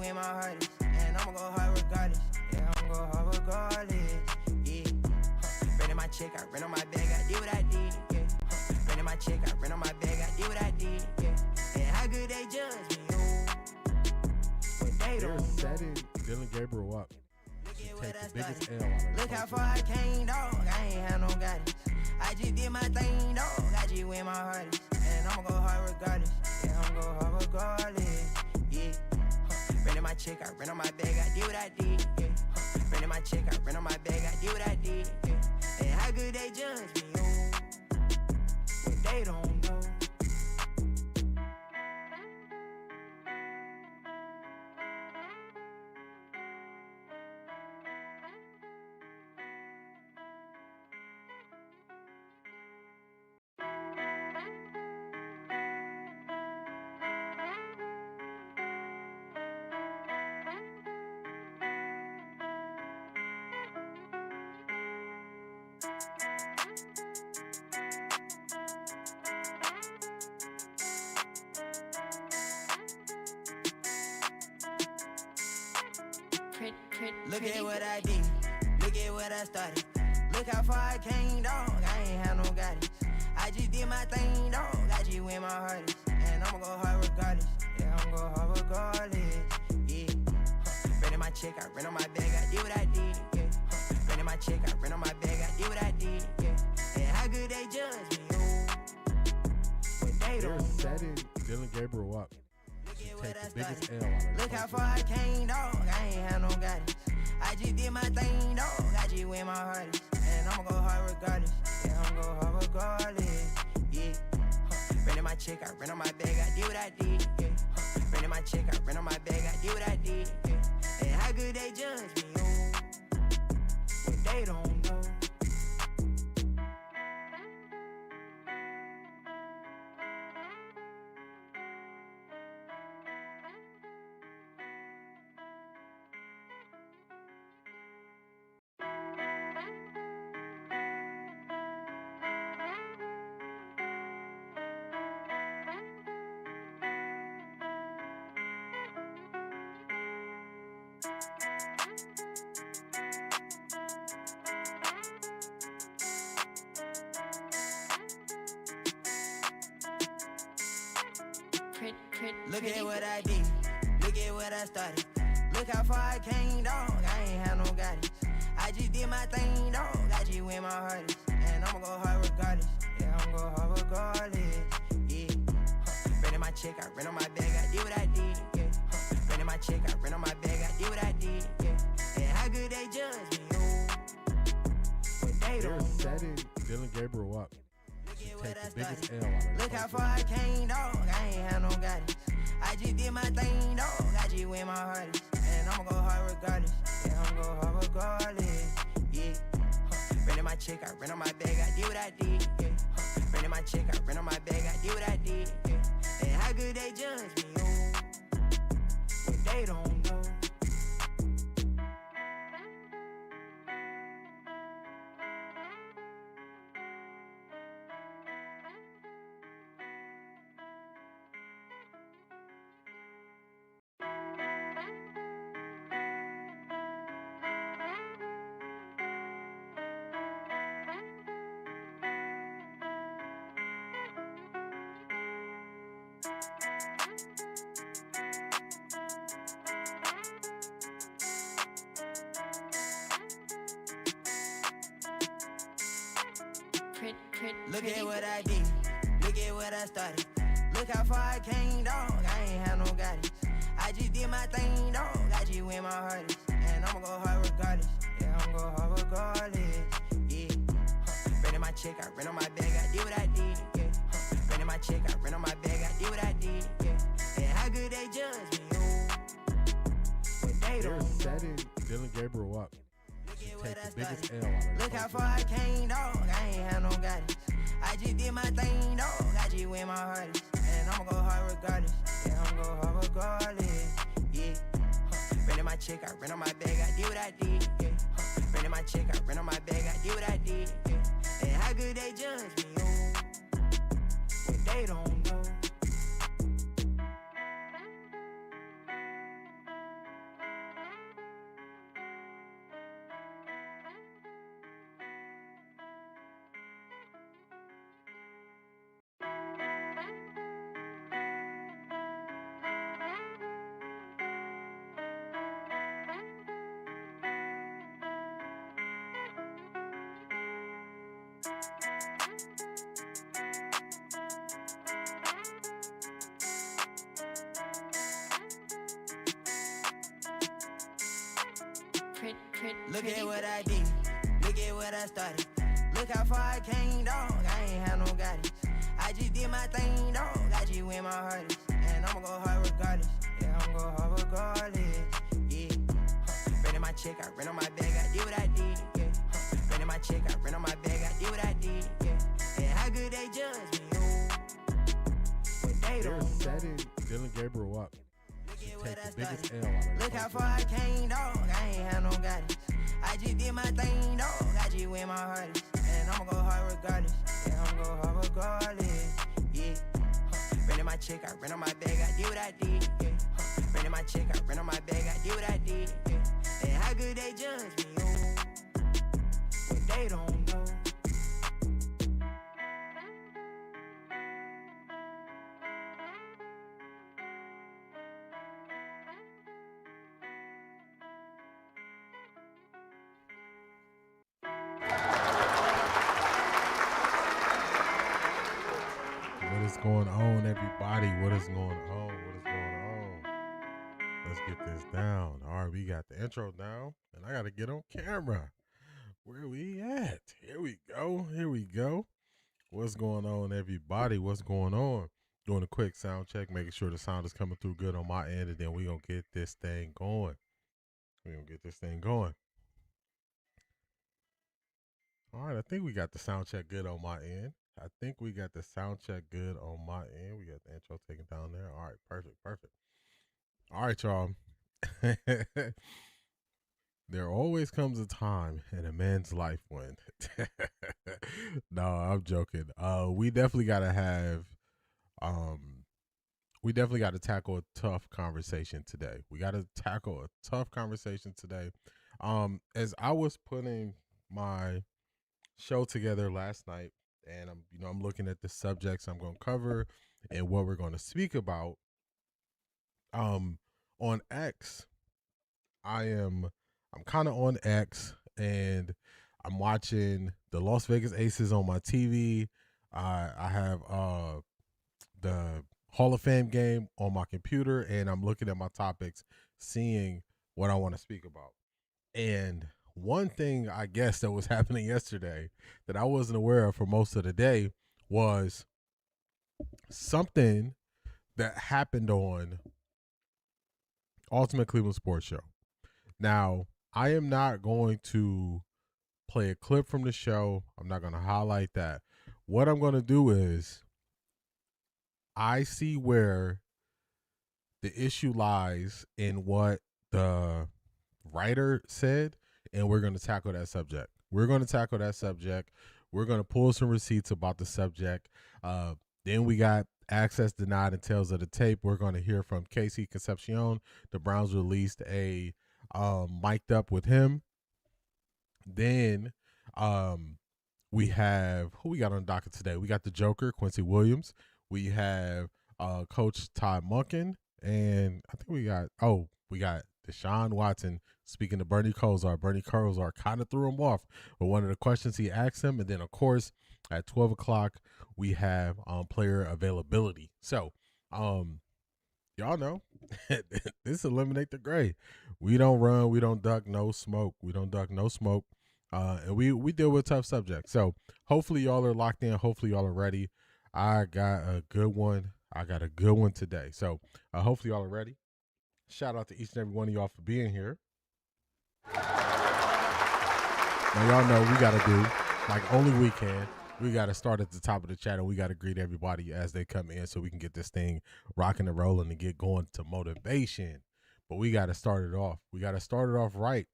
where my heart is. And I'ma go hard regardless. Yeah, I'ma go hard regardless. Yeah. Running my check, I rent on my bag, I did what I did. Yeah. Running my check, I rent on my bag, I did what I did. Yeah. And how good they judge me, oh. But they don't know. Dylan Gabriel up. Look at what I biggest started. L on Look how far I came, dog. I ain't had no guidance. I just did my thing, dog. I just went my hardest. And I'ma go hard regardless. Yeah, I'ma go hard regardless. Yeah. Renting my check, I rent on my bag, I did what I did. Yeah. Renting my check, I rent on my bag, I did what I did. Yeah. And how good they judge me, oh. But they don't know. Look at what I did, look at what I started. Look how far I came, dog. I ain't had no guidance. I just did my thing, dog. I just went my hardest. And I'ma go hard regardless. Yeah, I'ma go hard regardless. Yeah. Renting my check, I rent on my bag, I did what I did. Yeah. Renting my check, I rent on my bag, I did what I did. Yeah. And how good they judge me, oh. But they don't know. Dylan Gabriel up. Look at what I biggest started. L on Look how far I came, dog. I ain't had no guidance. I just did my thing, dog. I just went my hardest. And I'ma go hard regardless. Yeah, I'ma go hard regardless. Yeah. Renting my check, I rent on my bag, I did what I did. Yeah. Renting my check, I rent on my bag, I did what I did. Yeah. And how good they judge me, oh. But they don't know. Look at what I did, look at what I started. Look how far I came, dog. I ain't had no guidance. I just did my thing, dog. I just went my hardest. And I'ma go hard regardless. Yeah, I'ma go hard regardless. Yeah. Renting my check, I rent on my bag, I did what I did. Yeah. Renting my check, I rent on my bag, I did what I did. Yeah. And how good they judge me, oh. But they don't know. Dylan Gabriel up. Look at what I biggest started. L on Look how far I came, dog. I ain't had no guidance. I just did my thing, dog. I just went my hardest. And I'ma go hard regardless. Yeah, I'ma go hard regardless. Yeah. Renting my check, I rent on my bag, I did what I did. Yeah. Renting my check, I rent on my bag, I did what I did. Yeah. And how good they judge me, oh. But they don't know. Look at what I did, look at what I started. Look how far I came, dog. I ain't had no guidance. I just did my thing, dog. I just went my hardest. And I'ma go hard regardless. Yeah, I'ma go hard regardless. Yeah. Renting my check, I rent on my bag, I did what I did. Yeah. Renting my check, I rent on my bag, I did what I did. Yeah. And how good they judge me, oh. But they don't know. Dylan Gabriel up. Look at what I biggest started. L on Look how far I came, dog. I ain't had no guidance. I just did my thing, dog. I just went my hardest. And I'ma go hard regardless. Yeah, I'ma go hard regardless. Yeah. Renting my check, I rent on my bag, I did what I did. Yeah. Renting my check, I rent on my bag, I did what I did. Yeah. And how good they judge me, oh. But they don't know. Look at what I did. Look at what I started. Look how far I came, dog. I ain't had no guidance. I just did my thing, dog. I just win my hardest. And I'ma go hard regardless. Yeah, I'ma go hard regardless. Yeah. Renting my check, I rent on my bag, I did what I did. Yeah. Renting my check, I rent on my bag, I did what I did. Yeah. And how good they judge me, oh. But they They're don't setting Dylan Gabriel up to take the biggest L out of Look how far I came, dog. I ain't had no guidance. I just did my thing, dog. I just win my hardest. And I'ma go hard regardless. Yeah, I'ma go hard regardless. Yeah. Renting my check, I rent on my bag, I did what I did. Yeah. Renting my check, I rent on my bag, I did what I did. Yeah. And how good they judge me, oh. But they don't know. What is going on, everybody? What is going on? What is going on? Let's get this down. All right, we got the intro down, and I got to get on camera. Where we at? Here we go. Here we go. What's going on, everybody? What's going on? Doing a quick sound check, making sure the sound is coming through good on my end, and then we're going to get this thing going. We're going to get this thing going. All right, I think we got the sound check good on my end. I think we got the sound check good on my end. We got the intro taken down there. All right, perfect, perfect. All right, y'all. There always comes a time in a man's life when no, I'm joking. We definitely gotta tackle a tough conversation today. We gotta tackle a tough conversation today. As I was putting my show together last night, and I'm looking at the subjects I'm going to cover and what we're going to speak about. On X, I'm kind of on X, and I'm watching the Las Vegas Aces on my TV. I have the Hall of Fame game on my computer, and I'm looking at my topics, seeing what I want to speak about. And one thing I guess that was happening yesterday that I wasn't aware of for most of the day was something that happened on Ultimate Cleveland Sports Show. Now, I am not going to play a clip from the show. I'm not going to highlight that. What I'm going to do is I see where the issue lies in what the writer said, and we're going to tackle that subject. We're going to pull some receipts about the subject. Then we got access denied and tales of the tape. We're going to hear from Casey Concepcion. The Browns released a mic'd up with him. Then we have, who we got on the docket today? We got the Joker, Quincy Williams. We have Coach Todd Monken. And I think we got Deshaun Watson speaking to Bernie Kosar. Bernie Kosar kind of threw him off with one of the questions he asked him. And then, of course, at 12 o'clock, we have player availability. So, y'all know, this Eliminate the Gray. We don't run. We don't duck no smoke. And we deal with tough subjects. So, hopefully, y'all are locked in. Hopefully, y'all are ready. I got a good one. Today. So, hopefully, y'all are ready. Shout out to each and every one of y'all for being here. Now, y'all know we got to do, like only we can, we got to start at the top of the chat, and we got to greet everybody as they come in so we can get this thing rocking and rolling and get going to motivation. But we got to start it off. Right.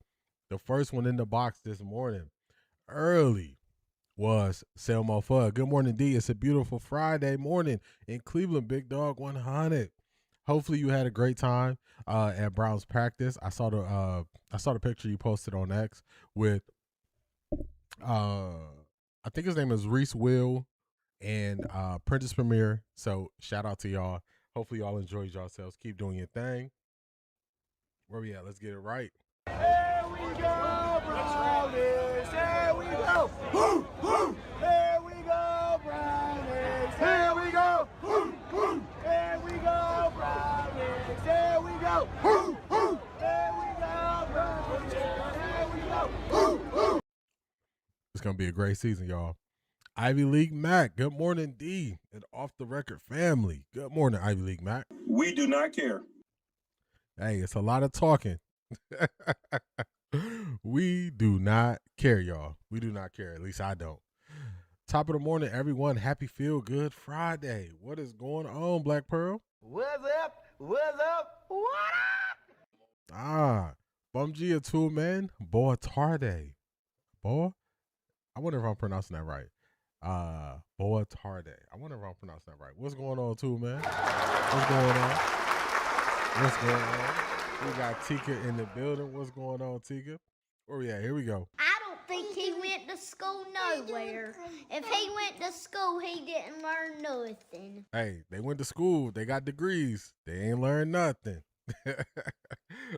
The first one in the box this morning, early, was Selmo Fudd. Good morning, D. It's a beautiful Friday morning in Cleveland, Big Dog 100. Hopefully you had a great time at Browns practice. I saw the picture you posted on X with I think his name is Reese Will and Prentice Premier. So shout out to y'all. Hopefully y'all enjoyed yourselves. Keep doing your thing. Where we at? Let's get it right. Here we go, Brownies. Here we go. Woo, woo. Here we go, Brownies. Here we go. Woo, woo. Here we go, Brownies. go. There we go, bro. There we go. It's going to be a great season, y'all. Ivy League Mac, good morning, D, and Off the Record family. Good morning, Ivy League Mac. We do not care. Hey, it's a lot of talking. We do not care, y'all. We do not care. At least I don't. Top of the morning, everyone. Happy Feel Good Friday. What is going on, Black Pearl? What's up? What's up? What up? Bum G tool man. Boa tarde. Boa? I wonder if I'm pronouncing that right. Boa tarde. I wonder if I'm pronouncing that right. What's going on, tool man? What's going on? What's going on? We got Tika in the building. What's going on, Tika? Where we at? Here we go. I don't think he went to school nowhere. If he went to school, he didn't learn nothing. Hey, they went to school. They got degrees. They ain't learned nothing.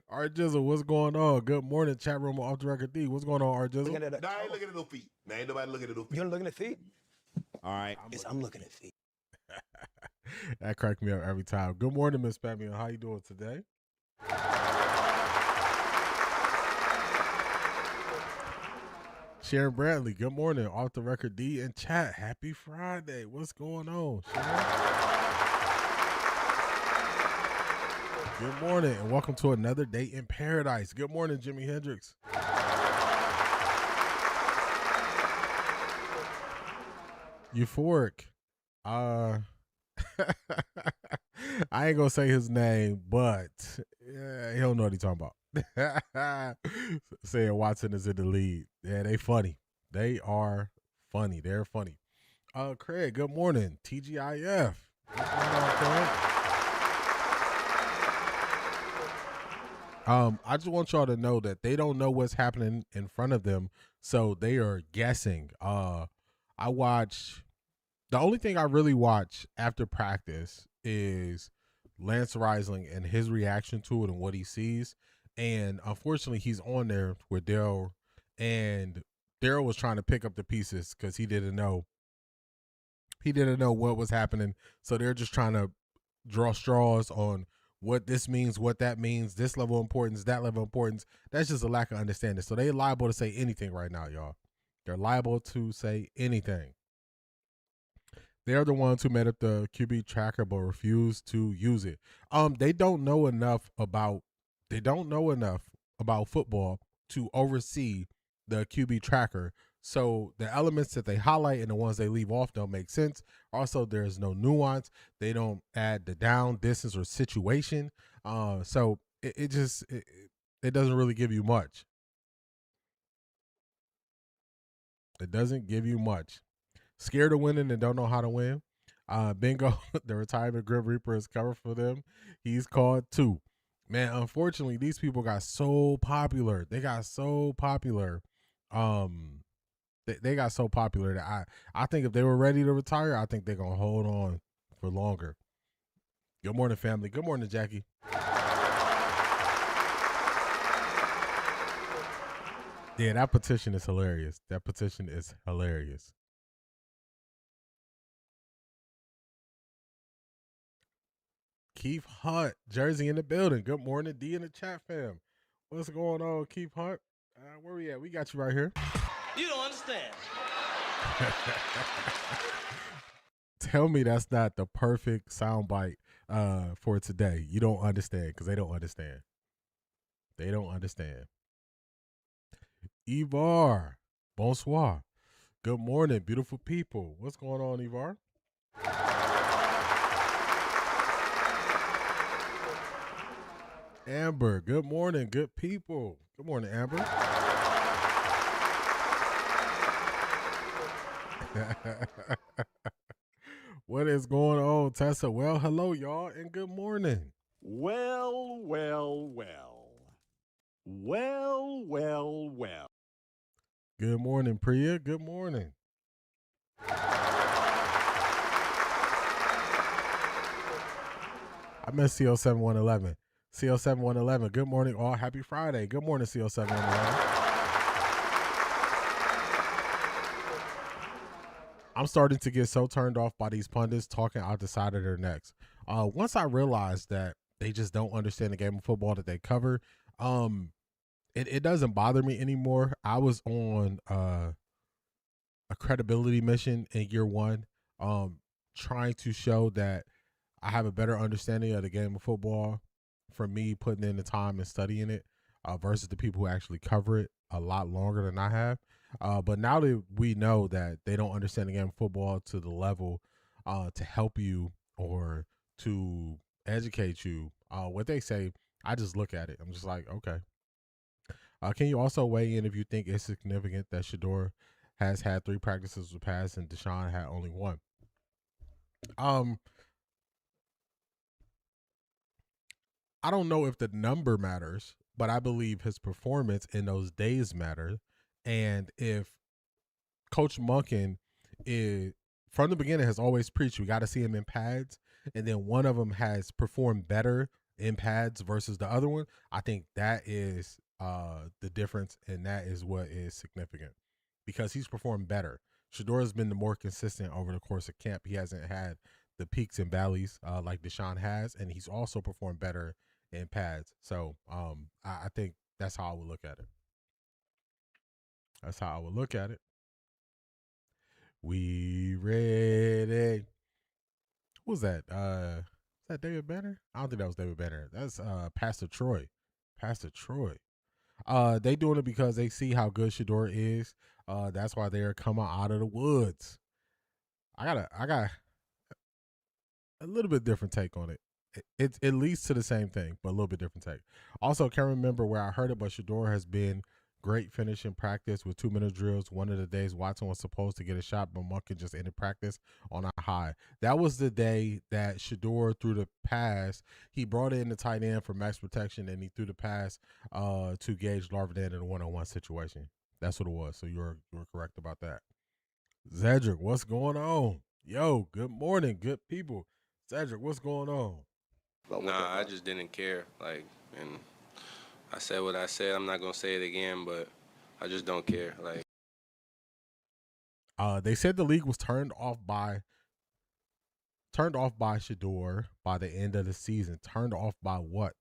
Art Jizzle, what's going on? Good morning, chat room Off the Record D. What's going on, Art Jizzle? No, I ain't looking at no feet. Now ain't nobody looking at no feet. You looking at feet? All right. I'm looking at feet. That cracked me up every time. Good morning, Miss Fabian. How you doing today? Sharon Bradley, good morning. Off the Record D in chat. Happy Friday. What's going on, Sharon? Good morning, and welcome to another day in paradise. Good morning, Jimi Hendrix. Euphoric. I ain't gonna say his name, but yeah, he'll know what he's talking about. Saying Watson is in the lead. Yeah, they funny. They are funny. They're funny. Craig, good morning. TGIF. What's going on, Craig? I just want y'all to know that they don't know what's happening in front of them, so they are guessing. The only thing I really watch after practice is Lance Risling and his reaction to it and what he sees. And unfortunately, he's on there with Daryl, and Daryl was trying to pick up the pieces because he didn't know what was happening. So they're just trying to draw straws on what this means, what that means, this level of importance, that level of importance. That's just a lack of understanding. So they're liable to say anything right now, y'all. They're liable to say anything. They're the ones who made up the QB tracker but refused to use it. They don't know enough about football to oversee the QB tracker. So the elements that they highlight and the ones they leave off don't make sense. Also, there's no nuance. They don't add the down, distance, or situation. So it doesn't really give you much. It doesn't give you much. Scared of winning and don't know how to win. Bingo, the retirement Grim Reaper is covered for them. He's called too. Man, unfortunately, these people got so popular. They got so popular. They got so popular that I think if they were ready to retire, I think they're going to hold on for longer. Good morning, family. Good morning, Jackie. Yeah, that petition is hilarious. That petition is hilarious. Keith Hunt, Jersey in the building. Good morning, D in the chat fam. What's going on, Keith Hunt? Where we at? We got you right here. You don't understand. Tell me that's not the perfect soundbite for today. You don't understand because they don't understand. They don't understand. Ivar, bonsoir. Good morning, beautiful people. What's going on, Ivar? Amber, good morning, good people. Good morning, Amber. What is going on, Tessa? Well, hello, y'all, and good morning. Well. Good morning, Priya. Good morning. I miss CO7111. CO7111, good morning, all. Happy Friday. Good morning, CO7111. I'm starting to get so turned off by these pundits talking out the side of their necks. Once I realized that they just don't understand the game of football that they cover. It doesn't bother me anymore. I was on a credibility mission in year one, trying to show that I have a better understanding of the game of football from me putting in the time and studying it versus the people who actually cover it a lot longer than I have. But now that we know that they don't understand the game of football to the level to help you or to educate you, what they say, I just look at it. I'm just like, okay. Can you also weigh in if you think it's significant that Shedeur has had 3 practices with pass and Deshaun had only 1? I don't know if the number matters, but I believe his performance in those days matter. And if Coach Monken is from the beginning has always preached, we got to see him in pads, and then one of them has performed better in pads versus the other one, I think that is the difference, and that is what is significant because he's performed better. Shedeur has been the more consistent over the course of camp. He hasn't had the peaks and valleys like Deshaun has, and he's also performed better in pads. So I think that's how I would look at it. That's how I would look at it. We ready. Who was that? Is that David Banner? I don't think that was David Banner. That's Pastor Troy. Pastor Troy. They doing it because they see how good Shedeur is. That's why they are coming out of the woods. I got a little bit different take on it. It leads to the same thing, but a little bit different take. Also, can't remember where I heard it, but Shedeur has been great finish in practice with 2-minute drills. One of the days Watson was supposed to get a shot, but Monken just ended practice on a high. That was the day that Shedeur threw the pass. He brought in the tight end for max protection, and he threw the pass to Gage Larvin in a one-on-one situation. That's what it was. So you're correct about that. Zedric, what's going on? Yo, good morning, good people. Cedric, what's going on? Nah, I just didn't care. And I said what I said. I'm not gonna say it again, but I just don't care. They said the league was turned off by Shedeur by the end of the season. Turned off by what?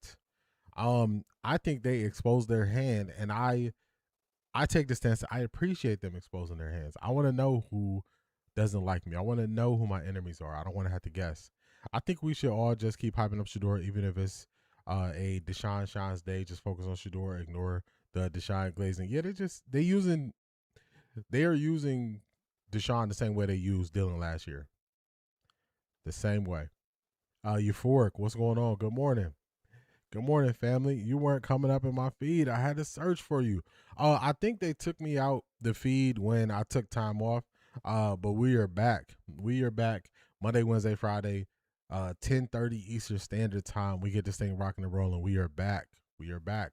I think they exposed their hand, and I take the stance that I appreciate them exposing their hands. I want to know who doesn't like me. I want to know who my enemies are. I don't want to have to guess. I think we should all just keep hyping up Shedeur, even if it's a Deshaun Shines day. Just focus on Shedeur, ignore the Deshaun glazing. Yeah, they are using Deshaun the same way they used Dylan last year. The same way. Euphoric, what's going on? Good morning. Good morning, family. You weren't coming up in my feed. I had to search for you. I think they took me out the feed when I took time off. But we are back. We are back Monday, Wednesday, Friday, 10:30 Eastern Standard Time. We get this thing rocking and rolling. We are back. We are back.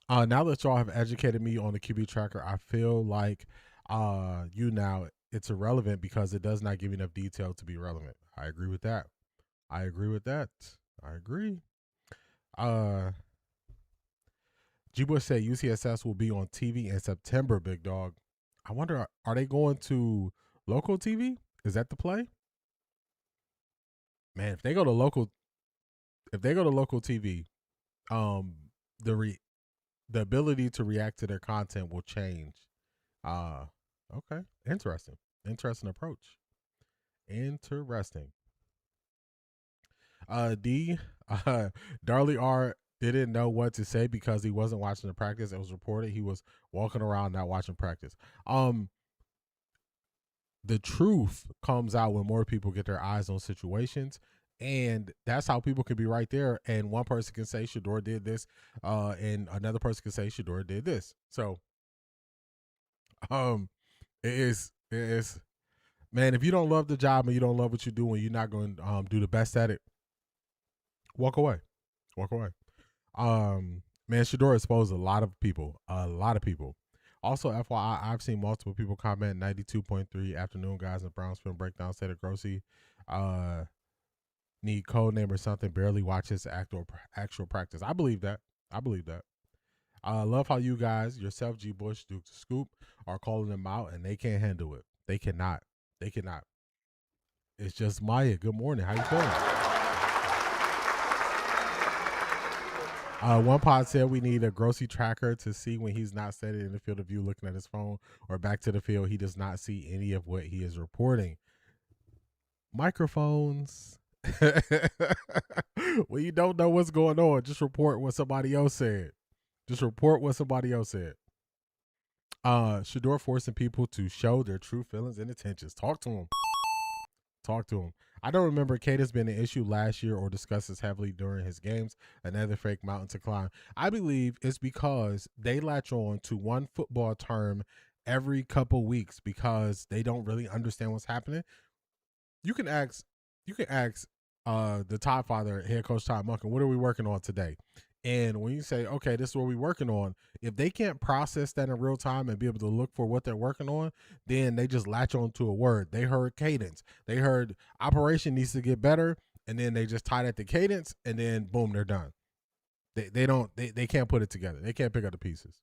Now that y'all have educated me on the QB tracker, I feel like now it's irrelevant because it does not give you enough detail to be relevant. I agree with that. I agree. G-Bush said UCSS will be on TV in September, big dog. I wonder, are they going to local TV? Is that the play? Man, if they go to local TV, the ability to react to their content will change. Okay. Interesting approach. Interesting. Darley R didn't know what to say because he wasn't watching the practice. It was reported he was walking around not watching practice. The truth comes out when more people get their eyes on situations, and that's how people can be right there. And one person can say Shedeur did this, and another person can say Shedeur did this. So, it is, man. If you don't love the job and you don't love what you're doing, you're not going to do the best at it. Walk away. Man, Shedeur exposed a lot of people. Also, FYI, I've seen multiple people comment 92.3 afternoon guys and Browns film breakdown say that Grossi need code name or something, barely watches actual practice. I believe that. I love how you guys, yourself, G. Bush, Duke the Scoop, are calling them out, and they can't handle it. They cannot. It's just Maya. Good morning. How you feeling? One pod said we need a grocery tracker to see when he's not standing in the field of view looking at his phone or back to the field. He does not see any of what he is reporting. Microphones. When you don't know what's going on, just report what somebody else said. Shedeur forcing people to show their true feelings and intentions. Talk to him. I don't remember cadence being an issue last year or discussed as heavily during his games. Another fake mountain to climb. I believe it's because they latch on to one football term every couple weeks because they don't really understand what's happening. You can ask the Todd Father, head coach Todd Monken, what are we working on today? And when you say, okay, this is what we're working on, if they can't process that in real time and be able to look for what they're working on, then they just latch on to a word. They heard cadence. They heard operation needs to get better, and then they just tie that to cadence, and then boom, they're done. They can't put it together. They can't pick up the pieces.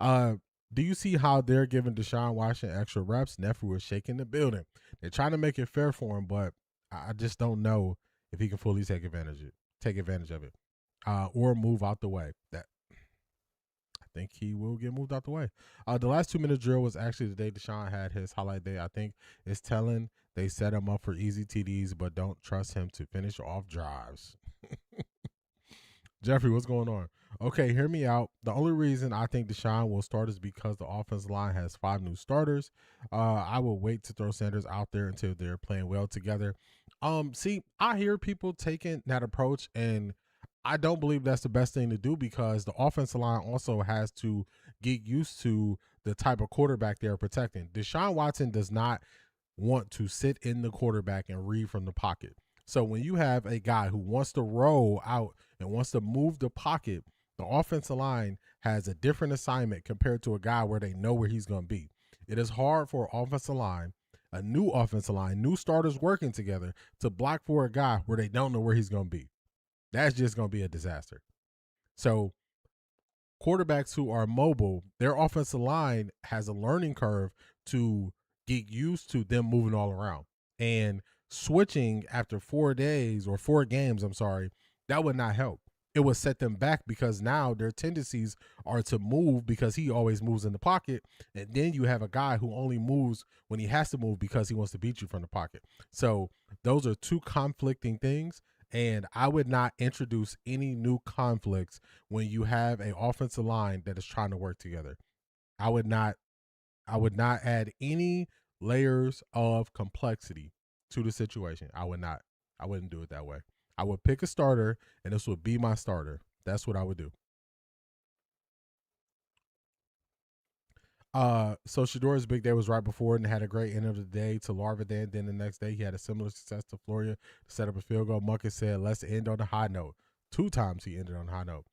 Do you see how they're giving Deshaun Watson extra reps? Nephew is shaking the building. They're trying to make it fair for him, but I just don't know if he can fully take advantage of it, or move out the way. That I think he will get moved out the way. The last 2-minute drill was actually the day Deshaun had his highlight day. I think it's telling they set him up for easy TDs, but don't trust him to finish off drives. Jeffrey, what's going on? Okay, hear me out. The only reason I think Deshaun will start is because the offensive line has 5 new starters. I will wait to throw Sanders out there until they're playing well together. See, I hear people taking that approach, and I don't believe that's the best thing to do because the offensive line also has to get used to the type of quarterback they're protecting. Deshaun Watson does not want to sit in the quarterback and read from the pocket. So when you have a guy who wants to roll out and wants to move the pocket, the offensive line has a different assignment compared to a guy where they know where he's going to be. It is hard for an offensive line, a new offensive line, new starters working together to block for a guy where they don't know where he's going to be. That's just going to be a disaster. So quarterbacks who are mobile, their offensive line has a learning curve to get used to them moving all around. And switching after 4 days or 4 games, that would not help. It would set them back because now their tendencies are to move because he always moves in the pocket. And then you have a guy who only moves when he has to move because he wants to beat you from the pocket. So those are 2 conflicting things. And I would not introduce any new conflicts when you have an offensive line that is trying to work together. I would not add any layers of complexity to the situation. I wouldn't do it that way. I would pick a starter, and this would be my starter. That's what I would do. So Shedeur's big day was right before and had a great end of the day to Larva. Then the next day he had a similar success to Florida to set up a field goal. Monken said, let's end on a high note. 2 times he ended on a high note.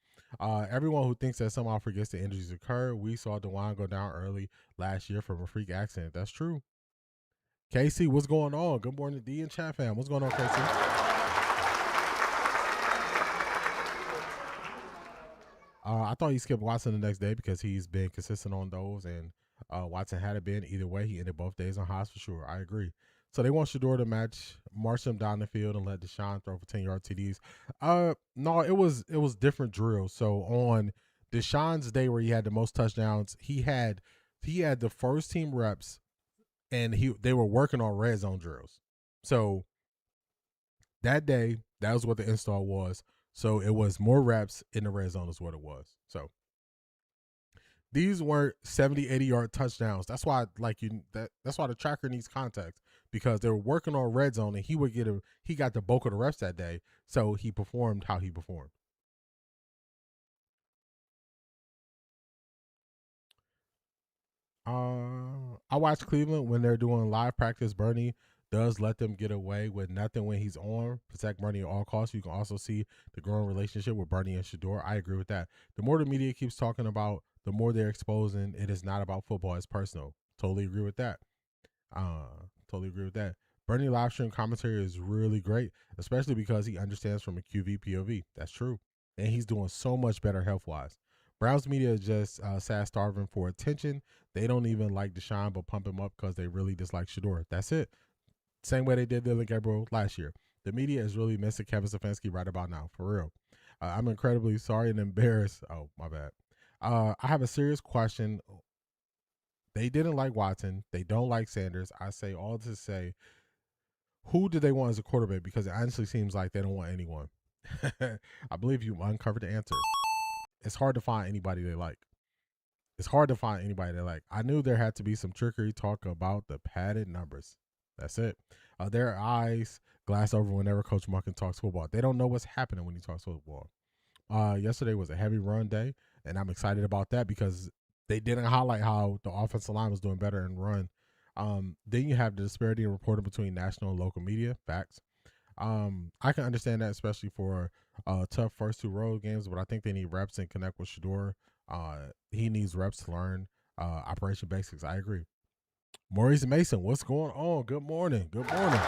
Everyone who thinks that somehow forgets the injuries occur. We saw DeWine go down early last year from a freak accident. That's true. Casey, what's going on? Good morning, D and chat fam. What's going on, Casey? I thought he skipped Watson the next day because he's been consistent on those, and Watson had it been either way. He ended both days on highs for sure. I agree. So they want Shedeur to march him down the field and let Deshaun throw for 10-yard TDs. No, it was different drills. So on Deshaun's day where he had the most touchdowns, he had the first team reps, and they were working on red zone drills. So that day, that was what the install was. So it was more reps in the red zone is what it was. So these weren't 70, 80-yard touchdowns. That's why that's why the tracker needs context, because they were working on red zone and he got the bulk of the reps that day. So he performed how he performed. I watch Cleveland when they're doing live practice. Bernie does let them get away with nothing when he's on. Protect Bernie at all costs. You can also see the growing relationship with Bernie and Shedeur. I agree with that. The more the media keeps talking about, the more they're exposing it is not about football. It's personal. Totally agree with that. Bernie live stream commentary is really great, especially because he understands from a QV POV. That's true. And he's doing so much better health-wise. Browns media is just sad starving for attention. They don't even like Deshaun, but pump him up because they really dislike Shedeur. That's it. Same way they did Dylan Gabriel last year. The media is really missing Kevin Stefanski right about now, for real. I'm incredibly sorry and embarrassed. Oh, my bad. I have a serious question. They didn't like Watson. They don't like Sanders. I say all to say, who do they want as a quarterback? Because it honestly seems like they don't want anyone. I believe you uncovered the answer. It's hard to find anybody they like. It's hard to find anybody they like. I knew there had to be some trickery talk about the padded numbers. That's it. Their eyes glass over whenever Coach Monken talks football. They don't know what's happening when he talks football. Yesterday was a heavy run day, and I'm excited about that because they didn't highlight how the offensive line was doing better in run. Then you have the disparity in reporting between national and local media. Facts. I can understand that, especially for tough first 2 road games, but I think they need reps and connect with Shedeur. He needs reps to learn operation basics. I agree. Maurice Mason, what's going on? Good morning. Good morning.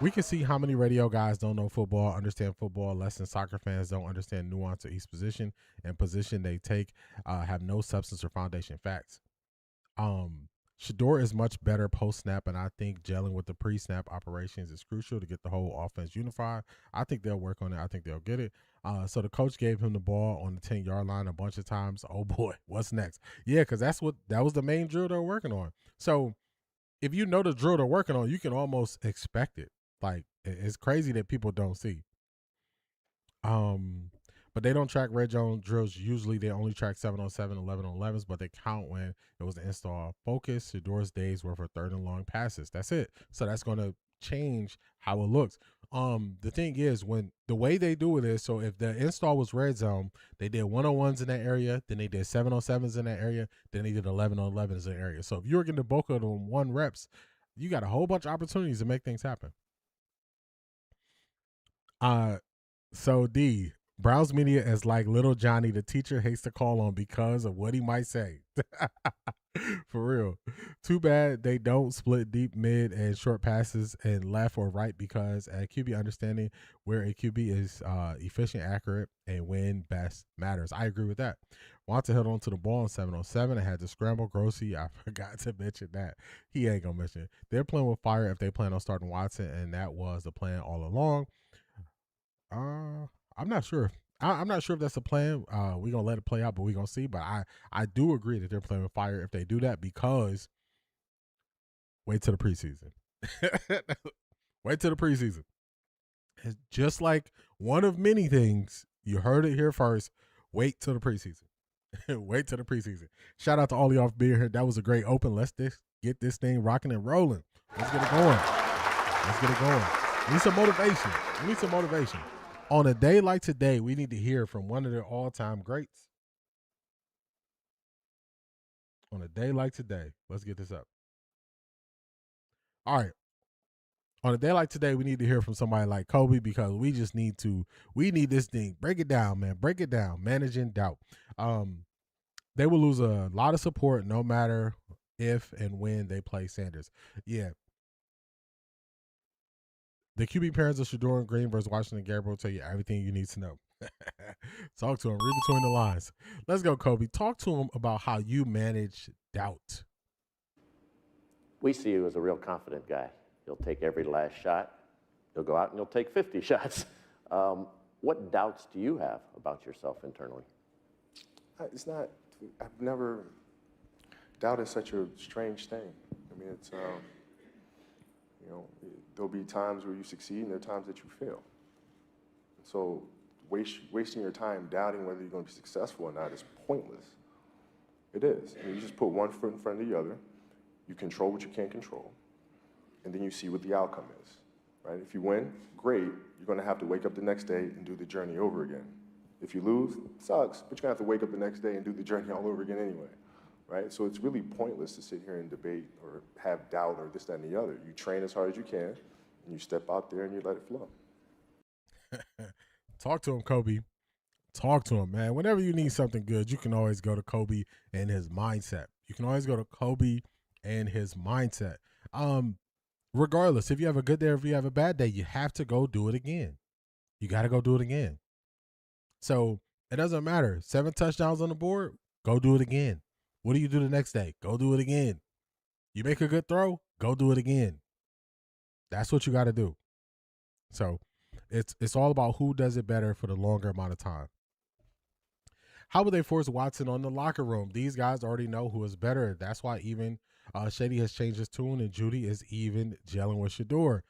We can see how many radio guys don't know football, understand football less than soccer fans don't understand nuance of each position and position they take have no substance or foundation. Facts. Shedeur is much better post-snap, and I think gelling with the pre-snap operations is crucial to get the whole offense unified. I think they'll work on it. I think they'll get it. So the coach gave him the ball on the 10-yard line a bunch of times. Oh, boy, what's next? Yeah, because that was the main drill they're working on. So if you know the drill they're working on, you can almost expect it. Like, it's crazy that people don't see. But they don't track red zone drills. Usually they only track 7-on-7, 11-on-11s, but they count when it was an install focus. Shedeur's days were for 3rd and long passes. That's it. So that's going to change how it looks. The thing is, when the way they do it is, so if the install was red zone, they did 1-on-1s in that area, then they did 7-on-7s in that area, then they did 11-on-11s in that area. So if you were getting the bulk of them 1 reps, you got a whole bunch of opportunities to make things happen. So D, Browns media is like little Johnny, the teacher hates to call on because of what he might say. For real. Too bad they don't split deep, mid, and short passes and left or right, because at QB understanding where a QB is efficient, accurate, and when best matters. I agree with that. Watson held on to the ball in 7-on-7 and had to scramble. Grossy, I forgot to mention that. He ain't going to mention it. They're playing with fire if they plan on starting Watson, and that was the plan all along. I'm not sure. I'm not sure if that's the plan. We're going to let it play out, but we're going to see. But I do agree that they're playing with fire if they do that, because wait till the preseason. Wait till the preseason. It's just like one of many things. You heard it here first. Wait till the preseason. Wait till the preseason. Shout out to all y'all for being here. That was a great open. Let's get this thing rocking and rolling. Let's get it going. Let's get it going. We need some motivation. We need some motivation. On a day like today, we need to hear from one of their all-time greats. On a day like today, let's get this up. All right. On a day like today, we need to hear from somebody like Kobe, because we need this thing. Break it down, man. Break it down. Managing doubt. They will lose a lot of support no matter if and when they play Sanders. Yeah. The QB parents of Shedeur and Green versus Washington Gabriel will tell you everything you need to know. Talk to him. Read between the lines. Let's go, Kobe. Talk to him about how you manage doubt. We see you as a real confident guy. You'll take every last shot. You'll go out and you'll take 50 shots. What doubts do you have about yourself internally? It's not, I've never, doubt is such a strange thing. I mean, it's, you know, there'll be times where you succeed and there are times that you fail. So wasting your time doubting whether you're going to be successful or not is pointless. It is. I mean, you just put one foot in front of the other, you control what you can't control, and then you see what the outcome is, right? If you win, great. You're going to have to wake up the next day and do the journey over again. If you lose, it sucks, but you're going to have to wake up the next day and do the journey all over again anyway, right? So it's really pointless to sit here and debate or have doubt or this, that, and the other. You train as hard as you can, and you step out there and you let it flow. Talk to him, Kobe. Talk to him, man. Whenever you need something good, you can always go to Kobe and his mindset. You can always go to Kobe and his mindset. Regardless, if you have a good day or if you have a bad day, you have to go do it again. You got to go do it again. So it doesn't matter. 7 touchdowns on the board, go do it again. What do you do the next day? Go do it again. You make a good throw, go do it again. That's what you got to do. So it's all about who does it better for the longer amount of time. How would they force Watson on the locker room? These guys already know who is better. That's why even Shady has changed his tune, and Judy is even gelling with Shedeur.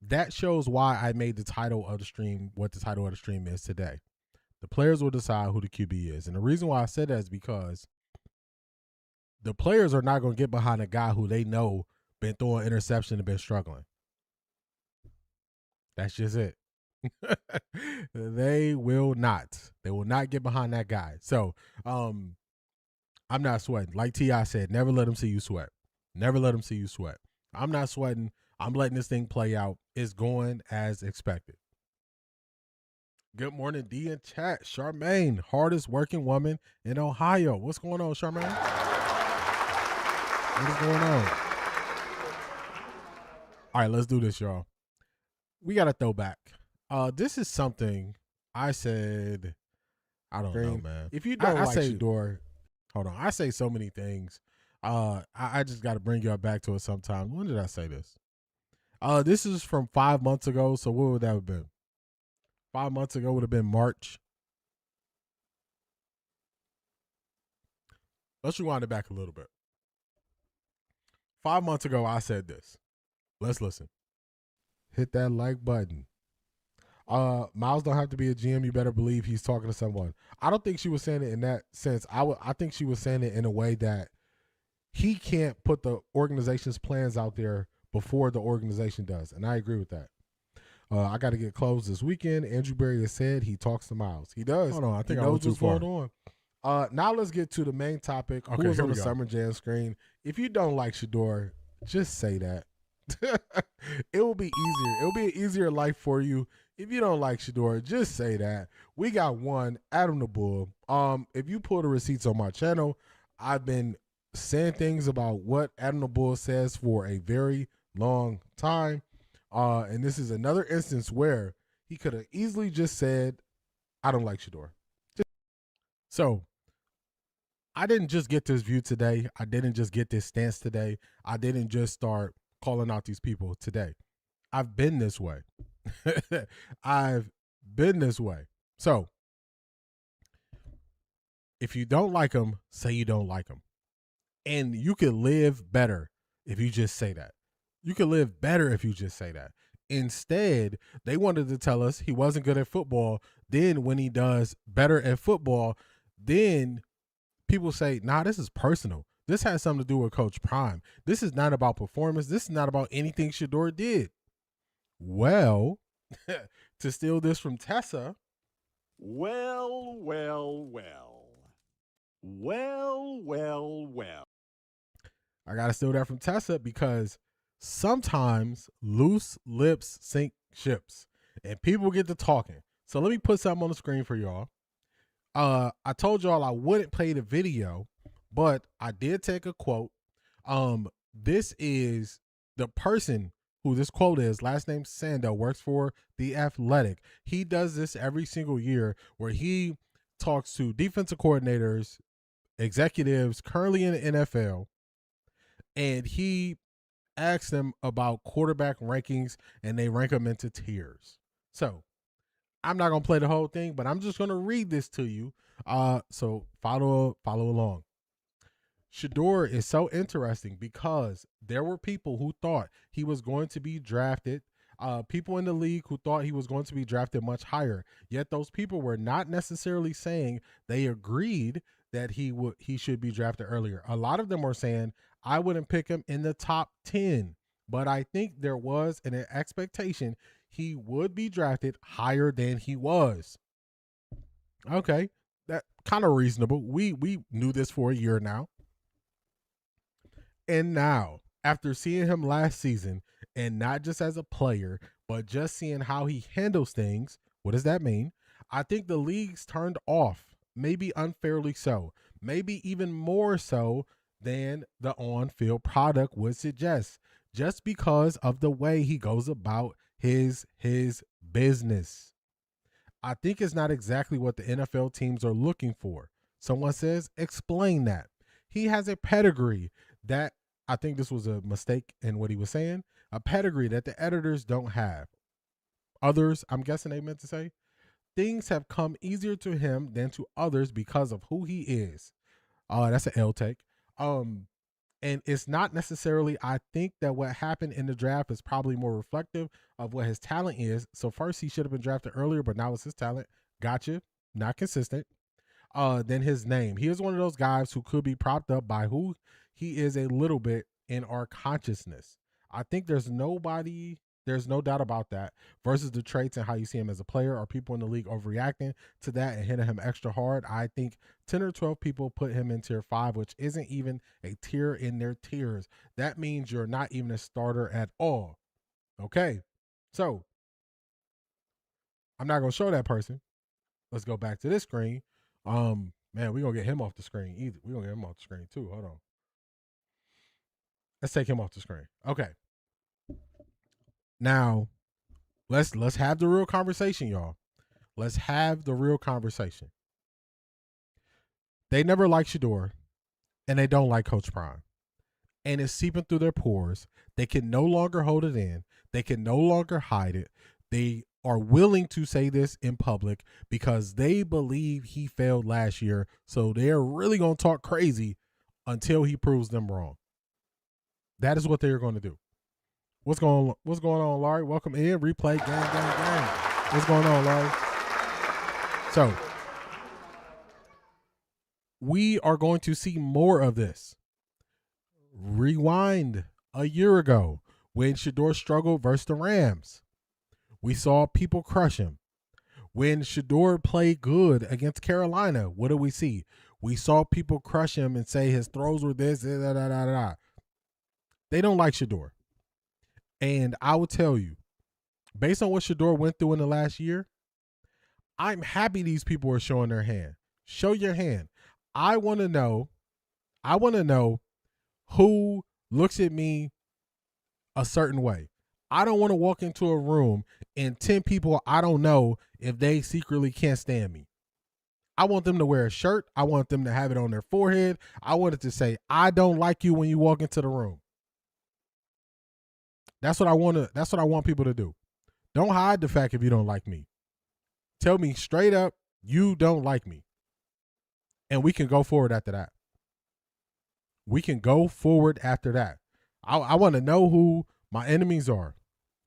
That shows why I made the title of the stream what the title of the stream is today. The players will decide who the QB is. And the reason why I said that is because the players are not going to get behind a guy who they know been throwing interception and been struggling. That's just it. They will not. They will not get behind that guy. So I'm not sweating. Like T.I. said, never let them see you sweat. Never let them see you sweat. I'm not sweating. I'm letting this thing play out. It's going as expected. Good morning, D in chat. Charmaine, hardest working woman in Ohio. What's going on, Charmaine? What is going on? All right, let's do this, y'all. We got a throwback. This is something I said. I don't know, man. If you don't like Shedeur, hold on. I say so many things. I just got to bring y'all back to it sometime. When did I say this? This is from 5 months ago. So what would that have been? 5 months ago would have been March. Let's rewind it back a little bit. 5 months ago, I said this. Let's listen. Hit that like button. Miles don't have to be a GM. You better believe he's talking to someone. I don't think she was saying it in that sense. I think she was saying it in a way that he can't put the organization's plans out there before the organization does. And I agree with that. I got to get closed this weekend. Andrew Berry has said he talks to Miles. He does. Hold on. I think I knows what's going on. Now let's get to the main topic. Okay, who's on the Summer Jam screen? If you don't like Shedeur, just say that. It will be easier. It will be an easier life for you. If you don't like Shedeur, just say that. We got one, Adam the Bull. If you pull the receipts on my channel, I've been saying things about what Adam the Bull says for a very long time. And this is another instance where he could have easily just said, I don't like Shedeur. So I didn't just get this view today. I didn't just get this stance today. I didn't just start calling out these people today. I've been this way. I've been this way. So if you don't like them, say you don't like them. And you can live better if you just say that. You can live better if you just say that. Instead, they wanted to tell us he wasn't good at football. Then when he does better at football, then people say, nah, this is personal. This has something to do with Coach Prime. This is not about performance. This is not about anything Shedeur did. Well, to steal this from Tessa. Well. I got to steal that from Tessa because sometimes loose lips sink ships and people get to talking. So let me put something on the screen for y'all. I told y'all I wouldn't play the video, but I did take a quote. This is the person who this quote is, last name Sando, works for The Athletic. He does this every single year where he talks to defensive coordinators, executives currently in the NFL, and he asks them about quarterback rankings, and they rank them into tiers. So I'm not going to play the whole thing, but I'm just going to read this to you. So follow along. Shedeur is so interesting because there were people who thought he was going to be drafted, people in the league who thought he was going to be drafted much higher. Yet those people were not necessarily saying they agreed that he should be drafted earlier. A lot of them were saying, I wouldn't pick him in the top 10, but I think there was an expectation he would be drafted higher than he was. Okay, that kind of reasonable. We knew this for a year now. And now, after seeing him last season, and not just as a player, but just seeing how he handles things, what does that mean? I think the league's turned off, maybe unfairly so, maybe even more so than the on-field product would suggest, just because of the way he goes about his business. I think it's not exactly what the NFL teams are looking for. Someone says, explain that. He has a pedigree that I think this was a mistake in what he was saying. A pedigree that the editors don't have. Others, I'm guessing they meant to say, things have come easier to him than to others because of who he is. That's an L take. And it's not necessarily, I think that what happened in the draft is probably more reflective of what his talent is. So first he should have been drafted earlier, but now it's his talent. Gotcha. Not consistent. Then his name. He is one of those guys who could be propped up by who he is a little bit in our consciousness. I think there's no doubt about that, versus the traits and how you see him as a player. Are people in the league overreacting to that and hitting him extra hard? I think 10 or 12 people put him in tier 5, which isn't even a tier in their tiers. That means you're not even a starter at all. Okay, so I'm not going to show that person. Let's go back to this screen. Man, we're going to get him off the screen either. We're going to get him off the screen too. Hold on. Let's take him off the screen. Okay. Now, let's have the real conversation, y'all. Let's have the real conversation. They never liked Shedeur, and they don't like Coach Prime. And it's seeping through their pores. They can no longer hold it in. They can no longer hide it. They are willing to say this in public because they believe he failed last year. So they're really going to talk crazy until he proves them wrong. That is what they're going to do. What's going on, Laurie? Welcome in. Replay, gang. What's going on, Laurie? So, we are going to see more of this. Rewind a year ago when Shedeur struggled versus the Rams. We saw people crush him. When Shedeur played good against Carolina, what do we see? We saw people crush him and say his throws were this, da. They don't like Shedeur. And I will tell you, based on what Shedeur went through in the last year, I'm happy these people are showing their hand. Show your hand. I want to know who looks at me a certain way. I don't want to walk into a room and 10 people I don't know if they secretly can't stand me. I want them to wear a shirt. I want them to have it on their forehead. I want it to say, I don't like you when you walk into the room. That's what I want people to do. Don't hide the fact if you don't like me. Tell me straight up, you don't like me. And we can go forward after that. I want to know who my enemies are.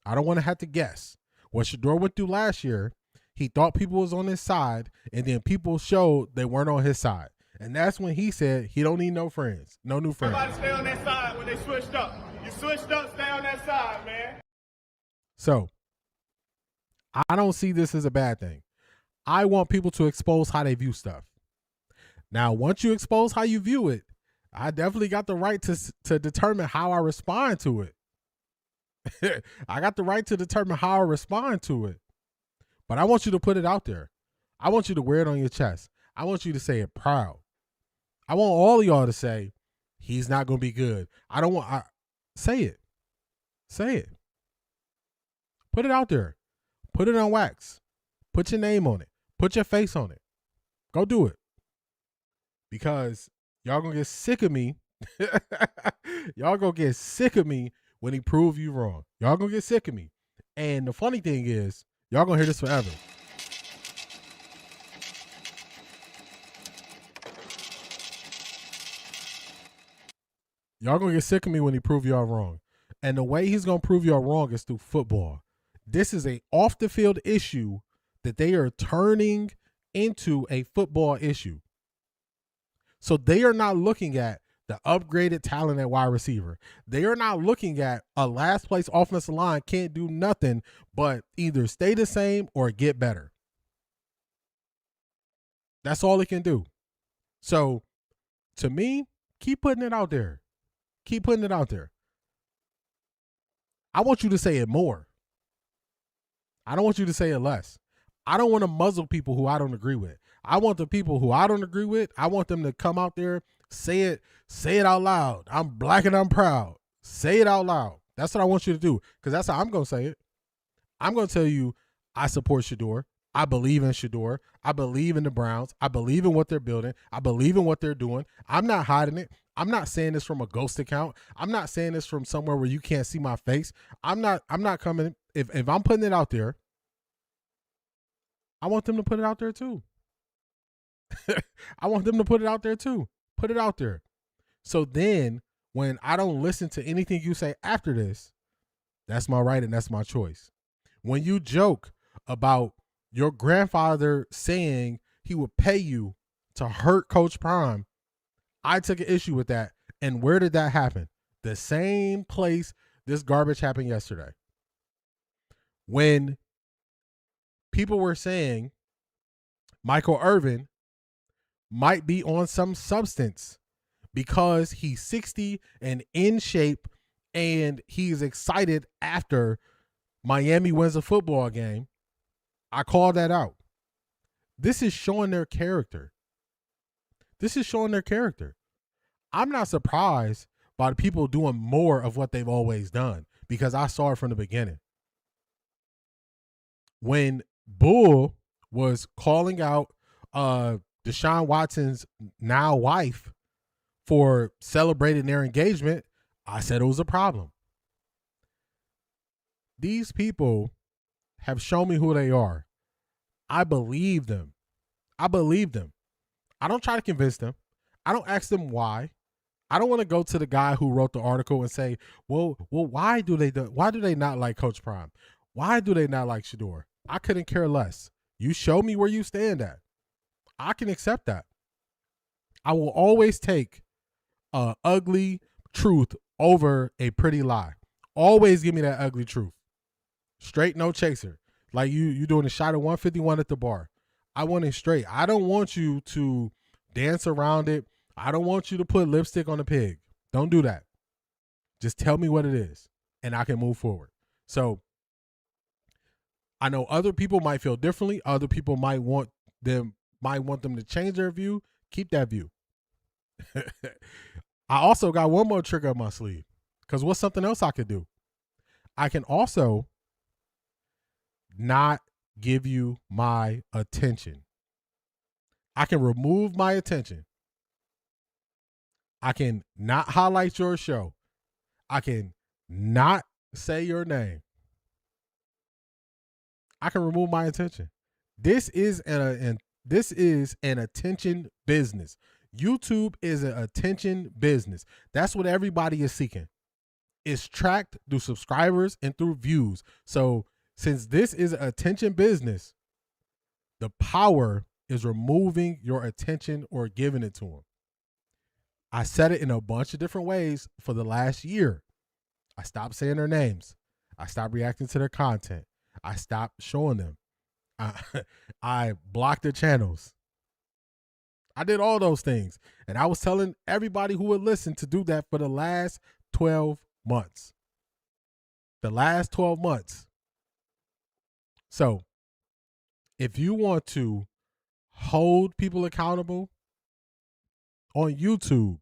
I don't want to have to guess. What Shedeur went through last year, he thought people was on his side, and then people showed they weren't on his side. And that's when he said he don't need no friends, no new friends. Everybody stay on that side when they switched up. You switched up, stay on that side, man. So, I don't see this as a bad thing. I want people to expose how they view stuff. Now, once you expose how you view it, I definitely got the right to determine how I respond to it. I got the right to determine how I respond to it. But I want you to put it out there. I want you to wear it on your chest. I want you to say it proud. I want all of y'all to say, he's not going to be good. Say it. Say it. Put it out there. Put it on wax. Put your name on it. Put your face on it. Go do it. Because y'all going to get sick of me. Y'all going to get sick of me when he prove you wrong. Y'all going to get sick of me. And the funny thing is, y'all going to hear this forever. Y'all going to get sick of me when he prove y'all wrong. And the way he's going to prove y'all wrong is through football. This is a off the field issue that they are turning into a football issue. So they are not looking at the upgraded talent at wide receiver. They are not looking at a last place offensive line can't do nothing but either stay the same or get better. That's all it can do. So to me, keep putting it out there. Keep putting it out there. I want you to say it more. I don't want you to say it less. I don't want to muzzle people who I don't agree with. I want the people who I don't agree with, I want them to come out there, say it out loud. I'm black and I'm proud. Say it out loud. That's what I want you to do, because that's how I'm going to say it. I'm going to tell you I support Shedeur. I believe in Shedeur. I believe in the Browns. I believe in what they're building. I believe in what they're doing. I'm not hiding it. I'm not saying this from a ghost account. I'm not saying this from somewhere where you can't see my face. I'm not coming. If I'm putting it out there, I want them to put it out there too. I want them to put it out there too. Put it out there. So then when I don't listen to anything you say after this, that's my right and that's my choice. When you joke about your grandfather saying he would pay you to hurt Coach Prime, I took an issue with that. And where did that happen? The same place this garbage happened yesterday. When people were saying Michael Irvin might be on some substance because he's 60 and in shape and he's excited after Miami wins a football game, I called that out. This is showing their character. This is showing their character. I'm not surprised by the people doing more of what they've always done because I saw it from the beginning. When Bull was calling out Deshaun Watson's now wife for celebrating their engagement, I said it was a problem. These people have shown me who they are. I believe them. I believe them. I don't try to convince them. I don't ask them why. I don't want to go to the guy who wrote the article and say, well, why do they not like Coach Prime? Why do they not like Shedeur? I couldn't care less. You show me where you stand at. I can accept that. I will always take an ugly truth over a pretty lie. Always give me that ugly truth. Straight, no chaser. Like you doing a shot of 151 at the bar. I want it straight. I don't want you to dance around it. I don't want you to put lipstick on a pig. Don't do that. Just tell me what it is, and I can move forward. So I know other people might feel differently. Other people might want them to change their view. Keep that view. I also got one more trick up my sleeve, because what's something else I could do? I can also not give you my attention. I can remove my attention. I can not highlight your show. I can not say your name. I can remove my attention. This is an attention business. YouTube is an attention business. That's what everybody is seeking. It's tracked through subscribers and through views. So since this is an attention business, the power is removing your attention or giving it to them. I said it in a bunch of different ways for the last year. I stopped saying their names. I stopped reacting to their content. I stopped showing them. I blocked their channels. I did all those things. And I was telling everybody who would listen to do that for the last 12 months. The last 12 months. So if you want to hold people accountable on YouTube,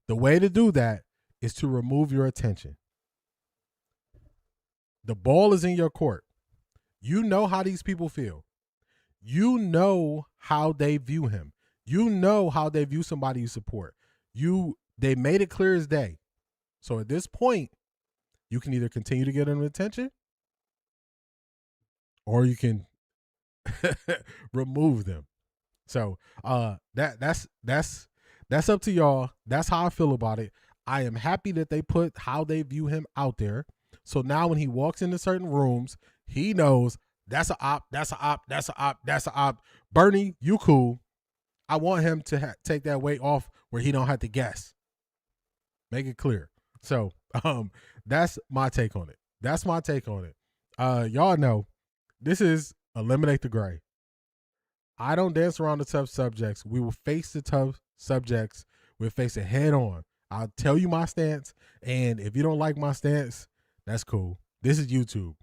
the way to do that is to remove your attention. The ball is in your court. You know how these people feel. You know how they view him. You know how they view somebody you support. They made it clear as day. So at this point, you can either continue to get them attention or you can remove them. So that's up to y'all. That's how I feel about it. I am happy that they put how they view him out there. So now when he walks into certain rooms, he knows that's a op, that's a op, that's a op, that's a op. Bernie, you cool. I want him to take that weight off where he don't have to guess. Make it clear. So that's my take on it. That's my take on it. Y'all know this is Eliminate the Gray. I don't dance around the tough subjects. We will face the tough subjects. We'll face it head on. I'll tell you my stance, and if you don't like my stance, that's cool. This is YouTube.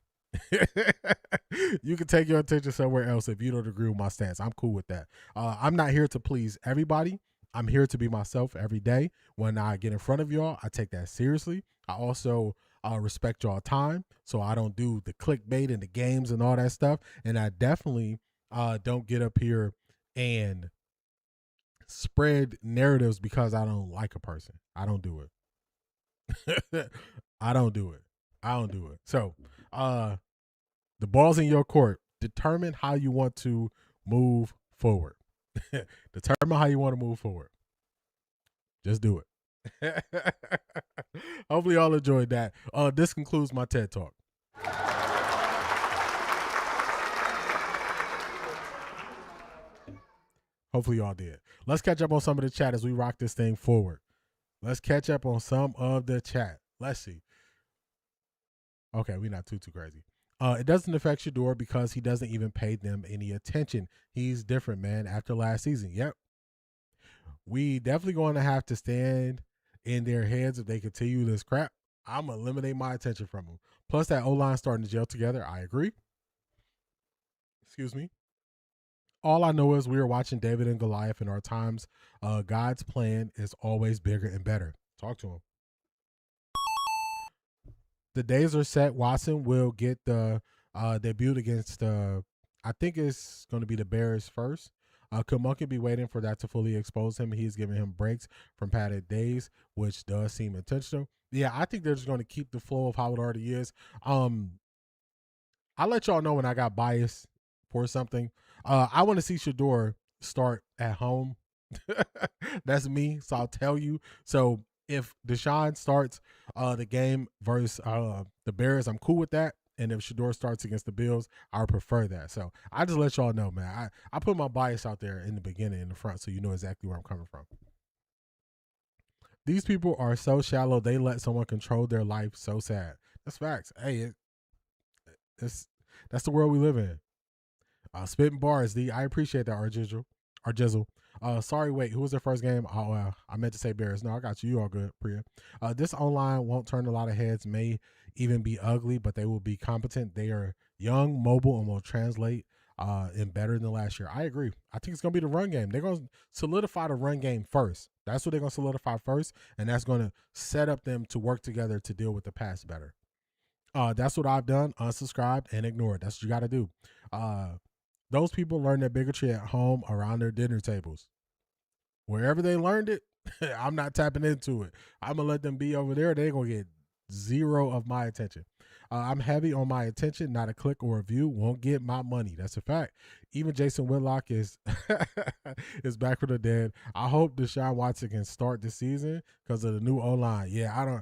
You can take your attention somewhere else if you don't agree with my stance. I'm cool with that. I'm not here to please everybody. I'm here to be myself every day. When I get in front of y'all, I take that seriously. I also respect y'all time, so I don't do the clickbait and the games and all that stuff. And I definitely don't get up here and spread narratives because I don't like a person. I don't do it. I don't do it. I don't do it. So, the ball's in your court. Determine how you want to move forward. Determine how you want to move forward. Just do it. Hopefully y'all enjoyed that. This concludes my TED Talk. Hopefully y'all did. Let's catch up on some of the chat as we rock this thing forward. Let's catch up on some of the chat. Let's see. Okay, we're not too crazy. It doesn't affect Shedeur because he doesn't even pay them any attention. He's different, man, after last season. Yep. We definitely going to have to stand in their heads if they continue this crap. I'm going to eliminate my attention from them. Plus that O-line starting to gel together. I agree. Excuse me. All I know is we are watching David and Goliath in our times. God's plan is always bigger and better. Talk to him. The days are set. Watson will get the debut against, I think it's going to be the Bears first. Could Monken be waiting for that to fully expose him? He's giving him breaks from padded days, which does seem intentional. Yeah, I think they're just going to keep the flow of how it already is. I'll let y'all know when I got bias for something. I want to see Shedeur start at home. That's me, so I'll tell you. So if Deshaun starts the game versus the Bears, I'm cool with that. And if Shedeur starts against the Bills, I would prefer that. So I just let y'all know, man. I put my bias out there in the beginning, in the front, so you know exactly where I'm coming from. These people are so shallow, they let someone control their life. So sad. That's facts. Hey, that's the world we live in. Spitting bars, D. I appreciate that, Arjizzle. Sorry, wait, who was their first game? I meant to say Bears. No, I got you. You all good, Priya. This online won't turn a lot of heads, may even be ugly, but they will be competent. They are young, mobile, and will translate in better than last year. I agree. I think it's going to be the run game. They're going to solidify the run game first. That's what they're going to solidify first, and that's going to set up them to work together to deal with the pass better. That's what I've done. Unsubscribed and ignored. That's what you got to do. Those people learn their bigotry at home around their dinner tables. Wherever they learned it, I'm not tapping into it. I'm going to let them be over there. They're going to get zero of my attention. I'm heavy on my attention. Not a click or a view won't get my money. That's a fact. Even Jason Whitlock is is back from the dead. I hope Deshaun Watson can start this season because of the new O-line. Yeah,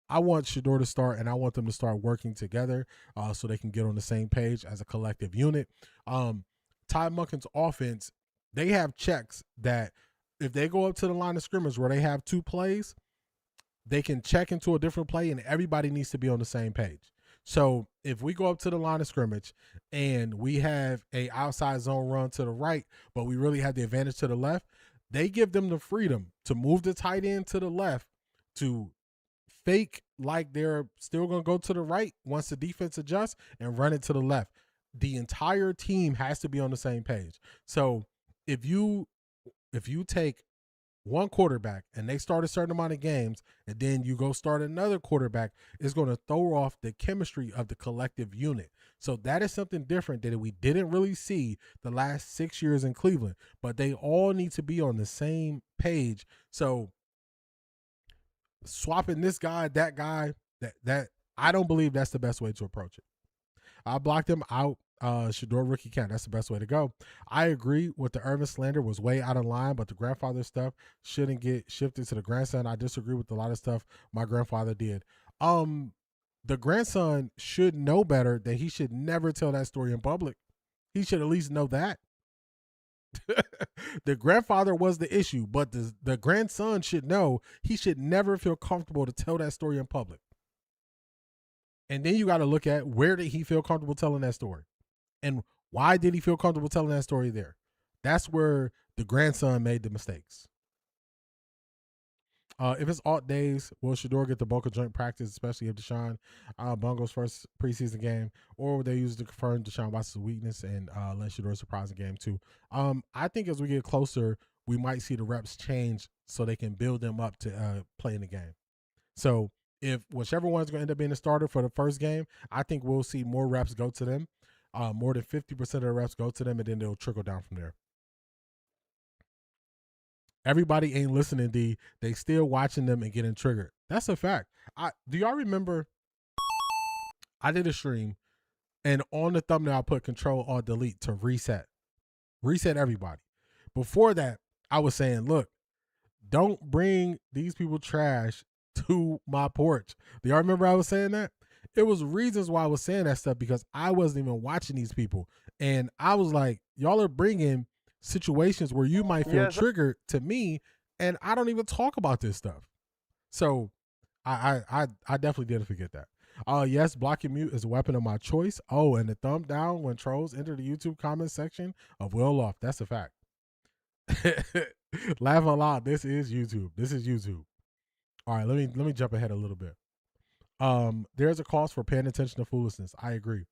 I want Shedeur to start, and I want them to start working together so they can get on the same page as a collective unit. Todd Monken's offense, they have checks that if they go up to the line of scrimmage where they have two plays, they can check into a different play, and everybody needs to be on the same page. So if we go up to the line of scrimmage and we have a outside zone run to the right, but we really have the advantage to the left, they give them the freedom to move the tight end to the left, to fake like they're still going to go to the right once the defense adjusts and run it to the left. The entire team has to be on the same page. So if you take one quarterback and they start a certain amount of games and then you go start another quarterback, it's going to throw off the chemistry of the collective unit. So that is something different that we didn't really see the last 6 years in Cleveland, but they all need to be on the same page. So swapping this guy, that guy, that I don't believe that's the best way to approach it. I blocked him out. Shedeur rookie count. That's the best way to go. I agree with the Irvin slander was way out of line, but the grandfather stuff shouldn't get shifted to the grandson. I disagree with a lot of stuff my grandfather did. The grandson should know better that he should never tell that story in public. He should at least know that. The grandfather was the issue, but the grandson should know he should never feel comfortable to tell that story in public. And then you got to look at where did he feel comfortable telling that story? And why did he feel comfortable telling that story there? That's where the grandson made the mistakes. If it's alt days, will Shedeur get the bulk of joint practice, especially if Deshaun Bungo's first preseason game, or will they use it to confirm Deshaun Watson's weakness and let Shedeur surprise the game too? I think as we get closer, we might see the reps change so they can build them up to play in the game. So if whichever one's going to end up being the starter for the first game, I think we'll see more reps go to them. More than 50% of the reps go to them, and then they'll trickle down from there. Everybody ain't listening, D. They still watching them and getting triggered. That's a fact. Do y'all remember I did a stream and on the thumbnail I put Control-Alt-Delete to reset everybody. Before that, I was saying, look, don't bring these people trash to my porch. Do y'all remember I was saying that? It was reasons why I was saying that stuff because I wasn't even watching these people. And I was like, y'all are bringing situations where you might feel triggered to me, and I don't even talk about this stuff. So I definitely didn't forget that. Yes, block and mute is a weapon of my choice. Oh, and the thumb down when trolls enter the YouTube comment section of Will Off. That's a fact. Laugh a lot. This is YouTube. All right, let me jump ahead a little bit. There's a cost for paying attention to foolishness. I agree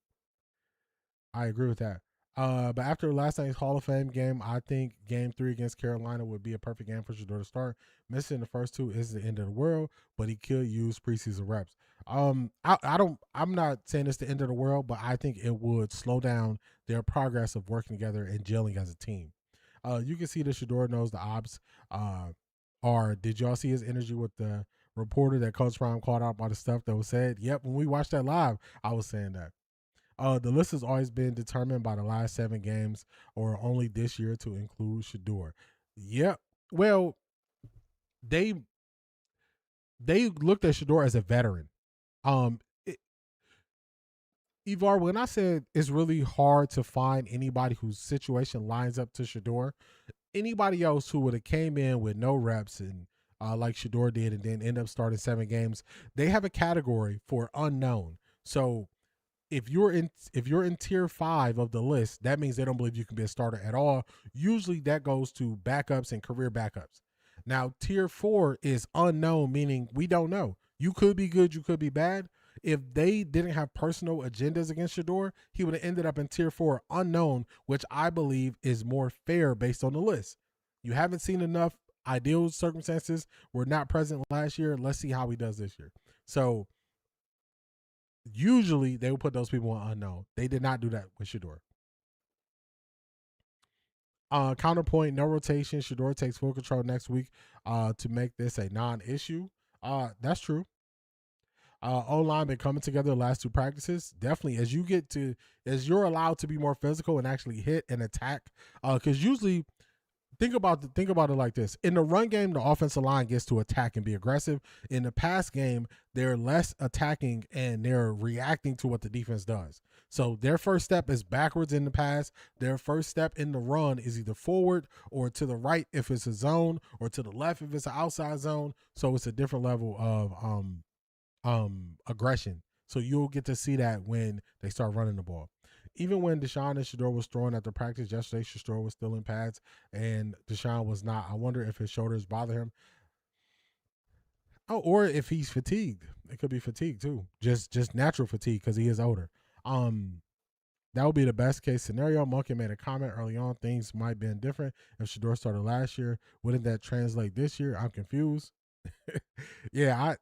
with that. But after last night's Hall of Fame game, I think Game 3 against Carolina would be a perfect game for Shedeur to start. Missing the first two is the end of the world, but he could use preseason reps. I'm not saying it's the end of the world, but I think it would slow down their progress of working together and gelling as a team. You can see that Shedeur knows the ops. Did y'all see his energy with the reporter that Coach Prime called out by the stuff that was said? Yep, when we watched that live, I was saying that. The list has always been determined by the last 7 games or only this year to include Shedeur. Yep. Well, they looked at Shedeur as a veteran. Ivar, when I said it's really hard to find anybody whose situation lines up to Shedeur, anybody else who would have came in with no reps and like Shedeur did and then end up starting 7 games, they have a category for unknown. So if you're in tier 5 of the list, that means they don't believe you can be a starter at all. Usually that goes to backups and career backups. Now, tier 4 is unknown, meaning we don't know. You could be good, you could be bad. If they didn't have personal agendas against Shedeur, he would have ended up in tier 4 unknown, which I believe is more fair based on the list. You haven't seen enough ideal circumstances were not present last year. Let's see how he does this year. So usually they would put those people on unknown. They did not do that with Shedeur. Counterpoint, no rotation. Shedeur takes full control next week to make this a non-issue. That's true. O-line been coming together the last 2 practices. Definitely, as you're allowed to be more physical and actually hit and attack. Because usually, think about it like this: in the run game, the offensive line gets to attack and be aggressive. In the pass game, they're less attacking and they're reacting to what the defense does. So their first step is backwards in the pass. Their first step in the run is either forward or to the right if it's a zone, or to the left if it's an outside zone. So it's a different level of aggression. So you'll get to see that when they start running the ball. Even when Deshaun and Shedeur was throwing at the practice yesterday, Shedeur was still in pads and Deshaun was not. I wonder if his shoulders bother him. Oh, or if he's fatigued. It could be fatigue too. Just natural fatigue because he is older. That would be the best case scenario. Monken made a comment early on. Things might have been different if Shedeur started last year. Wouldn't that translate this year? I'm confused. Yeah,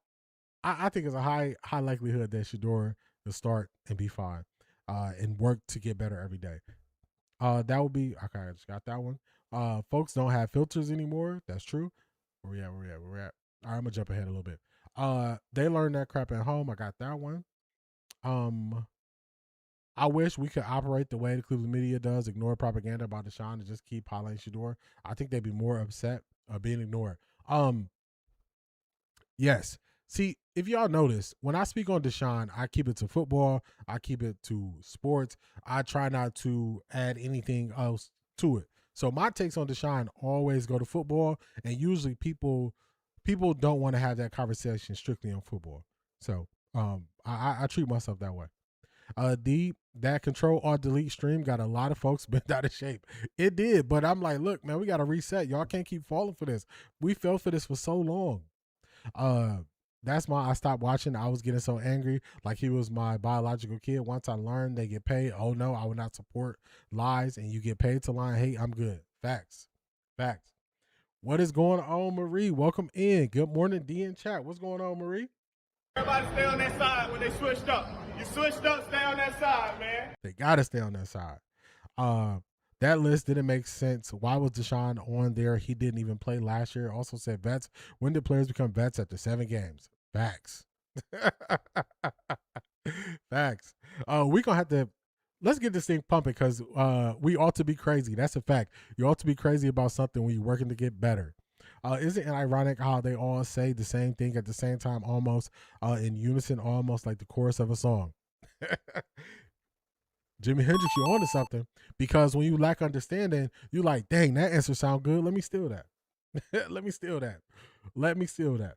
I think it's a high likelihood that Shedeur will start and be fine and work to get better every day. That would be okay. I just got that one. Folks don't have filters anymore. That's true. Where we at? All right, I'm gonna jump ahead a little bit. They learned that crap at home. I got that one. I wish we could operate the way the Cleveland media does, ignore propaganda about Deshaun and just keep highlighting Shedeur. I think they'd be more upset of being ignored. Yes. See, if y'all notice, when I speak on Deshaun, I keep it to football. I keep it to sports. I try not to add anything else to it. So my takes on Deshaun always go to football, and usually people don't want to have that conversation strictly on football. So I treat myself that way. That Control-Alt-Delete stream got a lot of folks bent out of shape. It did, but I'm like, look, man, we got to reset. Y'all can't keep falling for this. We fell for this for so long. That's why I stopped watching. I was getting so angry, like he was my biological kid. Once I learned they get paid, oh no, I would not support lies, and you get paid to lie and hate, I'm good. Facts. What is going on, Marie? Welcome in. Good morning, D in chat. What's going on, Marie? Everybody stay on that side when they switched up. You switched up, stay on that side, man. They got to stay on that side. That list didn't make sense. Why was Deshaun on there? He didn't even play last year. Also said vets. When did players become vets after 7 games? Facts. Facts. We gonna have to let's get this thing pumping because we ought to be crazy. That's a fact. You ought to be crazy about something when you're working to get better. Isn't it ironic how they all say the same thing at the same time, almost in unison, almost like the chorus of a song? Jimi Hendrix, you're onto something, because when you lack understanding, you're like, dang, that answer sound good. Let me steal that. Let me steal that. Let me steal that.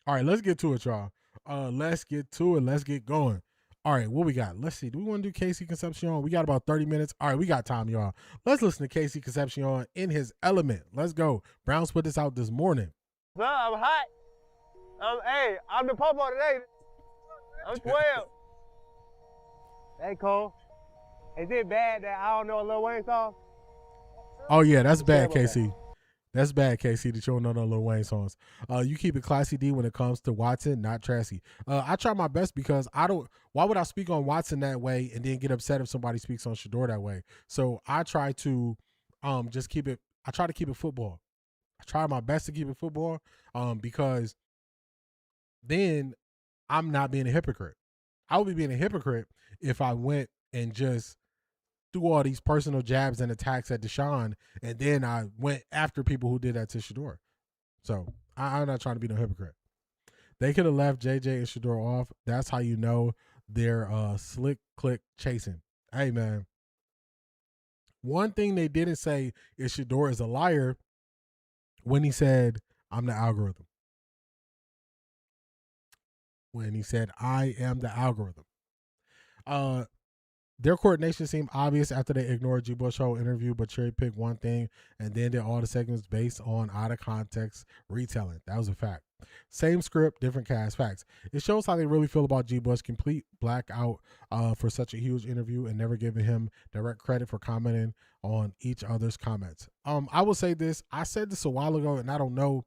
All right, let's get to it, y'all. Let's get to it. Let's get going. All right, what we got? Let's see. Do we want to do Casey Concepcion? We got about 30 minutes. All right, we got time, y'all. Let's listen to Casey Concepcion in his element. Let's go. Browns put this out this morning. Bro, I'm hot. I'm the popo today. I'm 12. Hey, Cole. Is it bad that I don't know a Lil Wayne song? Oh, yeah, that's bad, Casey. That's bad, Casey, that you don't know no Lil Wayne songs. You keep it classy, D, when it comes to Watson, not trashy. I try my best because why would I speak on Watson that way and then get upset if somebody speaks on Shedeur that way? So I try to just keep it, I try to keep it football. I try my best to keep it football because then I'm not being a hypocrite. I would be being a hypocrite if I went and just threw all these personal jabs and attacks at Deshaun, and then I went after people who did that to Shedeur. So I'm not trying to be no hypocrite. They could have left JJ and Shedeur off. That's how you know they're slick click chasing. Hey, man. One thing they didn't say is Shedeur is a liar when he said, I'm the algorithm. When he said, I am the algorithm. Their coordination seemed obvious after they ignored G. Bush whole interview, but cherry picked one thing and then did all the segments based on out of context retelling. That was a fact. Same script, different cast. Facts. It shows how they really feel about G. Bush. Complete blackout for such a huge interview and never giving him direct credit for commenting on each other's comments. I will say this. I said this a while ago, and I don't know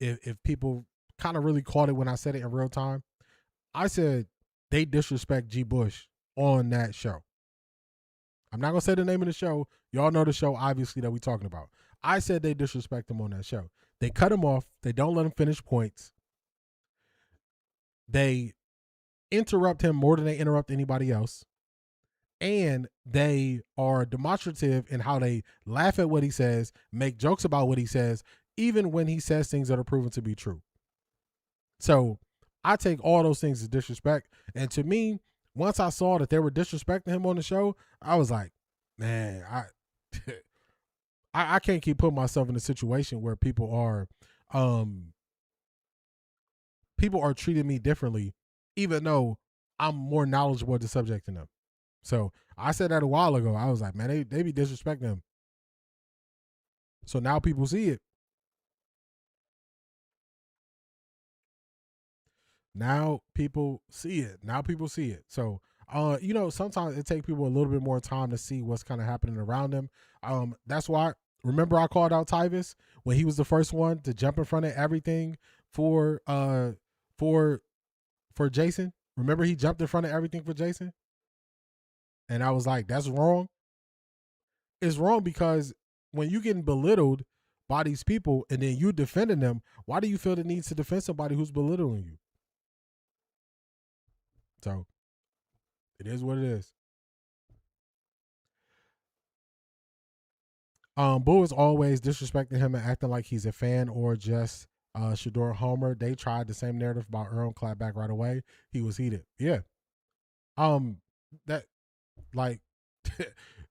if people kind of really caught it when I said it in real time. I said they disrespect G. Bush on that show. I'm not going to say the name of the show. Y'all know the show, obviously, that we're talking about. I said they disrespect him on that show. They cut him off. They don't let him finish points. They interrupt him more than they interrupt anybody else. And they are demonstrative in how they laugh at what he says, make jokes about what he says, even when he says things that are proven to be true. So I take all those things as disrespect. And to me, once I saw that they were disrespecting him on the show, I was like, man, I can't keep putting myself in a situation where people are treating me differently, even though I'm more knowledgeable of the subject than them. So I said that a while ago. I was like, man, they be disrespecting him. So now people see it. Now people see it. So, sometimes it takes people a little bit more time to see what's kind of happening around them. That's why, remember I called out Tyvis when he was the first one to jump in front of everything for Jason. Remember he jumped in front of everything for Jason? And I was like, that's wrong. It's wrong because when you're getting belittled by these people and then you defending them, why do you feel the need to defend somebody who's belittling you? So it is what it is. Boo is always disrespecting him and acting like he's a fan or just Shedeur Homer. They tried the same narrative about Earl, clapped back right away. He was heated. Yeah.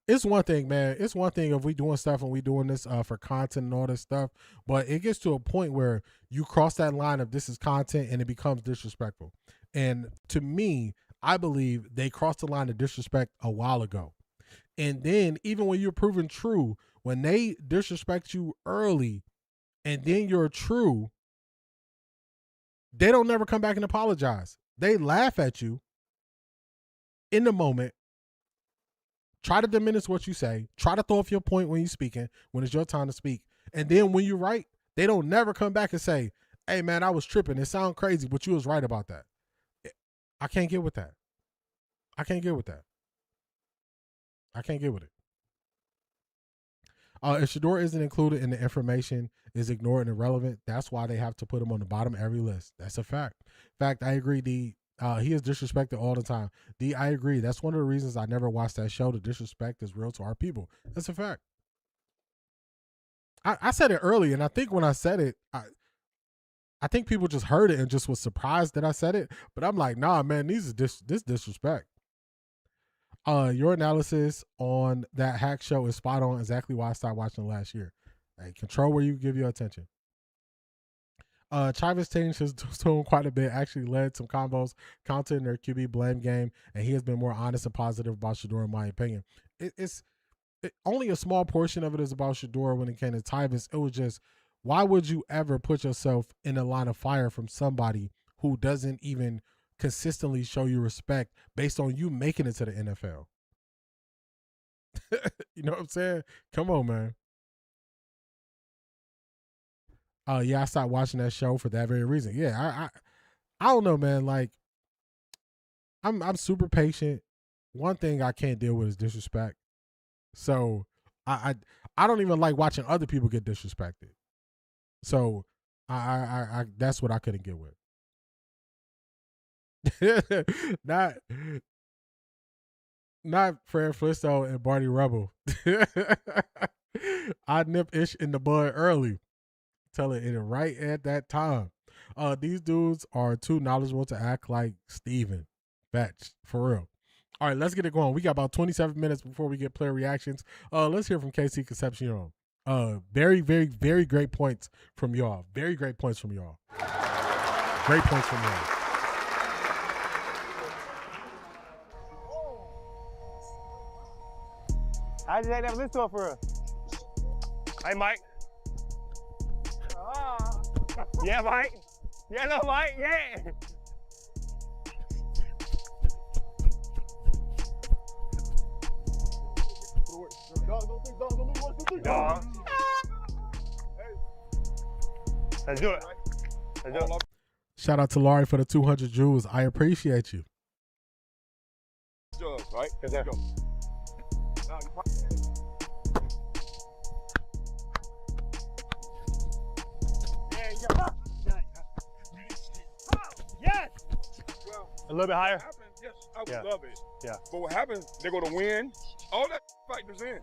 It's one thing, man. It's one thing if we doing stuff and we doing this for content and all this stuff, but it gets to a point where you cross that line of this is content and it becomes disrespectful. And to me, I believe they crossed the line of disrespect a while ago. And then even when you're proven true, when they disrespect you early and then you're true, they don't never come back and apologize. They laugh at you in the moment, try to diminish what you say, try to throw off your point when you're speaking, when it's your time to speak. And then when you're right, they don't never come back and say, hey, man, I was tripping. It sounds crazy, but you was right about that. I can't get with that. I can't get with it. If Shedeur isn't included in the information, is ignored and irrelevant, that's why they have to put him on the bottom of every list. That's a fact. Fact, I agree, D. He is disrespected all the time. D, I agree. That's one of the reasons I never watched that show. The disrespect is real to our people. That's a fact. I said it early, and I think when I said it, I think people just heard it and just was surprised that I said it. But I'm like, nah, man, this disrespect. Your analysis on that hack show is spot on. Exactly why I started watching last year. Like, control where you give your attention. Chivas changed his tone quite a bit. Actually led some combos counted in their QB blame game, and he has been more honest and positive about Shedeur, in my opinion. Only a small portion of it is about Shedeur when it came to Tyvus. It was just, why would you ever put yourself in a line of fire from somebody who doesn't even consistently show you respect based on you making it to the NFL? You know what I'm saying? Come on, man. Yeah, I stopped watching that show for that very reason. Yeah, I don't know, man. Like, I'm super patient. One thing I can't deal with is disrespect. So I don't even like watching other people get disrespected. So I that's what I couldn't get with. not Fred Flintstone and Barney Rubble. I nip Ish in the bud early. Tell it right at that time. These dudes are too knowledgeable to act like Steven. Batch, for real. All right, let's get it going. We got about 27 minutes before we get player reactions. Let's hear from KC Concepcion. Very, very, very great points from y'all. Very great points from y'all. Great points from y'all. I just ain't never listened to it for real. Hey, Mike. Yeah, Mike. Yeah, no, Mike. Yeah. Dog. Let's do it. Let's do it. Shout out to Laurie for the 200 jewels. I appreciate you. Right? Let's go. Yes! A little bit higher? Yes, I would love it. Yeah. But what happens, they're going to win. All that factors in.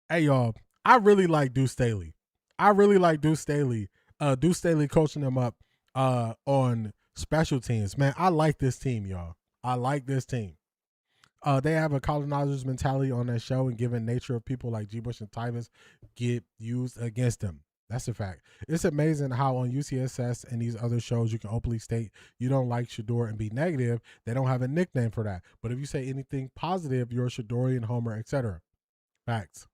Hey, y'all. I really like Deuce Staley. Deuce Staley coaching them up on special teams. Man, I like this team, y'all. I like this team. They have a colonizer's mentality on that show, and given nature of people like G. Bush and Tyvus get used against them. That's a fact. It's amazing how on UCSS and these other shows you can openly state you don't like Shedeur and be negative. They don't have a nickname for that. But if you say anything positive, you're a Shedeurian homer, etc. Facts.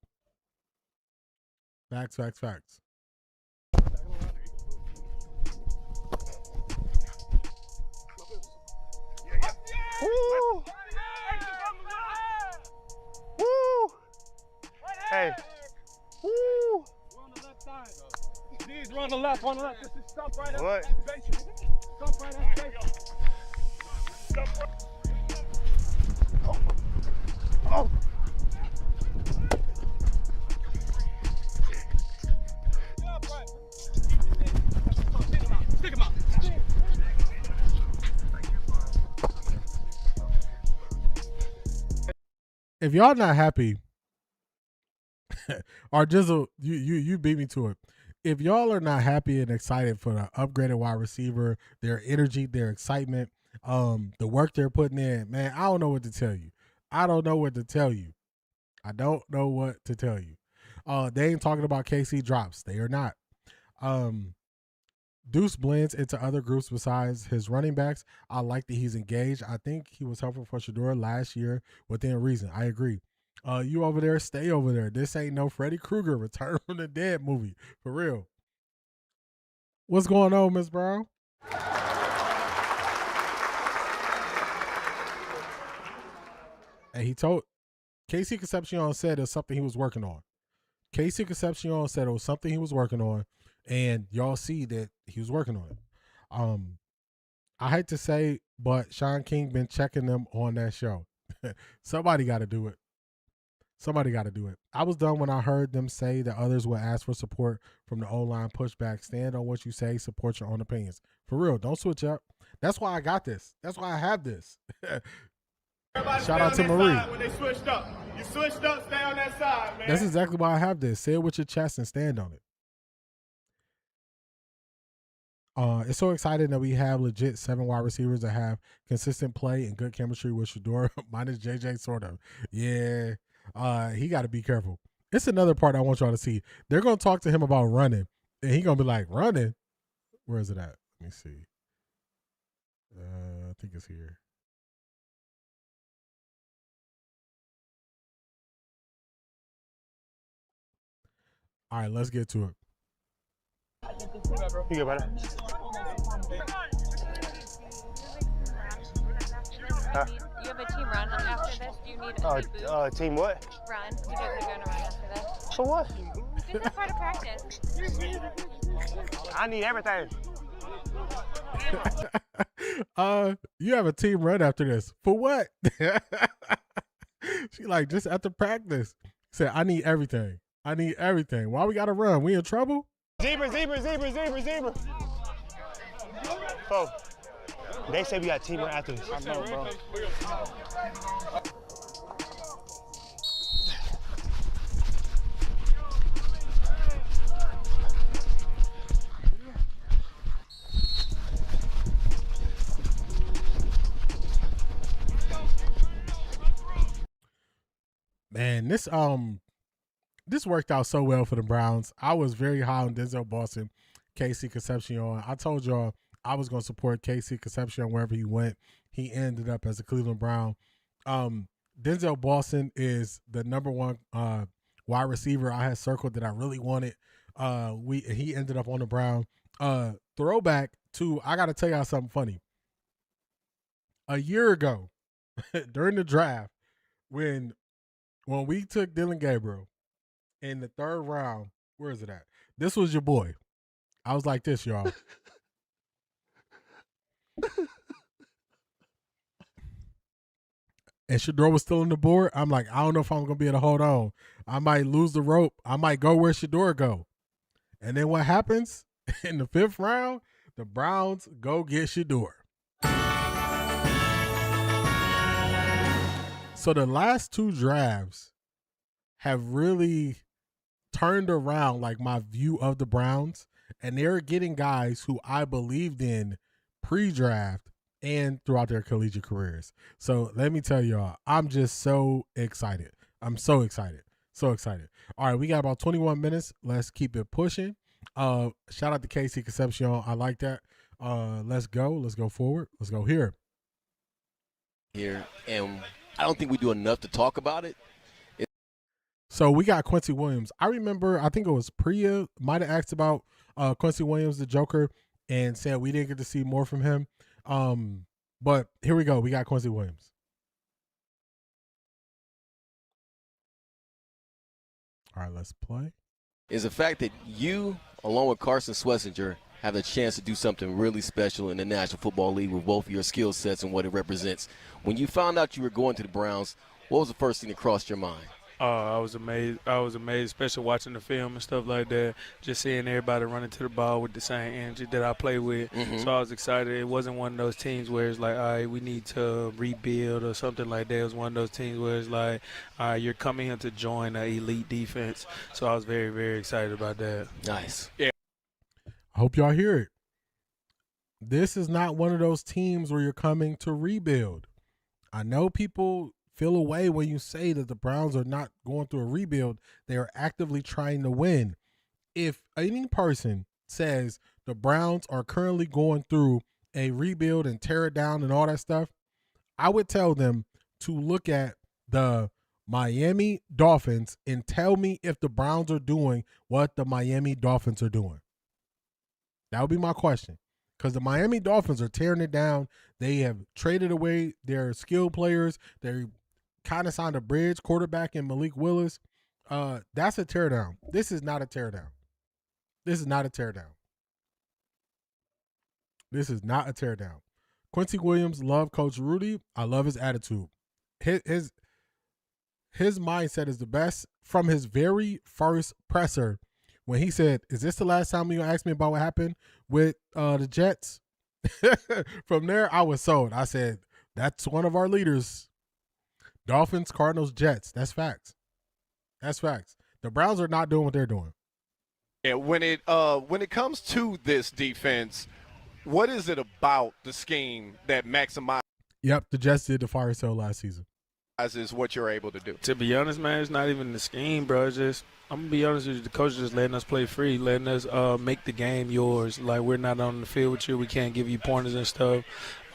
Facts, facts, facts. Woo! Woo! Hey. Woo! We're on the left side. Please run the left, Just stop right at What? activation. Stop right at activation. Stop right. Oh! Stick him out. If y'all not happy, or Jizzle, you beat me to it. If y'all are not happy and excited for the upgraded wide receiver, their energy, their excitement, the work they're putting in, man, I don't know what to tell you. They ain't talking about KC drops. They are not. Deuce blends into other groups besides his running backs. I like that he's engaged. I think he was helpful for Shedeur last year within reason. I agree. You over there, stay over there. This ain't no Freddy Krueger Return from the Dead movie. For real. What's going on, Miss Brown? And he told Casey Concepcion said it was something he was working on. And y'all see that he was working on it. I hate to say, but Sean King been checking them on that show. Somebody got to do it. Somebody got to do it. I was done when I heard them say that others would ask for support from the O-line pushback. Stand on what you say. Support your own opinions. For real, don't switch up. That's why I got this. That's why I have this. Shout out to Marie. When they switched up. You switched up, stay on that side, man. That's exactly why I have this. Say it with your chest and stand on it. It's so exciting that we have legit 7 wide receivers that have consistent play and good chemistry with Shedeur, minus JJ sort of. Yeah, he got to be careful. It's another part I want y'all to see. They're going to talk to him about running, and he's going to be like, running? Where is it at? Let me see. I think it's here. All right, let's get to it. You good, brother? You have a team run after this? Do you need a boot? Team what? Run. You guys are going to run after this? For what? This is part of practice. I need everything. You have a team run after this. For what? She like, just after practice. Said, I need everything. I need everything. Why we got to run? We in trouble? Zebra. Oh, they say we got team run after this. I know, bro. Man, this worked out so well for the Browns. I was very high on Denzel Boston, Casey Concepcion. I told y'all I was going to support Casey Concepcion wherever he went. He ended up as a Cleveland Brown. Denzel Boston is the number 1 wide receiver I had circled that I really wanted. He ended up on the Brown. Throwback to, I got to tell y'all something funny. A year ago, during the draft, when we took Dylan Gabriel in the 3rd round, where is it at? This was your boy. I was like this, y'all. And Shedeur was still on the board. I'm like, I don't know if I'm going to be able to hold on. I might lose the rope. I might go where Shedeur go. And then what happens? In the 5th round, the Browns go get Shedeur. So the last 2 drafts have really turned around like my view of the Browns, and they're getting guys who I believed in pre-draft and throughout their collegiate careers. So let me tell y'all, I'm just so excited. I'm so excited. So excited. All right, we got about 21 minutes. Let's keep it pushing. Shout out to Casey Concepcion. I like that. Let's go. Let's go forward. Let's go here. And I don't think we do enough to talk about it. So we got Quincy Williams. I remember, I think it was Priya might have asked about Quincy Williams, the Joker, and said we didn't get to see more from him. But here we go. We got Quincy Williams. All right, let's play. Is the fact that you, along with Carson Schlesinger, have the chance to do something really special in the National Football League with both of your skill sets and what it represents. When you found out you were going to the Browns, what was the first thing that crossed your mind? I was amazed. Especially watching the film and stuff like that. Just seeing everybody running to the ball with the same energy that I play with. Mm-hmm. So I was excited. It wasn't one of those teams where it's like, all right, we need to rebuild or something like that. It was one of those teams where it's like, all right, you're coming here to join an elite defense. So I was very, very excited about that. Nice. Yeah. I hope y'all hear it. This is not one of those teams where you're coming to rebuild. I know people feel away when you say that the Browns are not going through a rebuild. They are actively trying to win. If any person says the Browns are currently going through a rebuild and tear it down and all that stuff, I would tell them to look at the Miami Dolphins and tell me if the Browns are doing what the Miami Dolphins are doing. That would be my question. Because the Miami Dolphins are tearing it down. They have traded away their skilled players. They kind of signed a bridge quarterback in Malik Willis. That's a teardown. This is not a teardown. This is not a teardown. This is not a teardown. Quincy Williams, love Coach Rudy. I love his attitude. His mindset is the best. From his very first presser, when he said, "Is this the last time you gonna ask me about what happened with the Jets?" From there, I was sold. I said, "That's one of our leaders." Dolphins, Cardinals, Jets. That's facts. That's facts. The Browns are not doing what they're doing. Yeah, when it comes to this defense, what is it about the scheme that maximizes Yep, the Jets did the fire sale last season. what you're able to do? To be honest, man, it's not even the scheme, bro. It's just, I'm going to be honest with you, the coach is just letting us play free, letting us make the game yours. Like, we're not on the field with you. We can't give you pointers and stuff.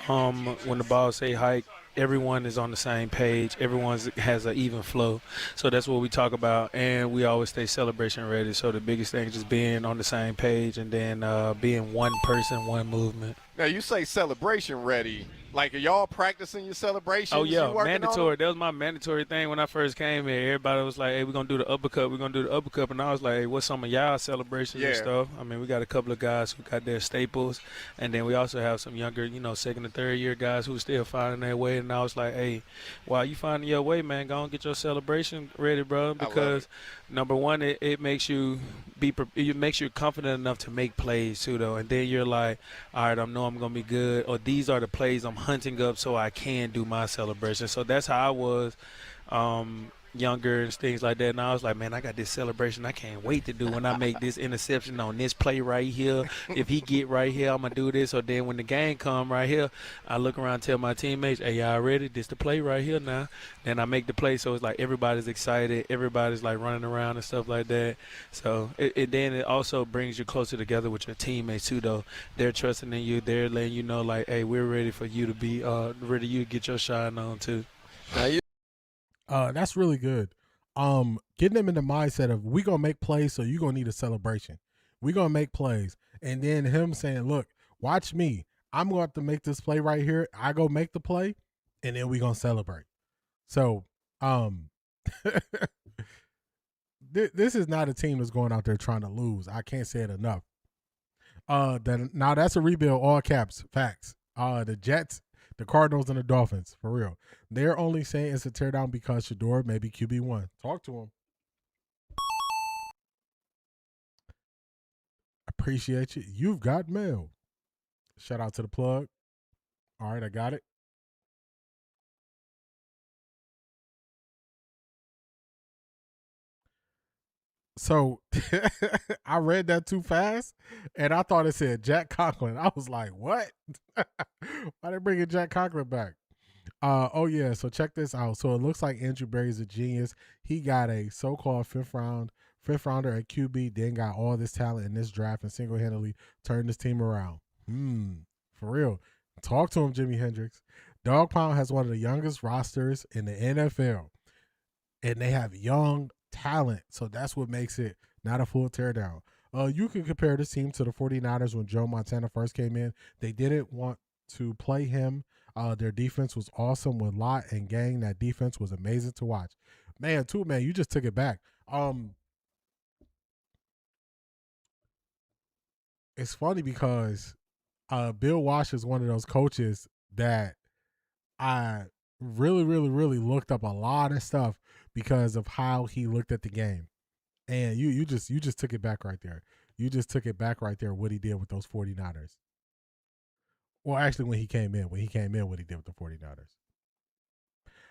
When the ball say hike, everyone is on the same page. Everyone has an even flow. So that's what we talk about, and we always stay celebration ready. So the biggest thing is just being on the same page and then being one person, one movement. Now, you say celebration ready. Like, are y'all practicing your celebrations? Oh, yeah, You working on mandatory. them? That was my mandatory thing when I first came here. Everybody was like, hey, we're going to do the uppercut. We're going to do the uppercut. And I was like, hey, what's some of y'all celebrations and stuff? I mean, we got a couple of guys who got their staples. And then we also have some younger, second and third year guys who still finding their way. And I was like, hey, while you finding your way, man, go and get your celebration ready, bro. Because, number one, it makes you it makes you confident enough to make plays, too, though. And then you're like, all right, I know I'm going to be good. Or these are the plays I'm hunting up so I can do my celebration. So that's how I was younger and things like that. And I was like, man, I got this celebration I can't wait to do when I make this interception on this play right here. If he get right here, I'm going to do this. So then when the game come right here, I look around and tell my teammates, hey, y'all ready? This the play right here now. Then I make the play. So it's like everybody's excited. Everybody's like running around and stuff like that. So then it also brings you closer together with your teammates too, though. They're trusting in you. They're letting you know, like, hey, we're ready for you to be ready you to get your shine on too. That's really good. Getting them in the mindset of we gonna make plays, so you gonna need a celebration. We gonna make plays, and then him saying, "Look, watch me. I'm going to have to make this play right here. I go make the play, and then we gonna celebrate." So, this is not a team that's going out there trying to lose. I can't say it enough. Now that's a rebuild, all caps, facts. The Jets, the Cardinals, and the Dolphins, for real. They're only saying it's a teardown because Shedeur may be QB1. Talk to him. Appreciate you. You've got mail. Shout out to the plug. All right, I got it. So I read that too fast, and I thought it said Jack Conklin. I was like, what? Why they bringing Jack Conklin back? Oh, yeah, so check this out. So it looks like Andrew Berry's a genius. He got a so-called fifth rounder at QB, then got all this talent in this draft and single-handedly turned this team around. For real. Talk to him, Jimi Hendrix. Dog Pound has one of the youngest rosters in the NFL, and they have young talent, so that's what makes it not a full teardown. You can compare this team to the 49ers when Joe Montana first came in. They didn't want to play him. Their defense was awesome with Lott and Gang. That defense was amazing to watch. Man, you just took it back. It's funny because Bill Walsh is one of those coaches that I really, really, really looked up a lot of stuff because of how he looked at the game. And you just took it back right there. You just took it back right there, what he did with those 49ers. Well, actually, when he came in, what he did with the 49ers.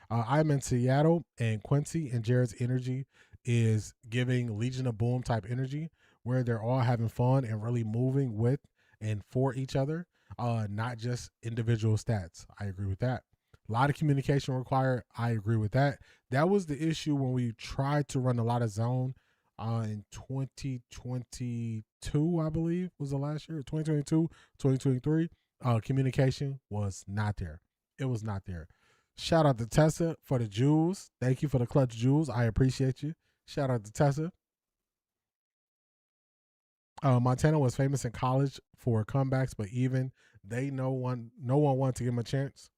I'm in Seattle, and Quincy and Jared's energy is giving Legion of Boom type energy, where they're all having fun and really moving with and for each other, not just individual stats. I agree with that. A lot of communication required. I agree with that. That was the issue when we tried to run a lot of zone in 2022, I believe, was the last year. 2022, 2023. Communication was not there. It was not there. Shout out to Tessa for the jewels. Thank you for the clutch jewels. I appreciate you. Shout out to Tessa. Montana was famous in college for comebacks, but even no one wanted to give him a chance.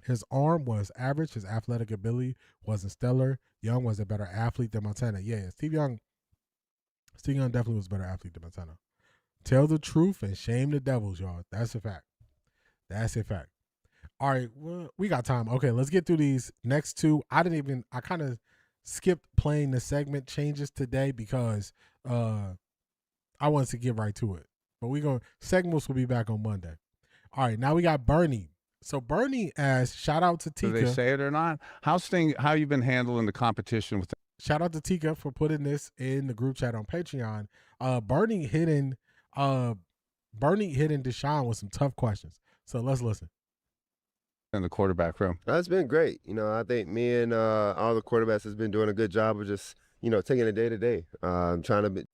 His arm was average. His athletic ability wasn't stellar. Young was a better athlete than Montana. Yeah, Steve Young definitely was a better athlete than Montana. Tell the truth and shame the devils, y'all. That's a fact. That's a fact. All right, well, we got time. Okay, let's get through these next two. I kind of skipped playing the segment changes today because I wanted to get right to it. But segments will be back on Monday. All right, now we got Bernie. So Bernie asks, shout out to Tika. Do they say it or not? How you been handling the competition with? Shout out to Tika for putting this in the group chat on Patreon. Bernie hitting Deshaun with some tough questions. So let's listen. In the quarterback room. That's been great. I think me and all the quarterbacks has been doing a good job of just, taking it day to day. Trying to be.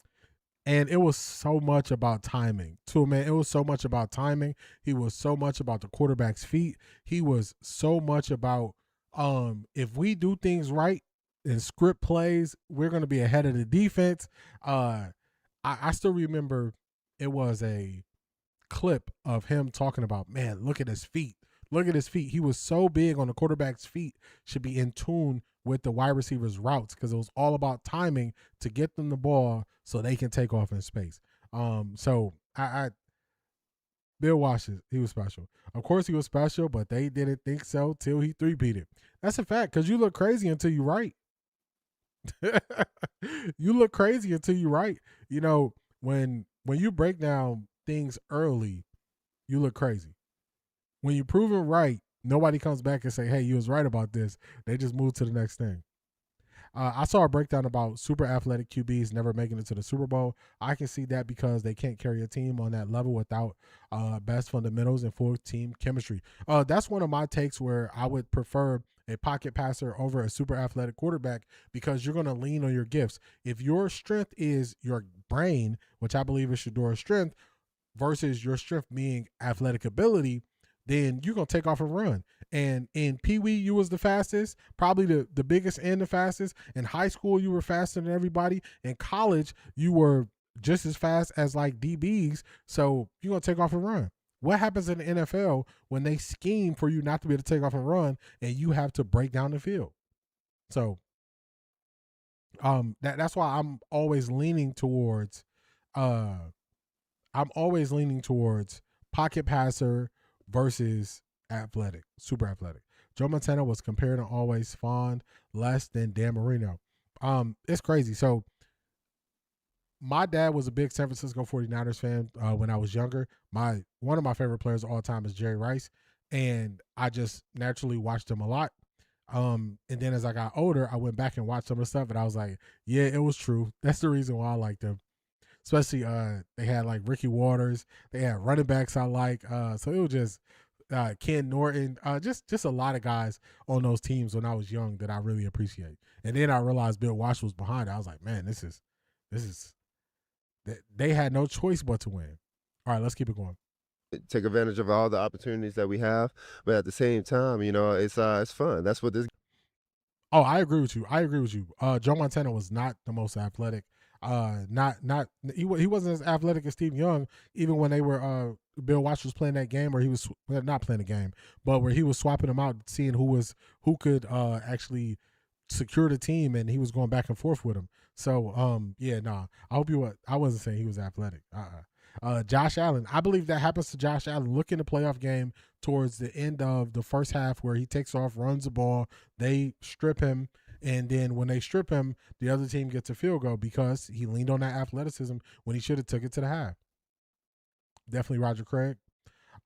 And it was so much about timing, too, man. It was so much about timing. He was so much about the quarterback's feet. He was so much about if we do things right and script plays, we're going to be ahead of the defense. I still remember it was a clip of him talking about, man, look at his feet. Look at his feet. He was so big on the quarterback's feet, should be in tune with the wide receiver's routes because it was all about timing to get them the ball so they can take off in space. So Bill Washington, he was special. Of course he was special, but they didn't think so till he three-peated. That's a fact because you look crazy until you right. You look crazy until you right. When you break down things early, you look crazy. When you prove it right, nobody comes back and say, hey, you was right about this. They just move to the next thing. I saw a breakdown about super athletic QBs never making it to the Super Bowl. I can see that because they can't carry a team on that level without best fundamentals and full team chemistry. That's one of my takes where I would prefer a pocket passer over a super athletic quarterback because you're going to lean on your gifts. If your strength is your brain, which I believe is Shedeur's strength, versus your strength being athletic ability, then you're going to take off and run. And in Pee Wee, you was the fastest, probably the biggest and the fastest. In high school, you were faster than everybody. In college, you were just as fast as like DBs. So you're going to take off and run. What happens in the NFL when they scheme for you not to be able to take off and run and you have to break down the field? So that's why I'm always leaning towards pocket passer versus athletic, super athletic. Joe Montana was compared to always fond less than Dan Marino. It's crazy. So my dad was a big San Francisco 49ers fan when I was younger. One of my favorite players of all time is Jerry Rice, and I just naturally watched him a lot. And then as I got older, I went back and watched some of the stuff, and I was like, yeah, it was true. That's the reason why I liked him. Especially they had like Ricky Waters. They had running backs I like. So it was just Ken Norton. Just a lot of guys on those teams when I was young that I really appreciate. And then I realized Bill Walsh was behind it. I was like, man, this is they had no choice but to win. All right, let's keep it going. Take advantage of all the opportunities that we have, but at the same time, it's fun. That's what this. Oh, I agree with you. Joe Montana was not the most athletic. He wasn't as athletic as Steve Young, even when they were Bill Walsh was playing that game, or he was not playing the game, but where he was swapping them out, seeing who could actually secure the team, and he was going back and forth with him. So I wasn't saying he was athletic. Josh Allen, I believe that happens to Josh Allen. Look in the playoff game towards the end of the first half where he takes off, runs the ball, they strip him. And then when they strip him, the other team gets a field goal because he leaned on that athleticism when he should have took it to the half. Definitely Roger Craig.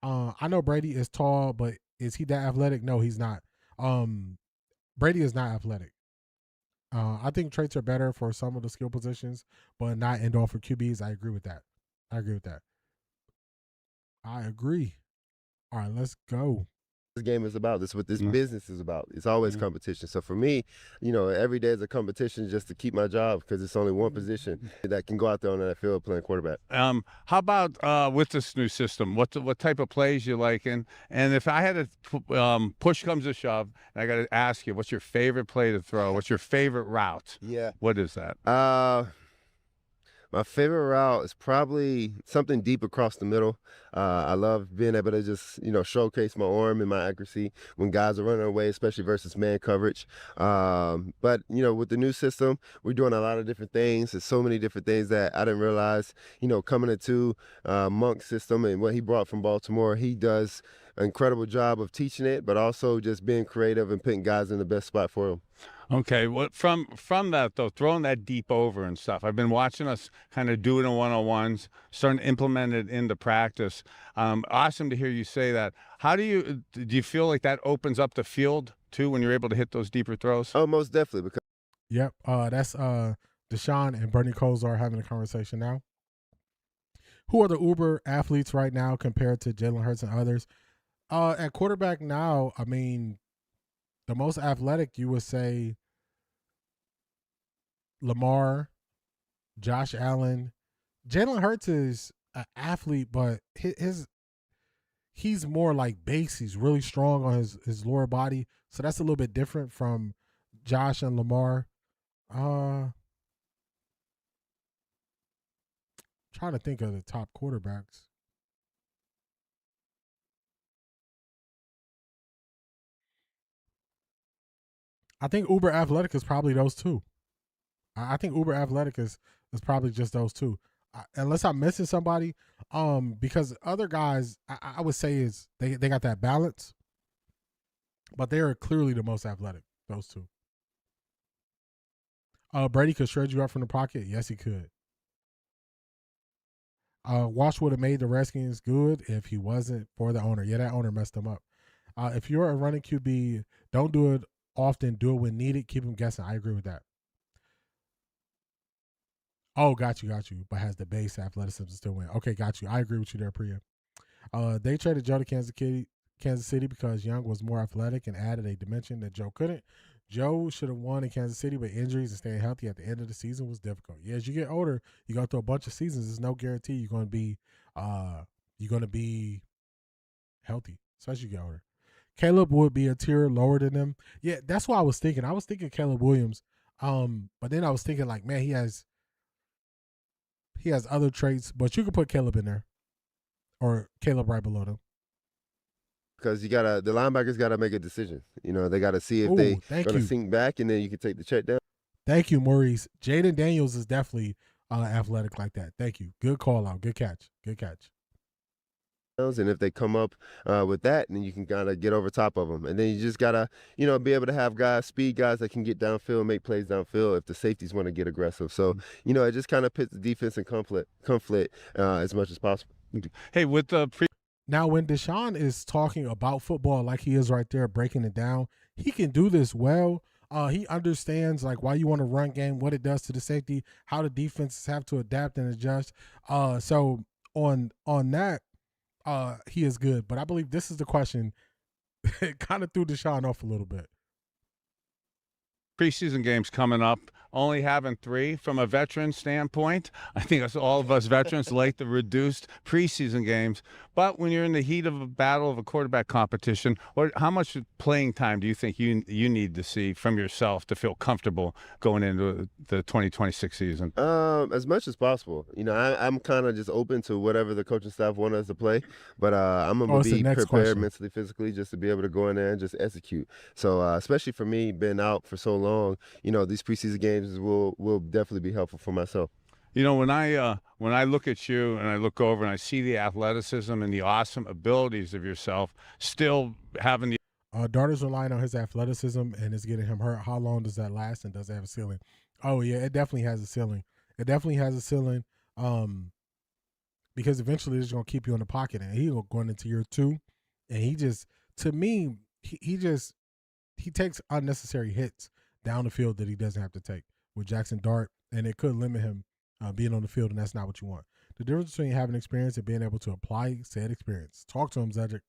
I know Brady is tall, but is he that athletic? No, he's not. Brady is not athletic. I think traits are better for some of the skill positions, but not end all for QBs. I agree with that. I agree. All right, let's go. This game is about. This is what this business is about. It's always competition. So for me, every day is a competition just to keep my job because it's only one position that can go out there on that field playing quarterback. How about with this new system? What type of plays you like? And if I had to push comes to shove, and I got to ask you, what's your favorite play to throw? What's your favorite route? Yeah. What is that? My favorite route is probably something deep across the middle. I love being able to just, showcase my arm and my accuracy when guys are running away, especially versus man coverage. But, with the new system, we're doing a lot of different things. There's so many different things that I didn't realize, coming into Monk's system and what he brought from Baltimore. He does an incredible job of teaching it, but also just being creative and putting guys in the best spot for them. Okay, well, from that though, throwing that deep over and stuff, I've been watching us kind of do it in one-on-ones, starting to implement it into practice. Awesome to hear you say that. How do you feel like that opens up the field too when you're able to hit those deeper throws? Oh, most definitely. Because Yep, that's Deshaun and Bernie Kosar having a conversation now. Who are the uber athletes right now compared to Jalen Hurts and others? At quarterback now, I mean, the most athletic you would say Lamar, Josh Allen. Jalen Hurts is an athlete, but he's more like base. He's really strong on his lower body, so that's a little bit different from Josh and Lamar. Trying to think of the top quarterbacks. I think uber athletic is probably those two. I think uber athletic is probably just those two. Unless I'm missing somebody, because other guys I would say is they got that balance, but they are clearly the most athletic. Those two. Brady could shred you up from the pocket. Yes, he could. Wash would have made the Redskins good if he wasn't for the owner. Yeah, that owner messed him up. If you're a running QB, don't do it often. Do it when needed. Keep him guessing. I agree with that. Oh, got you. But has the base athleticism to still win. Okay, got you. I agree with you there, Priya. They traded Joe to Kansas City because Young was more athletic and added a dimension that Joe couldn't. Joe should have won in Kansas City, but injuries and staying healthy at the end of the season was difficult. Yeah, as you get older, you go through a bunch of seasons. There's no guarantee you're going to be healthy, especially as you get older. Caleb would be a tier lower than them. Yeah, that's what I was thinking. I was thinking Caleb Williams, but then I was thinking like, man, he has other traits, but you could put Caleb in there, or Caleb right below them. Because the linebackers gotta make a decision. They gotta see if they're gonna sink back, and then you can take the check down. Thank you, Maurice. Jaden Daniels is definitely athletic like that. Thank you. Good call out. Good catch. And if they come up with that, then you can kind of get over top of them. And then you just gotta, be able to have speed guys that can get downfield, make plays downfield if the safeties want to get aggressive. So, it just kind of puts the defense in conflict as much as possible. Hey, with the Now, when Deshaun is talking about football like he is right there, breaking it down, he can do this well. He understands like why you want to run game, what it does to the safety, how the defenses have to adapt and adjust. So on that, he is good. But I believe this is the question. It kind of threw Deshaun off a little bit. Preseason games coming up, only having 3 from a veteran standpoint. I think all of us veterans like the reduced preseason games. But when you're in the heat of a battle of a quarterback competition, how much playing time do you think you need to see from yourself to feel comfortable going into the 2026 season? As much as possible. I'm kind of just open to whatever the coaching staff want us to play. But I'm going to be prepared mentally, physically, just to be able to go in there and just execute. So especially for me, being out for so long, these preseason games will definitely be helpful for myself. When I look at you and I look over and I see the athleticism and the awesome abilities of yourself, still having the Darter's relying on his athleticism and it's getting him hurt. How long does that last, and does it have a ceiling? Oh yeah, it definitely has a ceiling. Because eventually it's gonna keep you in the pocket, and he's going into year 2, and he just, to me, he takes unnecessary hits down the field that he doesn't have to take with Jackson Dart, and it could limit him being on the field, and that's not what you want. The difference between having experience and being able to apply said experience. Talk to him, Zedric.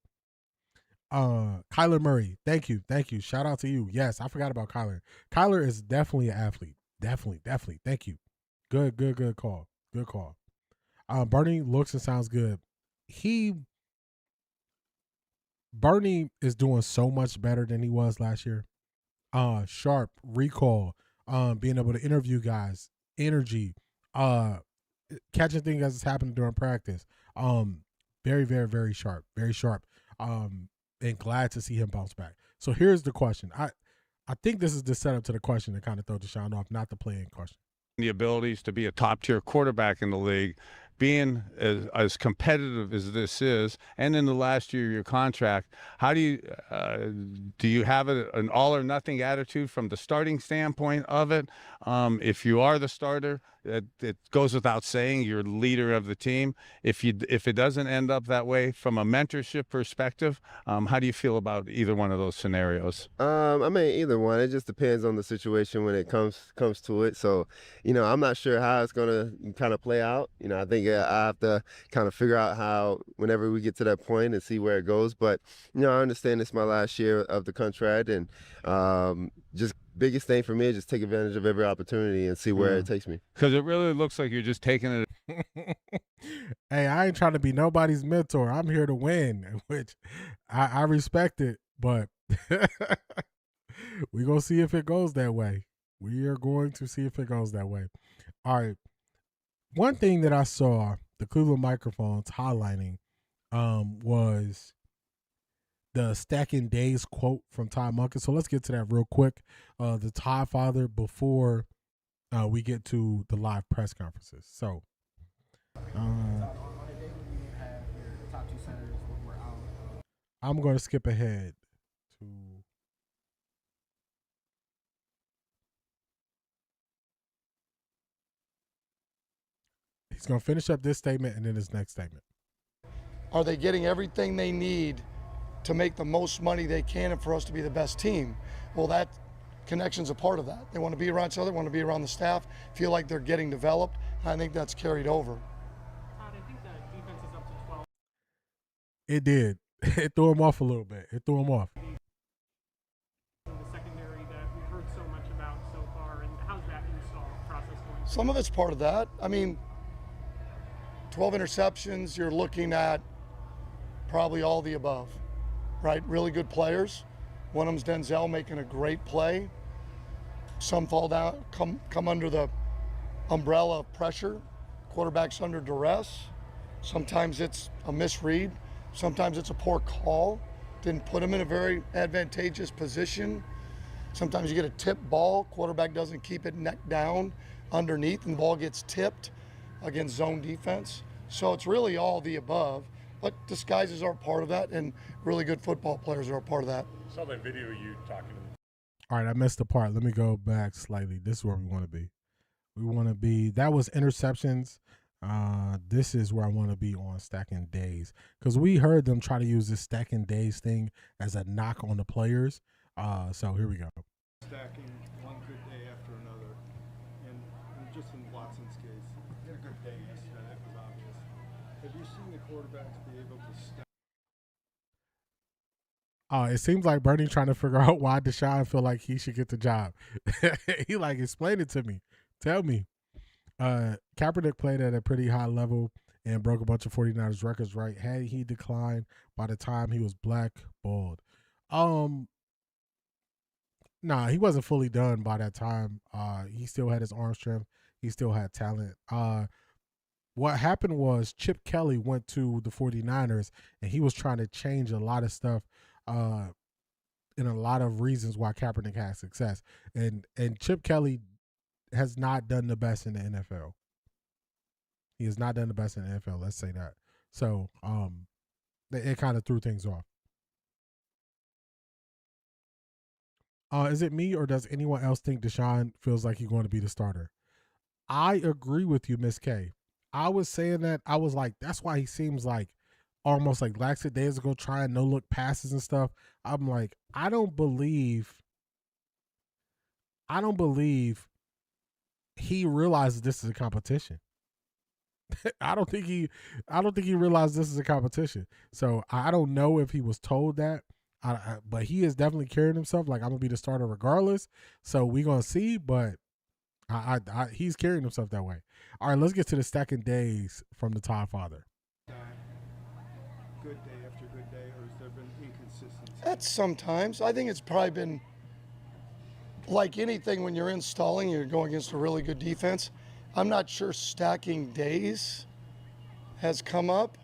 Kyler Murray, thank you. Shout out to you. Yes, I forgot about Kyler. Kyler is definitely an athlete. Definitely. Thank you. Good call. Bernie looks and sounds good. Bernie is doing so much better than he was last year. Sharp, recall, being able to interview guys, energy, catching things as it's happening during practice. Very, very, very sharp, and glad to see him bounce back. So here's the question. I think this is the setup to the question that kind of throw Deshaun off, not the play-in question. The abilities to be a top-tier quarterback in the league being as competitive as this is, and in the last year of your contract, how do you have an all or nothing attitude from the starting standpoint of it? If you are the starter, it goes without saying you're the leader of the team. If it doesn't end up that way, from a mentorship perspective, how do you feel about either one of those scenarios? I mean, either one. It just depends on the situation when it comes to it. So, I'm not sure how it's gonna kind of play out. I think I have to kind of figure out how whenever we get to that point and see where it goes. But I understand it's my last year of the contract, and just biggest thing for me is just take advantage of every opportunity and see where it takes me. Because it really looks like you're just taking it. Hey, I ain't trying to be nobody's mentor. I'm here to win, which I respect it, but we're going to see if it goes that way. We are going to see if it goes that way. All right. One thing that I saw the Cleveland Microphones highlighting was the Stacking Days quote from Todd Monken. So let's get to that real quick. The Todd Father before we get to the live press conferences. So I'm going to skip ahead to he's going to finish up this statement and then his next statement. Are they getting everything they need to make the most money they can and for us to be the best team? Well, that connection's a part of that. They want to be around each other, want to be around the staff, feel like they're getting developed, and I think that's carried over. Todd, I think that defense is up to 12. It did. It threw him off a little bit. It threw him off. The secondary that we've heard so much about so far, and how's that install process going? Some of it's part of that. I mean, 12 interceptions, you're looking at probably all the above, right? Really good players. One of them's Denzel making a great play. Some fall down, come under the umbrella of pressure. Quarterback's under duress. Sometimes it's a misread. Sometimes it's a poor call. Didn't put him in a very advantageous position. Sometimes you get a tip ball. Quarterback doesn't keep it neck down underneath, and the ball gets tipped against zone defense. So it's really all the above. But disguises are part of that, and really good football players are a part of that. I saw that video of you talking to them. All right, I missed the part. Let me go back slightly. This is where we want to be. We want to be, that was interceptions. This is where I want to be on Stacking Days, because we heard them try to use this Stacking Days thing as a knock on the players. So here we go. Stacking one good day after another, and just in Watson's case, he had a good day yesterday. That was obvious. Have you seen the quarterbacks be able to stack? It seems like Bernie trying to figure out why Deshaun feel like he should get the job. He like, explain it to me. Tell me. Kaepernick played at a pretty high level and broke a bunch of 49ers records, right? Had he declined by the time he was blackballed? Nah, he wasn't fully done by that time. He still had his arm strength. He still had talent. What happened was Chip Kelly went to the 49ers and he was trying to change a lot of stuff and a lot of reasons why Kaepernick had success. And Chip Kelly has not done the best in the NFL. He has not done the best in the NFL, let's say that. So it kind of threw things off. Is it me or does anyone else think Deshaun feels like he's going to be the starter? I agree with you, Miss K. I was saying that. I was like, that's why he seems like almost like lackadaisical, trying no-look passes and stuff. I'm like, I don't believe he realizes this is a competition. I don't think he realized this is a competition. So I don't know if he was told that, but he is definitely carrying himself like I'm gonna be the starter regardless. So we gonna see, but he's carrying himself that way. All right, let's get to the Stacking Days from the Todd Father. Good day after good day, or has there been inconsistency? That's sometimes. I think it's probably been like anything when you're installing, you're going against a really good defense. I'm not sure stacking days has come up.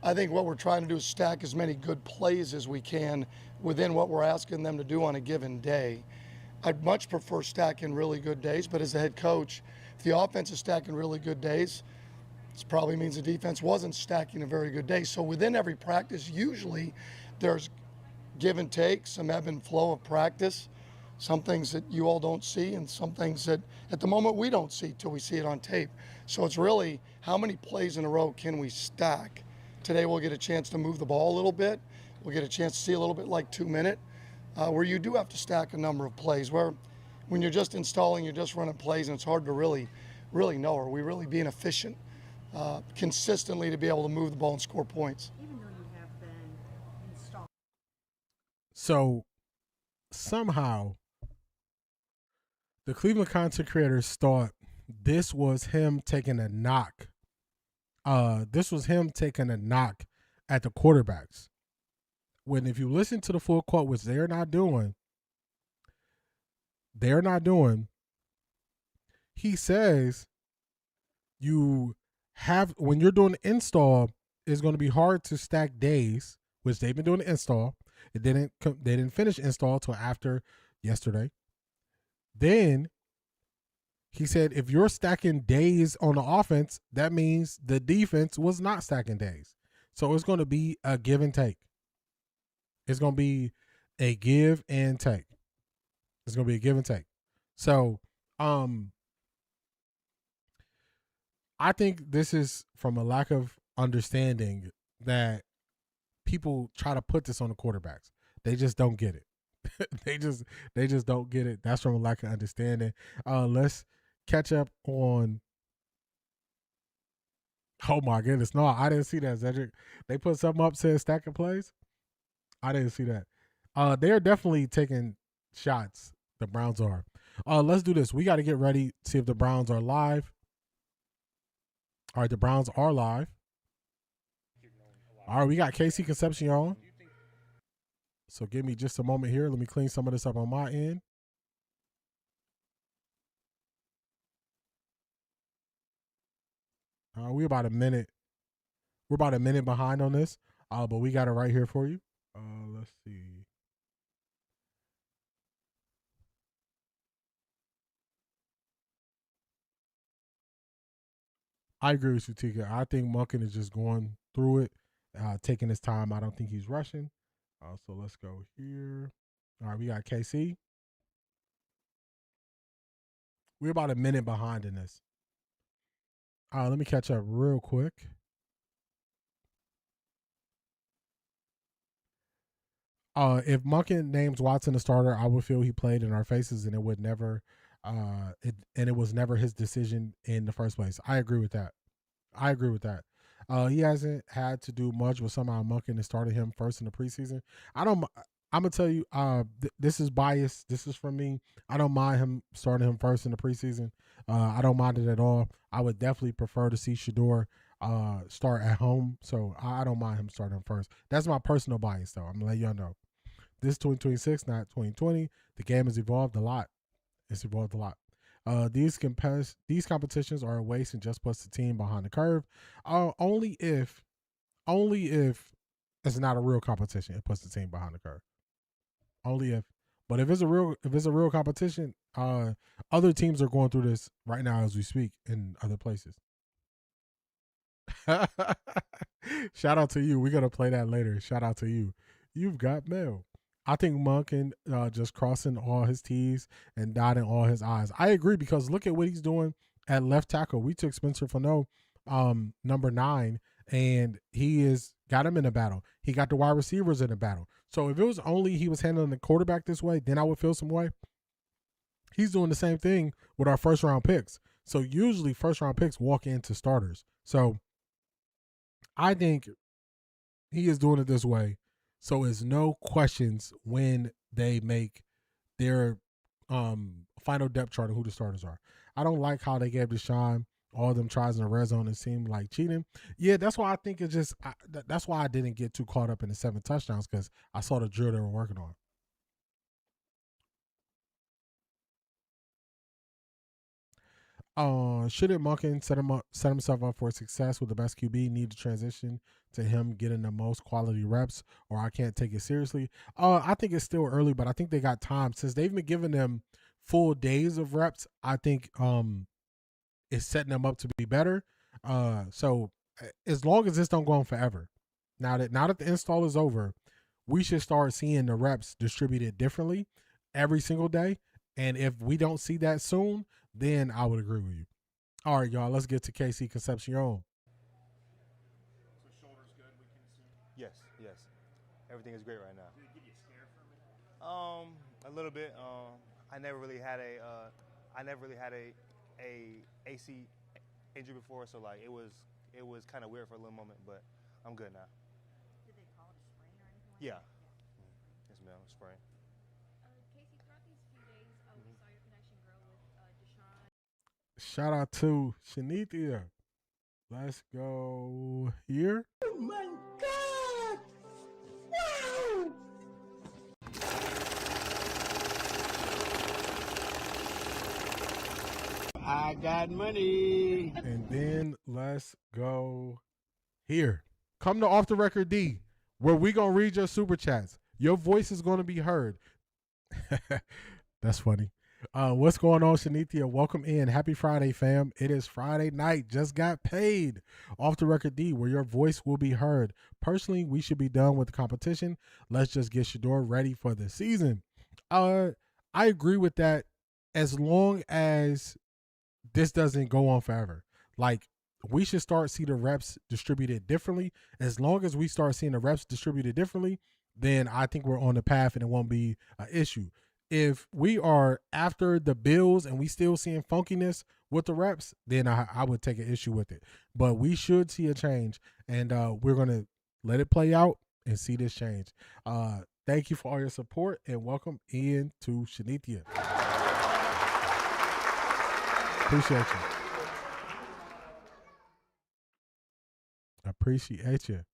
I think what we're trying to do is stack as many good plays as we can within what we're asking them to do on a given day. I'd much prefer stacking really good days, but as a head coach, if the offense is stacking really good days, This probably means the defense wasn't stacking a very good day. So within every practice, usually there's give and take, some ebb and flow of practice, some things that you all don't see and some things that at the moment we don't see till we see it on tape. So it's really how many plays in a row can we stack? Today we'll get a chance to move the ball a little bit. We'll get a chance to see a little bit like 2 minute, where you do have to stack a number of plays, where when you're just installing, you're just running plays and it's hard to really know, are we really being efficient consistently to be able to move the ball and score points? Even though you have been installed. So somehow the Cleveland content creators thought this was him taking a knock. This was him taking a knock at the quarterbacks. When if you listen to the full quote, which they're not doing, he says you have, when you're doing the install, it's going to be hard to stack days, which they've been doing the install. They didn't finish install till after yesterday. Then he said if you're stacking days on the offense, that means the defense was not stacking days. So it's going to be a give and take. It's going to be a give and take. It's going to be a give and take. So, I think this is from a lack of understanding that people try to put this on the quarterbacks. They just don't get it. they just don't get it. That's from a lack of understanding. Let's catch up on. Oh my goodness. No, I didn't see that, Cedric. They put something up, said stacking plays. I didn't see that. They're definitely taking shots. The Browns are. Let's do this. We got to get ready, see if the Browns are live. All right, the Browns are live. All right, we got KC Concepcion on. So give me just a moment here. Let me clean some of this up on my end. We're about a minute. We're about a minute behind on this, but we got it right here for you. Let's see. I agree with you, Tika. I think Monken is just going through it, taking his time. I don't think he's rushing. So let's go here. All right, we got KC. We're about a minute behind in this. Let me catch up real quick. If Monken names Watson a starter, I would feel he played in our faces, and it would never, it was never his decision in the first place. I agree with that. He hasn't had to do much, but somehow Monken has started him first in the preseason. I'm gonna tell you, this is biased. This is from me. I don't mind him starting him first in the preseason. I don't mind it at all. I would definitely prefer to see Shedeur start at home. So I don't mind him starting him first. That's my personal bias, though. I'm gonna let y'all know. This 2026, not 2020. The game has evolved a lot. It's evolved a lot. These competitions are a waste and just puts the team behind the curve. Only if it's not a real competition, it puts the team behind the curve. Only if. But if it's a real competition, other teams are going through this right now as we speak in other places. Shout out to you. We're gonna play that later. Shout out to you. You've got mail. I think Monken just crossing all his T's and dotting all his I's. I agree, because look at what he's doing at left tackle. We took Spencer Fano, number 9, and he is got him in a battle. He got the wide receivers in a battle. So if it was only he was handling the quarterback this way, then I would feel some way. He's doing the same thing with our first round picks. So usually first round picks walk into starters. So I think he is doing it this way. So it's no questions when they make their final depth chart of who the starters are. I don't like how they gave Deshaun all them tries in the red zone and seemed like cheating. Yeah, that's why I think it's just that's why I didn't get too caught up in the 7 touchdowns, because I saw the drill they were working on. Shouldn't Monken set himself up for success with the best QB? Need to transition to him getting the most quality reps, or I can't take it seriously? I think it's still early, but I think they got time since they've been giving them full days of reps. I think it's setting them up to be better. So as long as this don't go on forever, now that the install is over, we should start seeing the reps distributed differently every single day. And if we don't see that soon, then I would agree with you. All right, y'all, let's get to Casey Concepcion. Yes, yes. Everything is great right now. Did it give you a scare for a minute? A little bit. I never really had a AC injury before, so like it was kind of weird for a little moment, but I'm good now. Did they call it a sprain or anything like Yeah. that? Yes, ma'am. Sprain. Casey, throughout these few days, we saw your connection grow with Deshaun. Shout out to Shanithia. Let's go here. Oh my God! Wow! I got money. And then let's go here. Come to Off the Record D, where we gonna read your super chats. Your voice is gonna be heard. That's funny. What's going on, Shanithia? Welcome in. Happy Friday, fam. It is Friday night. Just got paid. Off the Record D, where your voice will be heard. Personally, we should be done with the competition. Let's just get Shedeur ready for the season. I agree with that, as long as this doesn't go on forever. Like, we should start see the reps distributed differently. As long as we start seeing the reps distributed differently, then I think we're on the path and it won't be an issue. If we are after the Bills and we still seeing funkiness with the reps, then I would take an issue with it. But we should see a change, and we're going to let it play out and see this change. Thank you for all your support, and welcome in to Shanithia. Appreciate you. Appreciate you.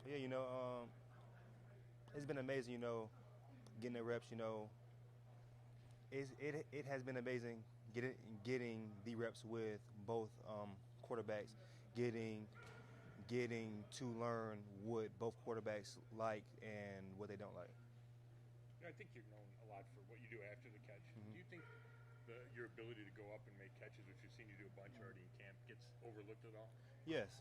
Yeah, it's been amazing, getting the reps, it has been amazing getting the reps with both quarterbacks, getting to learn what both quarterbacks like and what they don't like. I think you're known a lot for what you do after the catch. Mm-hmm. Do you think your ability to go up and make catches, which we've seen you do a bunch already in camp, gets overlooked at all? Yes.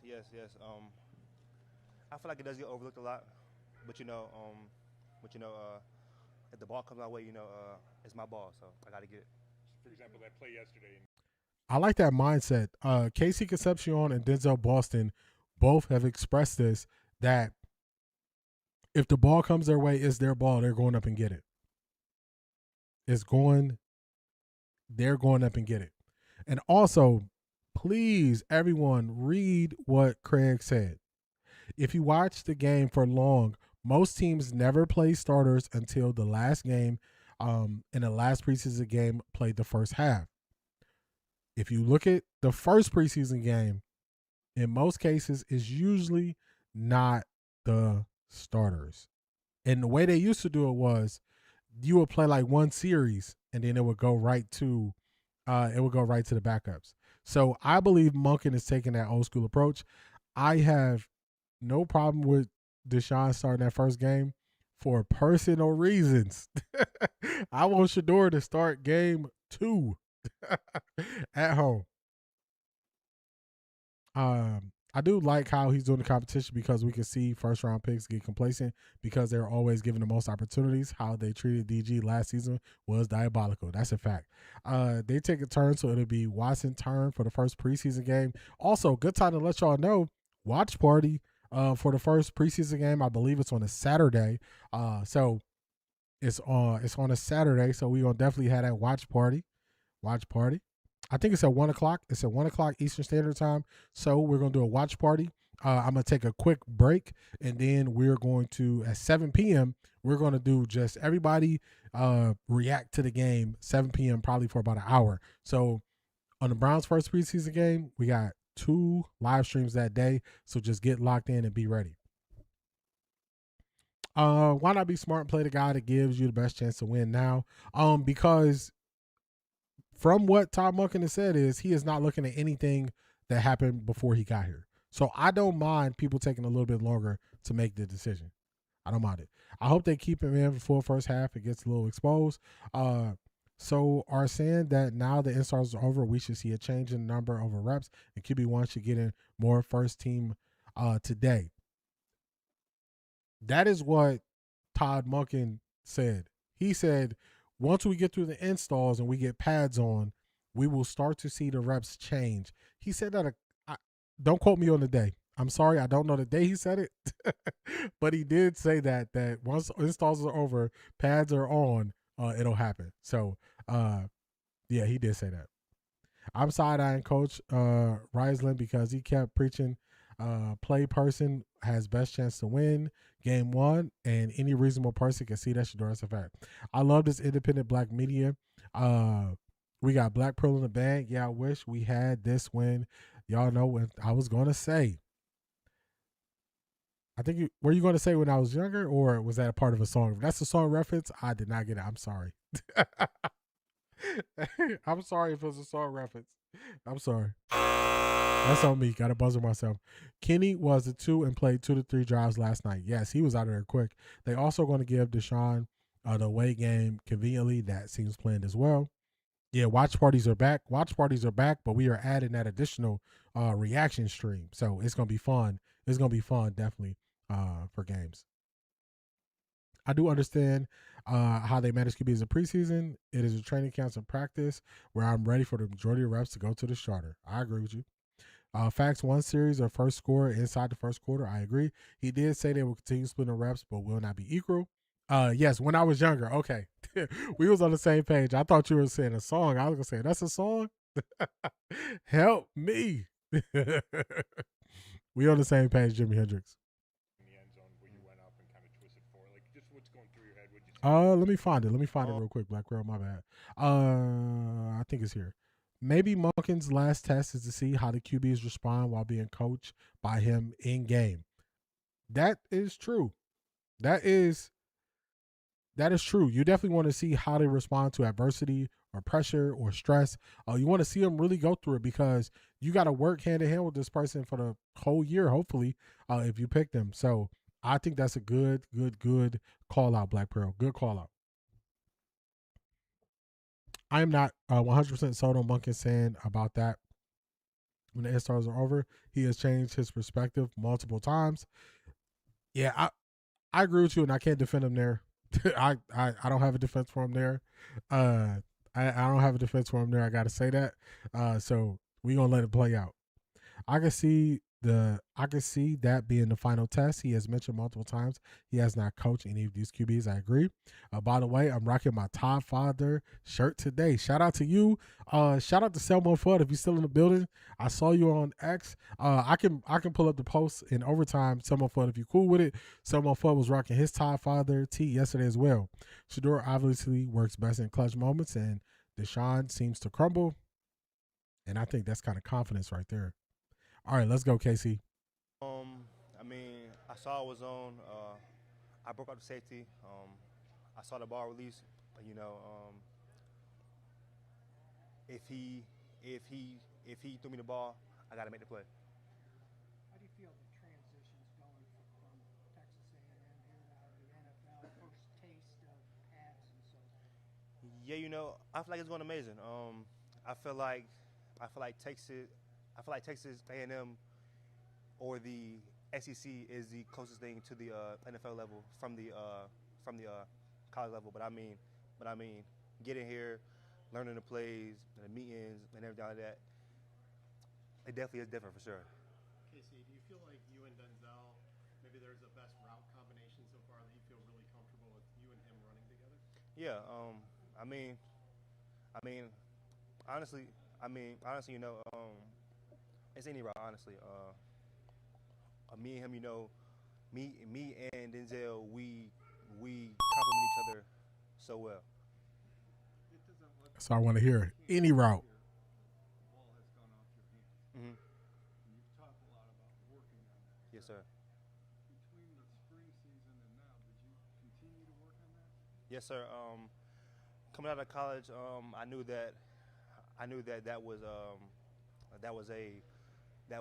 I feel like it does get overlooked a lot, but if the ball comes my way, it's my ball, so I got to get it. For example, that play yesterday. I like that mindset. Casey Concepcion and Denzel Boston both have expressed this, that if the ball comes their way, it's their ball. They're going up and get it. They're going up and get it. And also, please, everyone, read what Craig said. If you watch the game for long, most teams never play starters until the last game, and the last preseason game played the first half. If you look at the first preseason game, in most cases, it's usually not the starters. And the way they used to do it was, you would play like one series, and then it would go right to the backups. So I believe Monken is taking that old school approach. I have no problem with Deshaun starting that first game for personal reasons. I want Shedeur to start game 2 at home. I do like how he's doing the competition, because we can see first round picks get complacent because they're always given the most opportunities. How they treated DG last season was diabolical. That's a fact. They take a turn, so it'll be Watson's turn for the first preseason game. Also, good time to let y'all know, watch party for the first preseason game. I believe it's on a Saturday. So it's on a Saturday. So we're gonna definitely have that watch party. I think it's at 1 o'clock. It's at 1 o'clock Eastern Standard Time. So we're going to do a watch party. I'm going to take a quick break, and then we're going to, at 7 p.m., we're going to do just everybody react to the game, 7 p.m., probably for about an hour. So on the Browns' first preseason game, we got 2 live streams that day. So just get locked in and be ready. Why not be smart and play the guy that gives you the best chance to win now? Because from what Todd Monken has said, is he is not looking at anything that happened before he got here. So I don't mind people taking a little bit longer to make the decision. I don't mind it. I hope they keep him in for full first half. It gets a little exposed. So are saying that now the installs are over, we should see a change in the number of reps, and QB1 should get in more first team today. That is what Todd Monken said. He said, once we get through the installs and we get pads on, we will start to see the reps change. He said that, don't quote me on the day. I'm sorry, I don't know the day he said it, but he did say that once installs are over, pads are on, it'll happen. So, yeah, he did say that. I'm side-eyeing Coach Riesland because he kept preaching play person has best chance to win game one, and any reasonable person can see that Shedeur is a fact. I love this independent black media. We got Black Pearl in the bag. Yeah, I wish we had this when y'all know what I was going to say. I think were you going to say when I was younger, or was that a part of a song? If that's a song reference, I did not get it. I'm sorry. I'm sorry if it was a song reference. I'm sorry. That's on me. Got to buzzer myself. Kenny was the 2 and played 2 to 3 drives last night. Yes, he was out of there quick. They also going to give Deshaun the away game conveniently. That seems planned as well. Yeah, watch parties are back. Watch parties are back, but we are adding that additional reaction stream. So it's going to be fun. It's going to be fun, definitely, for games. I do understand how they manage QBs in preseason. It is a training camp and practice where I'm ready for the majority of reps to go to the starter. I agree with you. Facts 1 series or first score inside the first quarter. I agree. He did say they will continue splitting the reps, but will not be equal. Yes, when I was younger. Okay. We was on the same page. I thought you were saying a song. I was going to say, that's a song? Help me. We on the same page, Jimi Hendrix. Let me find it. Let me find it real quick, Black Girl. My bad. I think it's here. Maybe Monken's last test is to see how the QBs respond while being coached by him in game. That is true. That is true. You definitely want to see how they respond to adversity or pressure or stress. You want to see them really go through it because you got to work hand in hand with this person for the whole year, hopefully, if you pick them. So I think that's a good call out, Black Pearl. Good call out. I am not 100% sold on Monken saying about that. When the installs are over, he has changed his perspective multiple times. Yeah, I agree with you, and I can't defend him there. I don't have a defense for him there. I don't have a defense for him there. I got to say that. So we're going to let it play out. I can see that being the final test. He has mentioned multiple times he has not coached any of these QBs. I agree. By the way, I'm rocking my Todd Father shirt today. Shout out to you. Shout out to Selma Fudd if you're still in the building. I saw you on X. I can pull up the post in overtime. Selma Fudd, if you're cool with it. Selma Fudd was rocking his Todd Father tee yesterday as well. Shedeur obviously works best in clutch moments, and Deshaun seems to crumble. And I think that's kind of confidence right there. All right, let's go, Casey. I mean, I saw it was on. I broke out the safety. I saw the ball release. You know, if he threw me the ball, I got to make the play. How do you feel the transitions going from Texas A&M here to the NFL? First taste of pads and so on. Yeah, you know, I feel like it's going amazing. I feel like Texas A&M or the SEC is the closest thing to the NFL level from the college level. But I mean, getting here, learning the plays, the meetings, and everything like that, it definitely is different for sure. Casey, do you feel like you and Denzel, maybe there's a best route combination so far that you feel really comfortable with you and him running together? Yeah. Honestly, you know, it's any route, honestly. Me and him, you know, me and Denzel, we complement each other so well. So I want to hear any route. Mm-hmm. You've talked a lot about working on that. Yes, sir. Between the spring season and now, did you continue to work on that? Yes, sir. Coming out of college, I knew that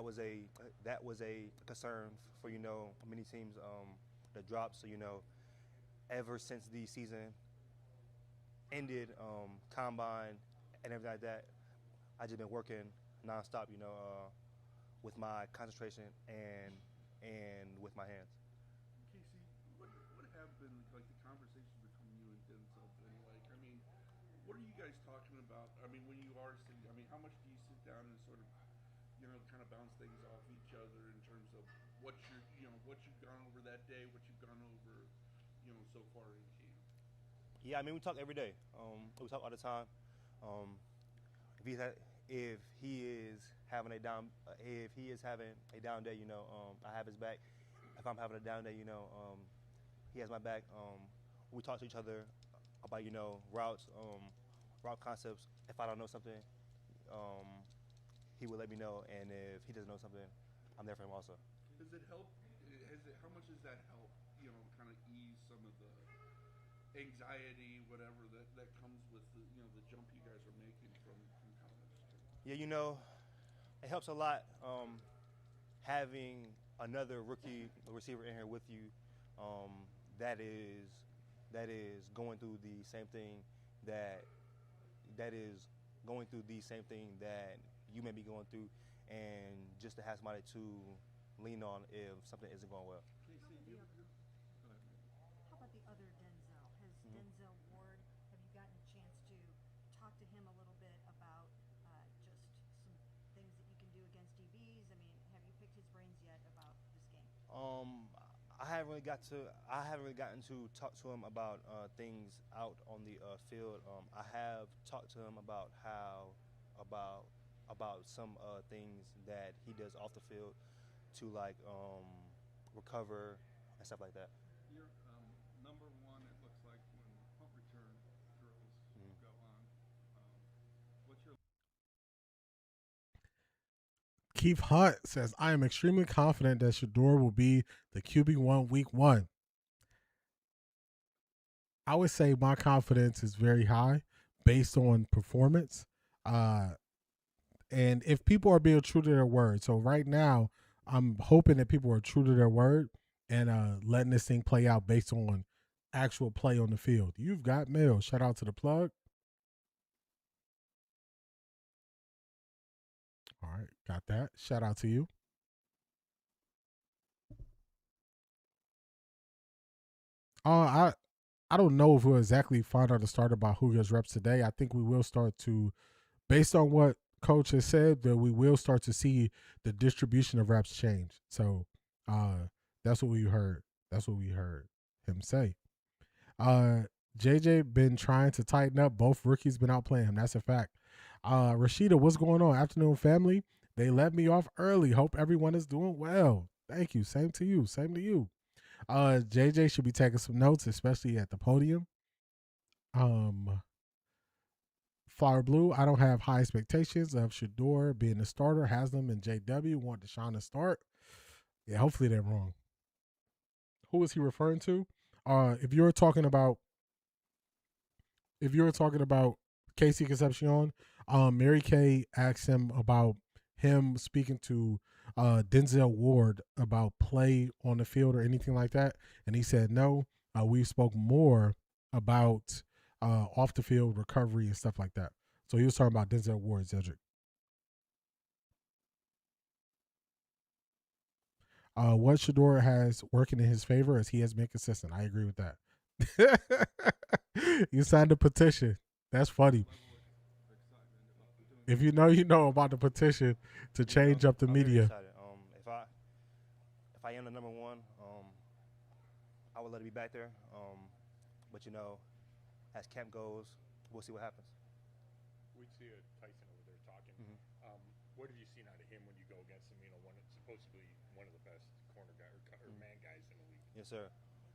was a concern for, you know, many teams, the drops. So, you know, ever since the season ended, combine and everything like that, I just been working nonstop, with my concentration and with my hands. Casey, what have been like the conversations between you and Denzel been like? I mean, what are you guys talking about? I mean, when you are sitting, I mean, how much do you sit down and sort of, kind of bounce things off each other in terms of what what you've gone over that day, what you've gone over, so far in camp? Yeah, I mean, we talk every day. We talk all the time. If he is having a down day, I have his back. If I'm having a down day, he has my back. We talk to each other about routes, route concepts. If I don't know something, he will let me know, and if he doesn't know something, I'm there for him also. Does it help? How much does that help? Kind of ease some of the anxiety, whatever that comes with the jump you guys are making from college. Yeah, it helps a lot having another rookie receiver in here with you that is going through the same thing that you may be going through, and just to have somebody to lean on if something isn't going well. How about the other Denzel? Has Denzel Ward, have you gotten a chance to talk to him a little bit about just some things that you can do against DBs? I mean, have you picked his brains yet about this game? I haven't really gotten to talk to him about things out on the field. I have talked to him about some things that he does off the field to recover and stuff like that. You're number one, it looks like, when punt return drills go on. What's your Keith Hunt says, I am extremely confident that Shedeur will be the QB1 week 1. I would say my confidence is very high based on performance. And if people are being true to their word. So right now, I'm hoping that people are true to their word and letting this thing play out based on actual play on the field. You've got mail. Shout out to the plug. All right, got that. Shout out to you. I don't know if we'll exactly find out the start about who gets reps today. I think we will start to, based on what Coach has said, that we will start to see the distribution of reps change. So that's what we heard. That's what we heard him say. JJ been trying to tighten up. Both rookies been out playing him. That's a fact. Rashida, what's going on? Afternoon, family. They let me off early. Hope everyone is doing well. Thank you. Same to you. Same to you. JJ should be taking some notes, especially at the podium. Flower Blue, I don't have high expectations of Shedeur being the starter. Haslam and JW want Deshaun to start. Yeah, hopefully they're wrong. Who is he referring to? If you're talking about Casey Concepcion, Mary Kay asked him about him speaking to Denzel Ward about play on the field or anything like that, and he said no. We spoke more about off the field recovery and stuff like that. So he was talking about Denzel Ward, Cedric. What Shedeur has working in his favor is he has been consistent. I agree with that. You signed a petition. That's funny. If you know about the petition to change up the media. If I am the number one, I would let it be back there. But as camp goes, we'll see what happens. We see Tyson over there talking. What have you seen out of him when you go against him? Supposedly one of the best corner guy or man guys in the league. Yes, sir.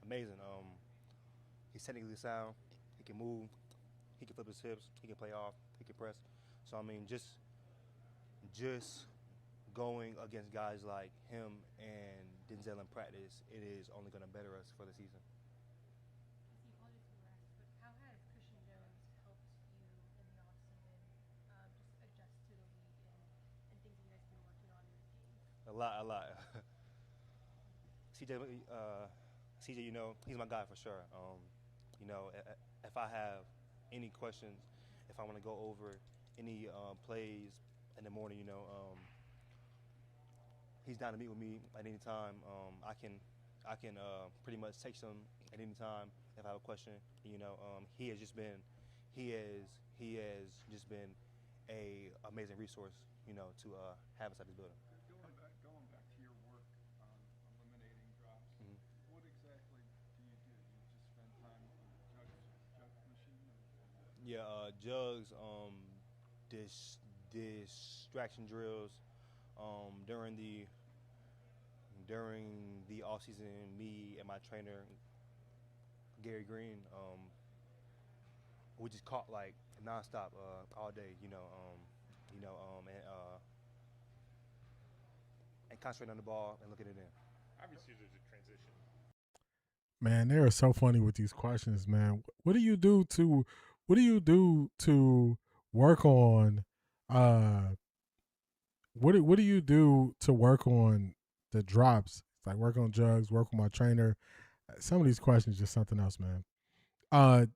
Amazing. He's technically sound. He can move. He can flip his hips. He can play off. He can press. So just going against guys like him and Denzel in practice, it is only going to better us for the season. How has Christian Jones helped you in the offseason just adjust to the league and things you guys have been working on in the game? A lot. CJ, you know, he's my guy for sure. You know, if I have any questions, if I want to go over any plays in the morning, you know, he's down to meet with me at any time. I can pretty much text him at any time if I have a question. You know, he has just been a amazing resource, you know, to have inside this building. Going back to your work on eliminating drops, what exactly do you do? You just spend time on the jug machine? Yeah, jugs, distraction drills. During the off season, me and my trainer Gary Green, we just caught like nonstop all day, and concentrate on the ball and looking it in. Obviously, there's a transition. Man, they are so funny with these questions, man. What do you do to work on what do you do to work on the drops? It's like work on jugs, work with my trainer. Some of these questions just something else, man.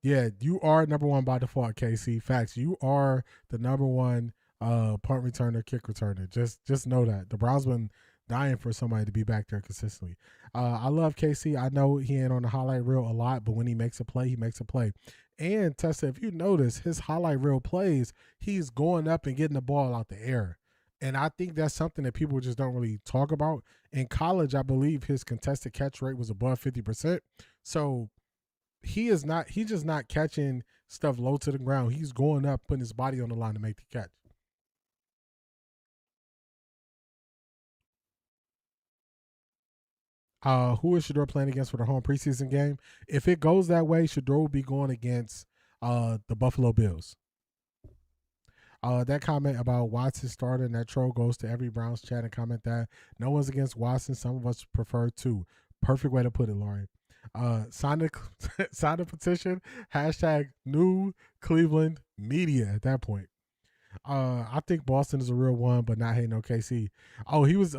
Yeah, you are number one by default, KC. Facts. You are the number one punt returner, kick returner. Just know that. The Browns been dying for somebody to be back there consistently. I love KC. I know he ain't on the highlight reel a lot, but when he makes a play, he makes a play. And Tessa, if you notice his highlight reel plays, he's going up and getting the ball out the air. And I think that's something that people just don't really talk about. In college, I believe his contested catch rate was above 50%. So he's just not catching stuff low to the ground. He's going up, putting his body on the line to make the catch. Who is Shedeur playing against for the home preseason game? If it goes that way, Shedeur will be going against the Buffalo Bills. That comment about Watson starting, that troll goes to every Browns chat and comment that no one's against Watson. Some of us prefer to. Perfect way to put it, Laurie. Sign a petition, #New Cleveland Media at that point. I think Boston is a real one, but not hating on KC. Oh, he was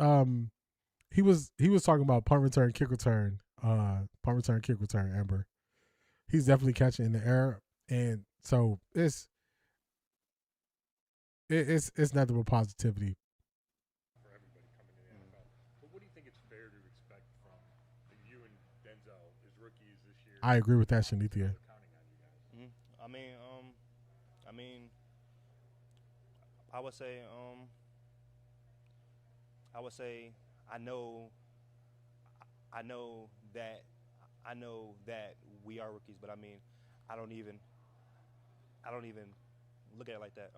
talking about punt return, kick return, Amber. He's definitely catching in the air, and so it's nothing but positivity. For everybody coming in the NFL. But what do you think it's fair to expect from you and Denzel as rookies this year? I agree with that, Shanithia. I would say I know that we are rookies, but I mean I don't even look at it like that.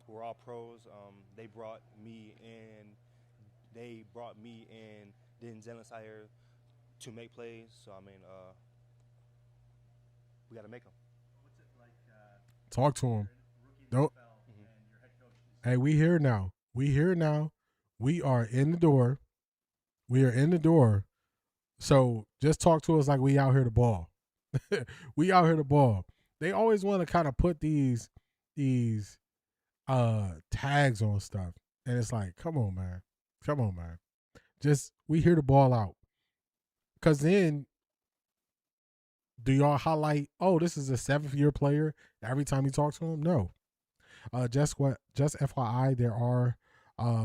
We're all pros. They brought me in, Denzel and Sire to make plays. So I mean, we got to make them. What's it like? Talk to him. Don't. And your head coach is Hey, we here now. We are in the door. So just talk to us like we out here to ball. We out here to ball. They always want to kind of put these tags on stuff. And it's like, come on, man. Just we here to ball out. Cause then do y'all highlight, oh, this is a 7th-year player every time you talk to him? No. Just FYI, there are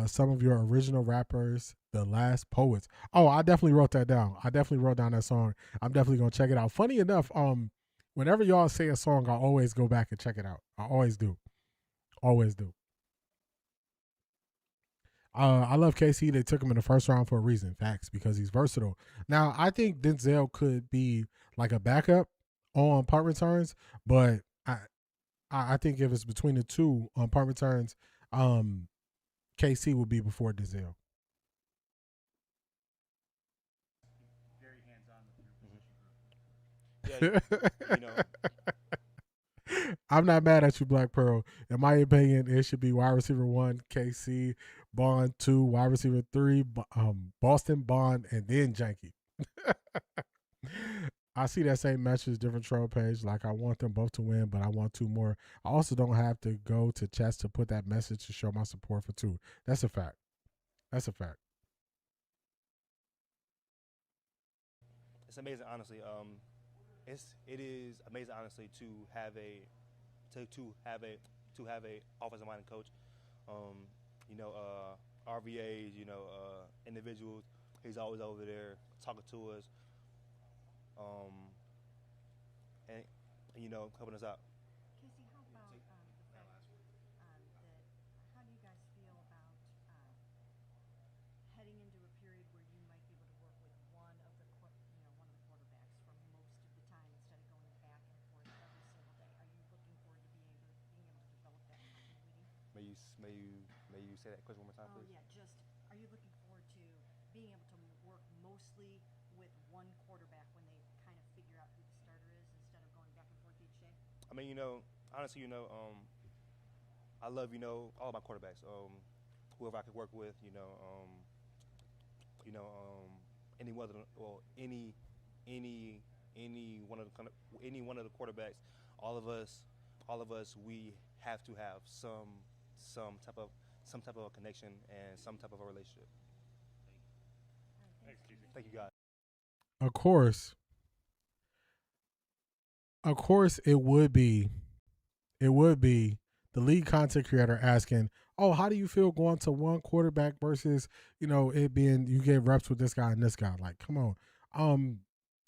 some of your original rappers, The Last Poets. Oh, I definitely wrote that down. I definitely wrote down that song. I'm definitely gonna check it out. Funny enough, whenever y'all say a song, I always go back and check it out. I always do. I love KC. They took him in the first round for a reason. Facts, because he's versatile. Now, I think Denzel could be like a backup on punt returns, but I think if it's between the two on punt returns, KC will be before Denzel. very hands-on with your position group. Yeah, you know. I'm not mad at you, Black Pearl. In my opinion, it should be wide receiver 1, KC, Bond 2, wide receiver 3, Boston, Bond, and then Janky. I see that same message, different troll page. Like, I want them both to win, but I want 2 more. I also don't have to go to chess to put that message to show my support for 2. That's a fact. It's amazing, honestly. It is amazing, honestly, to have a offensive minded coach. RVAs, individuals. He's always over there talking to us, and helping us out. Casey, how about the fact that how do you guys feel about heading into a period where you might be able to work with one of the quarterbacks for most of the time instead of going back and forth every single day? Are you looking forward to being able to develop that continuity? May you say that question one more time, please? Oh yeah, just are you looking forward to being able to work mostly with one quarterback when they kind of figure out who the starter is instead of going back and forth each day? I mean, honestly, I love, all of my quarterbacks. Whoever I could work with, any one of the, any one of the quarterbacks. All of us, we have to have some type of a connection and some type of a relationship. Thank you, guys. Of course, it would be the league content creator asking, "Oh, how do you feel going to one quarterback versus it being you get reps with this guy and this guy?" Like, come on,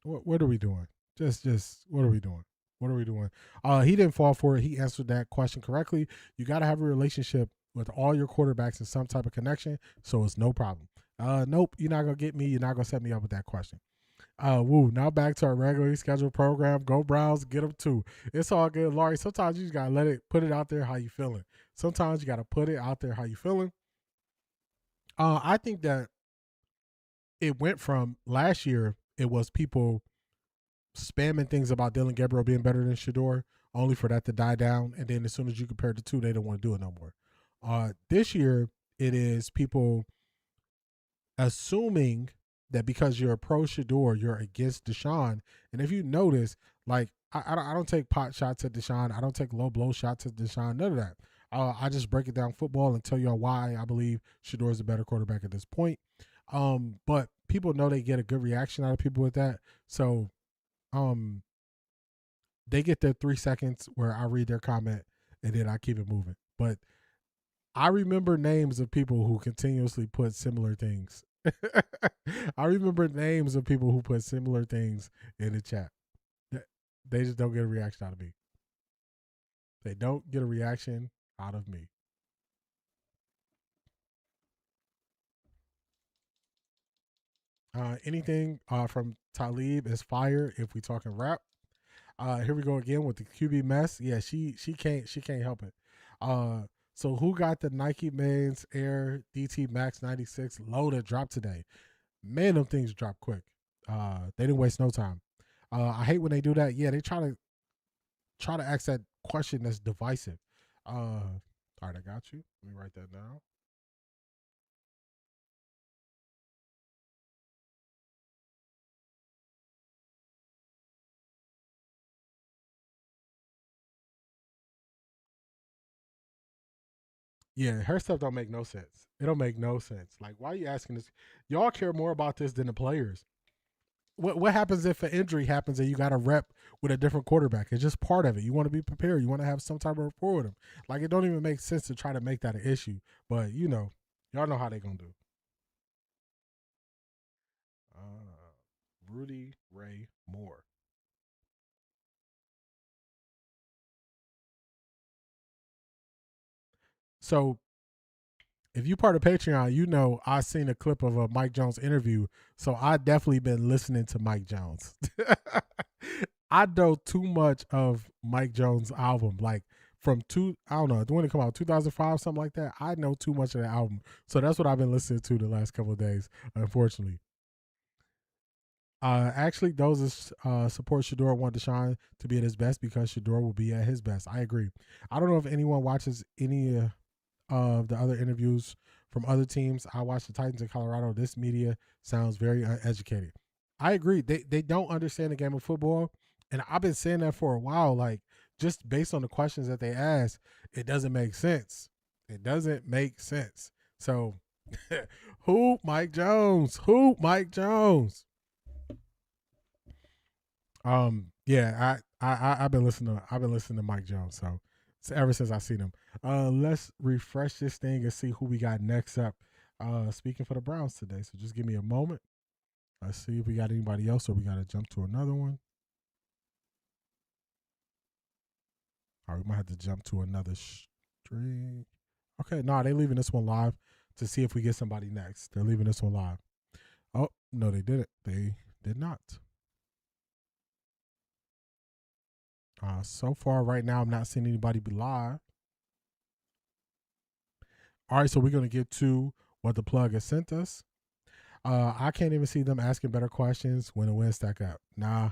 what are we doing? Just what are we doing? What are we doing? He didn't fall for it. He answered that question correctly. You got to have a relationship with all your quarterbacks and some type of connection, so it's no problem. Nope, you're not gonna get me. You're not gonna set me up with that question. Now back to our regularly scheduled program. Go Browns, get them too. It's all good, Laurie. Sometimes you just gotta put it out there how you feeling. Sometimes you gotta put it out there how you feeling. I think that it went from last year. It was people spamming things about Dylan Gabriel being better than Shedeur, only for that to die down. And then as soon as you compare the two, they don't want to do it no more. This year, it is people assuming that because you're a pro Shedeur, you're against Deshaun. And if you notice, like, I don't take pot shots at Deshaun. I don't take low blow shots at Deshaun. None of that. I just break it down football and tell y'all why I believe Shedeur is a better quarterback at this point. But people know they get a good reaction out of people with that. So they get their 3 seconds where I read their comment and then I keep it moving. But I remember names of people who continuously put similar things. I remember names of people who put similar things in the chat. They just don't get a reaction out of me. They don't get a reaction out of me. Anything from Talib is fire if we talking rap. Here we go again with the QB mess. Yeah, she can't help it. So who got the Nike Men's Air DT Max 96 low that dropped today? Man, them things drop quick. They didn't waste no time. I hate when they do that. Yeah, they try to ask that question that's divisive. All right, I got you. Let me write that down. Yeah, her stuff don't make no sense. It don't make no sense. Like, why are you asking this? Y'all care more about this than the players. What happens if an injury happens and you got to rep with a different quarterback? It's just part of it. You want to be prepared. You want to have some type of rapport with him. Like, it don't even make sense to try to make that an issue. But, y'all know how they going to do. Rudy Ray Moore. So, if you part of Patreon, I seen a clip of a Mike Jones interview. So I definitely been listening to Mike Jones. I know too much of Mike Jones' album, like from when it come out, 2005, something like that. I know too much of the album. So that's what I've been listening to the last couple of days, unfortunately. Actually, those that support Shedeur want Deshaun to be at his best because Shedeur will be at his best. I agree. I don't know if anyone watches any of the other interviews from other teams. I watch the Titans in Colorado. This media sounds very uneducated. I agree. They don't understand the game of football. And I've been saying that for a while. Like, just based on the questions that they ask, it doesn't make sense. It doesn't make sense. So, who Mike Jones? Who Mike Jones? Yeah, I've been listening to Mike Jones, so ever since I seen him. Let's refresh this thing and see who we got next up. Speaking for the Browns today, so just give me a moment. Let's see if we got anybody else, or we got to jump to another one. All right, we might have to jump to another stream. Okay, no, they leaving this one live to see if we get somebody next. They're leaving this one live. Oh, no, they didn't. They did not. So far, right now, I'm not seeing anybody be live. All right, so we're going to get to what the plug has sent us. I can't even see them asking better questions when the wins stack up. Nah,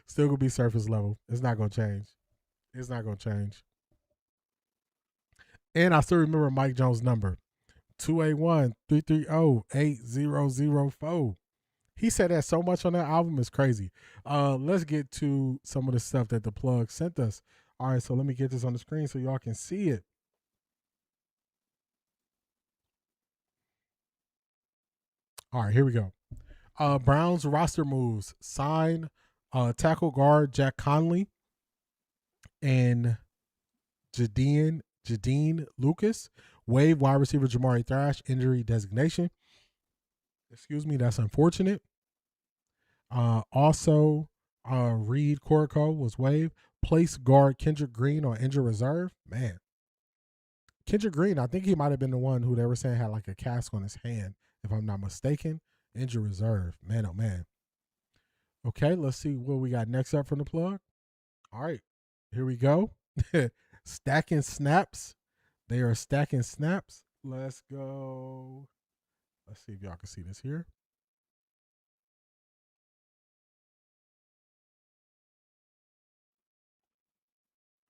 still going to be surface level. It's not going to change. It's not going to change. And I still remember Mike Jones' number, 281-330-8004. He said that so much on that album, is crazy. Let's get to some of the stuff that the plug sent us. All right, so let me get this on the screen so y'all can see it. All right, here we go. Browns roster moves. Sign tackle guard Jack Conley and Jadine Lucas. Waive wide receiver Jamari Thrash, injury designation. Excuse me, that's unfortunate. Also, Reed Corrico was waived. Place guard Kendrick Green on injured reserve. Man, Kendrick Green, I think he might have been the one who they were saying had like a cast on his hand, if I'm not mistaken. Injured reserve. Man, oh man. Okay, let's see what we got next up from the plug. All right, here we go. Stacking snaps. They are stacking snaps. Let's go. Let's see if y'all can see this here.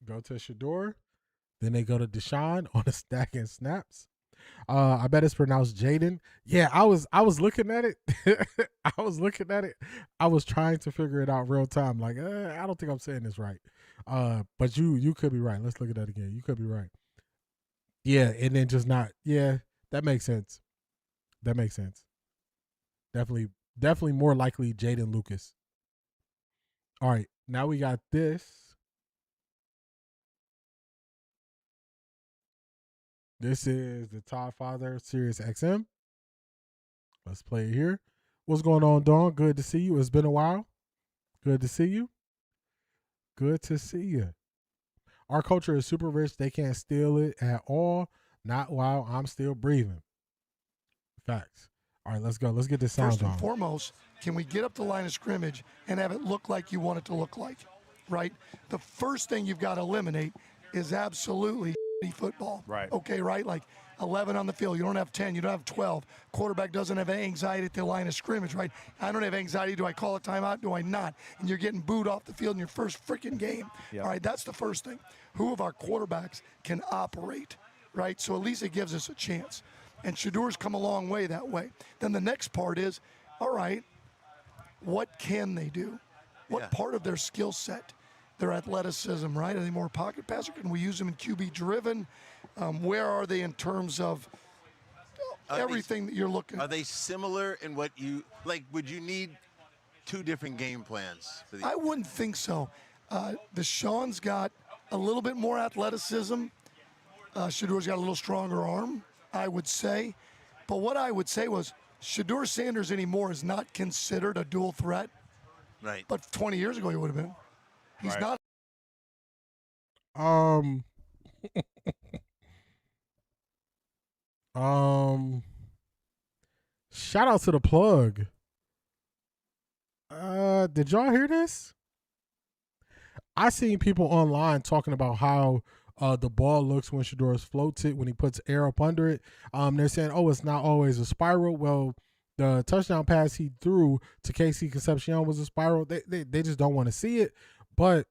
Go to Shedeur. Then they go to Deshaun on the stacking snaps. I bet it's pronounced Jaden. Yeah, I was looking at it. I was looking at it. I was trying to figure it out real time. Like, I don't think I'm saying this right. But you could be right. Let's look at that again. You could be right. Yeah, and then just not. Yeah, that makes sense. That makes sense. Definitely more likely Jaden Lucas. All right, now we got this. This is the Todd Father Sirius XM. Let's play it here. What's going on, Dawn? Good to see you. It's been a while. Good to see you. Good to see you. Our culture is super rich. They can't steal it at all. Not while I'm still breathing. Facts. All right, let's go. Let's get this sound on. First and foremost, can we get up the line of scrimmage and have it look like you want it to look like, right? The first thing you've got to eliminate is absolutely football. Right. Okay, right? Like 11 on the field. You don't have 10. You don't have 12. Quarterback doesn't have anxiety at the line of scrimmage, right? I don't have anxiety. Do I call a timeout? Do I not? And you're getting booed off the field in your first freaking game. Yep. All right, that's the first thing. Who of our quarterbacks can operate, right? So at least it gives us a chance. And Shedeur's come a long way that way. Then the next part is, all right, what can they do? What part of their skill set? Their athleticism, right? Are they more pocket passer? Can we use them in QB driven? Where are they in terms of everything that you're looking at? Are they similar in what you, like, would you need two different game plans? For I wouldn't think so. Deshaun's got a little bit more athleticism. Shedeur's got a little stronger arm, I would say. But what I would say was Shedeur Sanders anymore is not considered a dual threat. Right. But 20 years ago he would have been. He's not. Shout out to the plug. Did y'all hear this? I seen people online talking about how the ball looks when Shedeur floats it, when he puts air up under it. They're saying, oh, it's not always a spiral. Well, the touchdown pass he threw to KC Concepcion was a spiral. They just don't want to see it. But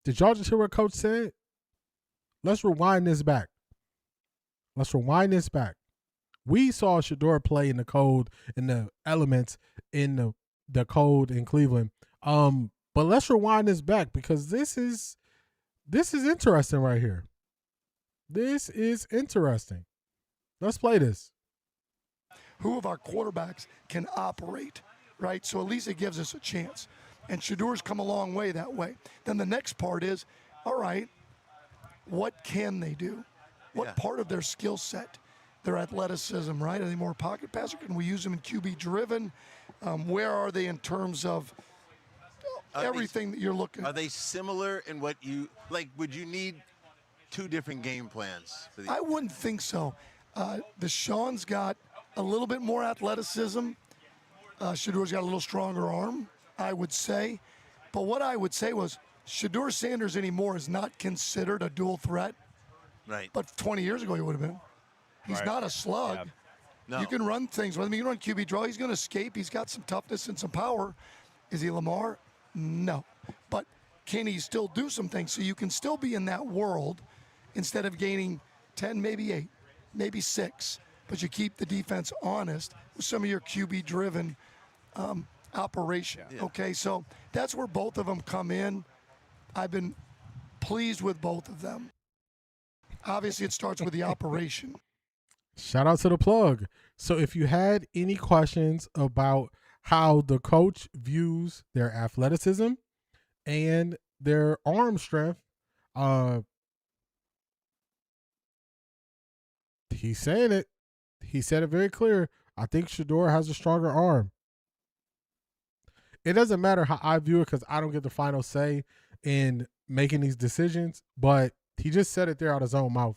did y'all just hear what Coach said? Let's rewind this back. We saw Shedeur play in the cold, in the elements, in the cold in Cleveland. But let's rewind this back because this is interesting right here. This is interesting. Let's play this. Who of our quarterbacks can operate, right? So at least it gives us a chance. And Shedeur's come a long way that way. Then the next part is, all right, what can they do? What part of their skill set? Their athleticism, right? Are they more pocket passer? Can we use them in QB driven? Where are they in terms of everything that you're looking Are at? they similar in what you like? Would you need two different game plans for the? I wouldn't think so. Deshaun's got a little bit more athleticism. Shedeur's got a little stronger arm, I would say. But what I would say was Shedeur Sanders anymore is not considered a dual threat. Right. But 20 years ago he would have been. He's Right. not a slug. Yeah. No. You can run things with him. You can run QB draw. He's going to escape. He's got some toughness and some power. Is he Lamar? No. But can he still do some things? So you can still be in that world instead of gaining 10, maybe 8, maybe 6. But you keep the defense honest with some of your QB-driven operation. Yeah. Okay, so that's where both of them come in. I've been pleased with both of them. Obviously, it starts with the operation. Shout out to the plug. So if you had any questions about how the coach views their athleticism and their arm strength, he's saying it. He said it very clear. I think Shedeur has a stronger arm. It doesn't matter how I view it because I don't get the final say in making these decisions, but he just said it there out of his own mouth.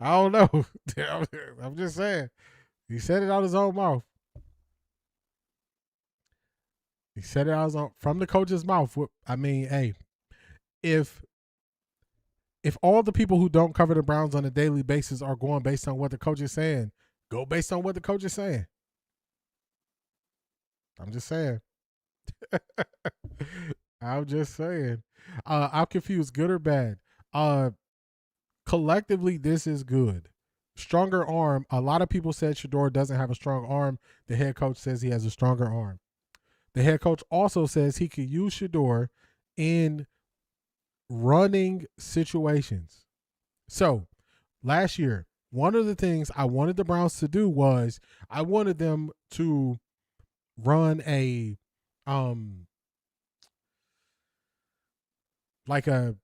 I don't know. I'm just saying. He said it out of his own mouth. He said it out of his own, from the coach's mouth. I mean, hey, if all the people who don't cover the Browns on a daily basis are going based on what the coach is saying, go based on what the coach is saying. I'm just saying. I'm just saying. I'm confused, good or bad. Collectively, this is good. Stronger arm. A lot of people said Shedeur doesn't have a strong arm. The head coach says he has a stronger arm. The head coach also says he could use Shedeur in running situations. So, last year, one of the things I wanted the Browns to do was I wanted them to run a like a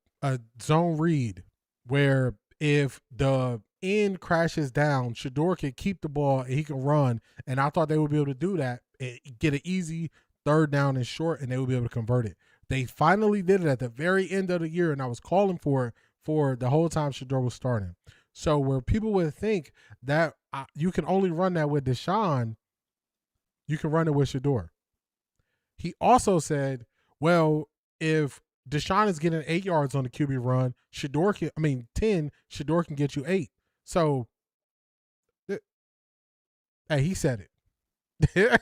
zone read where if the end crashes down, Shedeur can keep the ball and he can run. And I thought they would be able to do that and get an easy third down and short, and they would be able to convert it. They finally did it at the very end of the year, and I was calling for it for the whole time Shedeur was starting. So where people would think that you can only run that with Deshaun, you can run it with Shedeur. He also said, well, if Deshaun is getting 8 yards on the QB run, 10, Shedeur can get you 8. So, hey, he said it.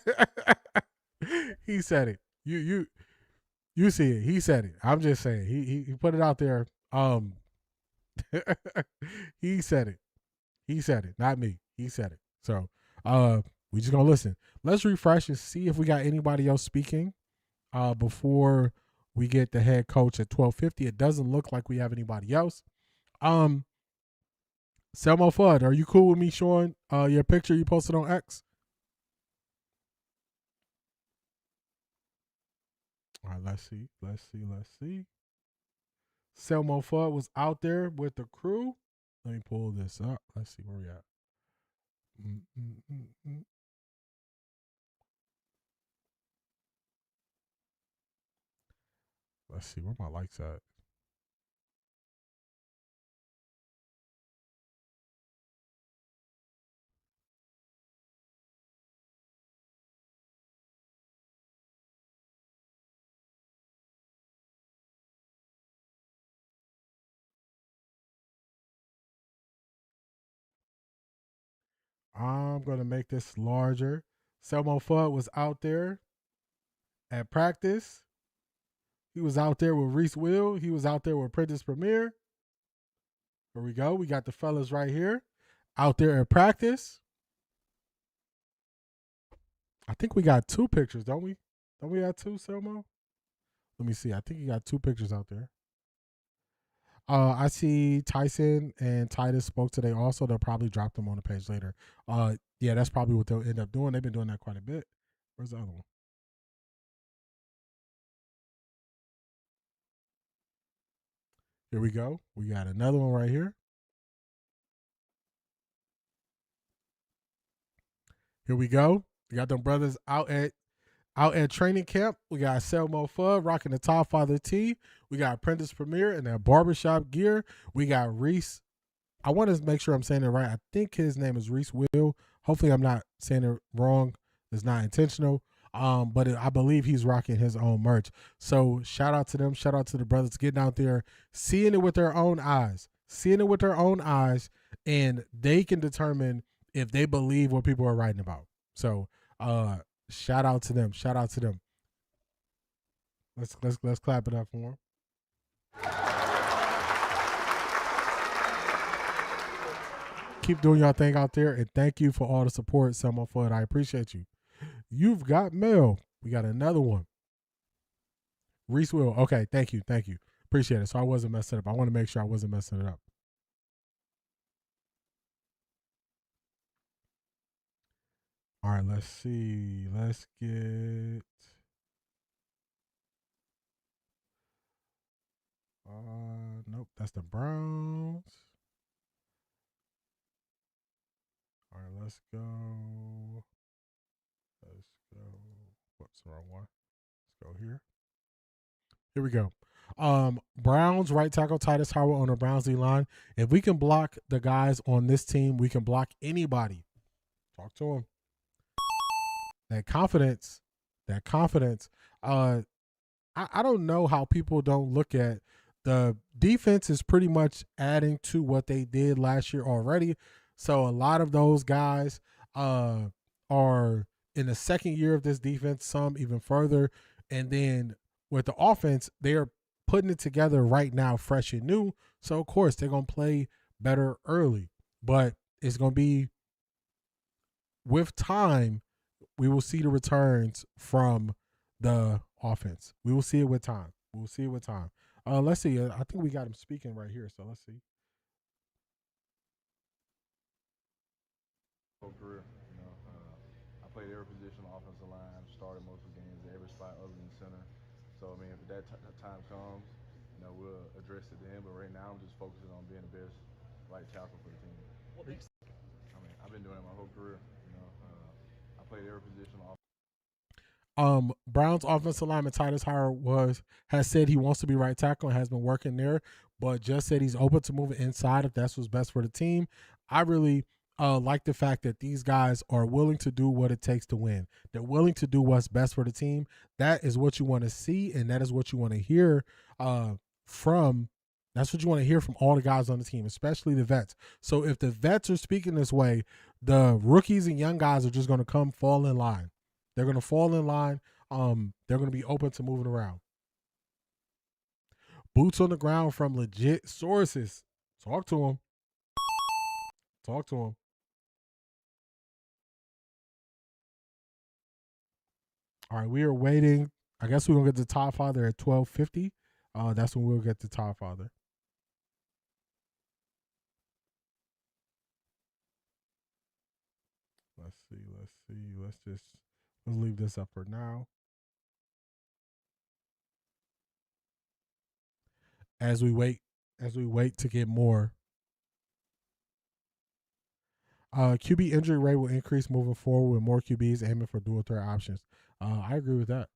He said it. You see it. He said it. I'm just saying. He put it out there. He said it. He said it. Not me. He said it. So, we just gonna listen. Let's refresh and see if we got anybody else speaking before we get the head coach at 12:50. It doesn't look like we have anybody else. Selmo Fudd, are you cool with me showing your picture you posted on X? All right, let's see. Selmo Fudd was out there with the crew. Let me pull this up. Let's see where we at. Let's see where my likes at. I'm going to make this larger. Selmo Fudd was out there at practice. He was out there with Reese Will. He was out there with Prentice Premier. Here we go. We got the fellas right here out there at practice. I think we got 2 pictures, don't we? Don't we have 2, Selmo? Let me see. I think you got 2 pictures out there. I see Tyson and Titus spoke today also. They'll probably drop them on the page later. Yeah, that's probably what they'll end up doing. They've been doing that quite a bit. Where's the other one? Here we go. We got another one right here. Here we go. We got them brothers out at training camp. We got Selmo Fudd rocking the Todd Father tee. We got Apprentice Premier in that barbershop gear. We got Reese. I want to make sure I'm saying it right. I think his name is Reese Will. Hopefully I'm not saying it wrong. It's not intentional. But I believe he's rocking his own merch. So shout out to them. Shout out to the brothers getting out there, seeing it with their own eyes. Seeing it with their own eyes, and they can determine if they believe what people are writing about. So shout out to them. Shout out to them. Let's clap it up for them. Keep doing your thing out there, and thank you for all the support, Selma Fudd. I appreciate you. You've got mail. We got another one. Reese Will. Okay, thank you. Appreciate it. So I wasn't messing up. I want to make sure I wasn't messing it up. All right, let's see. Let's get nope, that's the Browns. All right, let's go. What's the wrong one? Let's go here. Here we go. Browns right tackle Titus Howard on the Browns D line. If we can block the guys on this team, we can block anybody. Talk to him. That confidence. I don't know how people don't look at the defense is pretty much adding to what they did last year already. So a lot of those guys are in the second year of this defense, some even further. And then with the offense, they're putting it together right now, fresh and new. So, of course, they're going to play better early. But it's going to be, with time, we will see the returns from the offense. We will see it with time. Let's see. I think we got him speaking right here. So let's see. Whole career, I played every position on the offensive line, started most of the games at every spot other than center. So, I mean, if that time comes, we'll address it then. But right now, I'm just focusing on being the best right tackle for the team. I've been doing it my whole career. I played every position on Browns offensive lineman Titus Howard has said he wants to be right tackle and has been working there, but just said he's open to moving inside if that's what's best for the team. I really like the fact that these guys are willing to do what it takes to win. They're willing to do what's best for the team. That is what you want to see, and that is what you want to hear from. That's what you want to hear from all the guys on the team, especially the vets. So if the vets are speaking this way, the rookies and young guys are just going to fall in line. They're going to fall in line. They're going to be open to moving around. Boots on the ground from legit sources. Talk to them. All right, we are waiting. I guess we're going to get to Todd Father at 12:50. That's when we'll get to Todd Father. Let's see. Let's leave this up for now. As we wait to get more. QB injury rate will increase moving forward with more QBs aiming for dual threat options. I agree with that.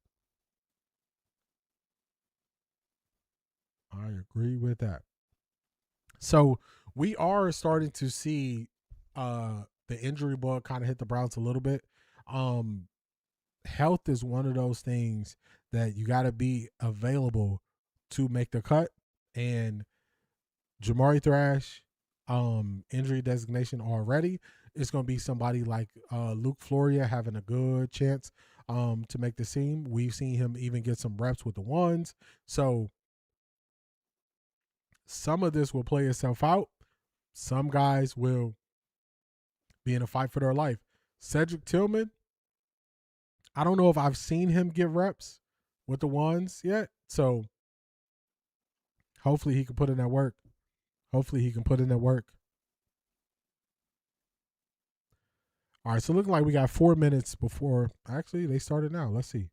So we are starting to see the injury bug kind of hit the Browns a little bit. Health is one of those things that you got to be available to make the cut. And Jamari Thrash, injury designation already. It's going to be somebody like Luke Floria having a good chance to make the team. We've seen him even get some reps with the ones. So some of this will play itself out. Some guys will be in a fight for their life. Cedric Tillman, I don't know if I've seen him get reps with the ones yet. So Hopefully he can put in that work. Hopefully he can put in that work. All right, so looking like we got 4 minutes before. Actually, they started now. Let's see.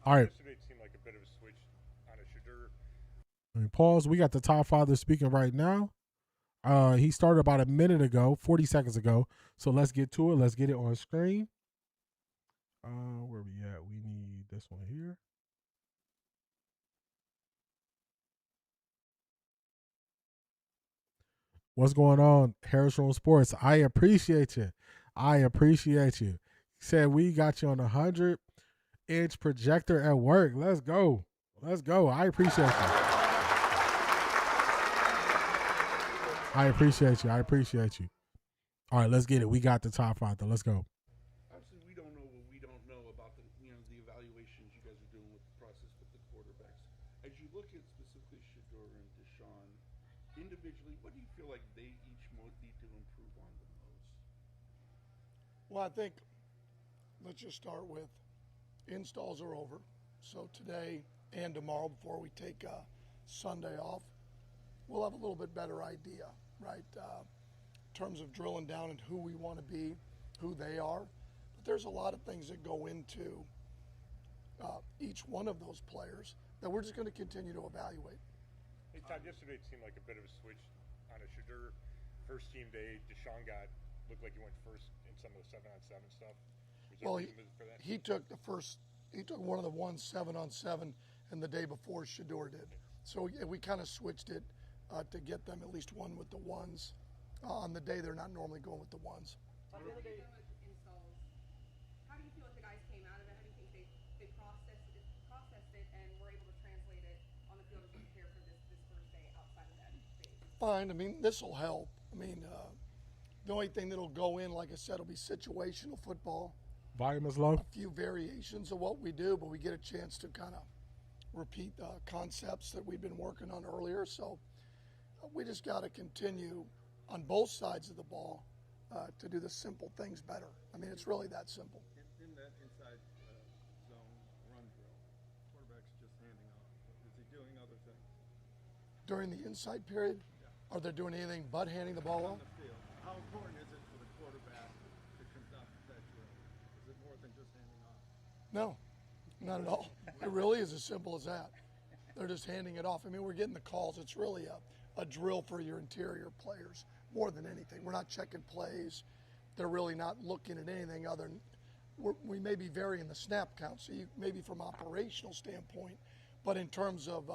All right. Yesterday it seemed like a bit of a switch on a Shedeur. Let me pause. We got the Todd Father speaking right now. He started about a minute ago, 40 seconds ago. So let's get to it. Let's get it on screen. Where we at? We need this one here. What's going on, Harris Room Sports? I appreciate you. I appreciate you. Said we got you on a 100-inch projector at work. Let's go. Let's go. I appreciate you. I appreciate you. I appreciate you. All right, let's get it. We got the Todd Father. Let's go. Obviously, we don't know what we don't know about the evaluations you guys are doing with the process with the quarterbacks. As you look at specifically Shedeur and Deshaun, individually, what do you feel like they each need to improve on the most? Well, I think let's just start with installs are over. So today and tomorrow, before we take Sunday off, we'll have a little bit better idea, right? In terms of drilling down and who we want to be, who they are. But there's a lot of things that go into each one of those players that we're just going to continue to evaluate. Hey, Todd, yesterday it seemed like a bit of a switch on a Shedeur first team day. Deshaun looked like he went first in some of the 7-on-7 stuff. Was there Well, a reason for that? he took one of the ones 7-on-7 and the day before Shedeur did. So we kind of switched it to get them at least one with the ones on the day they're not normally going with the ones. How do you feel like the guys came out of it? How do you think they processed it and were able to translate it on the field as they prepare for this first day outside of that phase? Fine. I mean, this will help. I mean, the only thing that'll go in, like I said, will be situational football. Volume is low. A few variations of what we do, but we get a chance to kind of repeat concepts that we've been working on earlier. So we just got to continue on both sides of the ball to do the simple things better. I mean, it's really that simple. In that inside zone run drill, quarterback's just handing off. Is he doing other things? During the inside period, are they doing anything but handing the ball On off? the field, how important is it for the quarterback to conduct that drill? Is it more than just handing off? No, not at all. It really is as simple as that. They're just handing it off. I mean, we're getting the calls. It's really a drill for your interior players more than anything. We're not checking plays. They're really not looking at anything other than we may be varying the snap count, so maybe from operational standpoint, but in terms of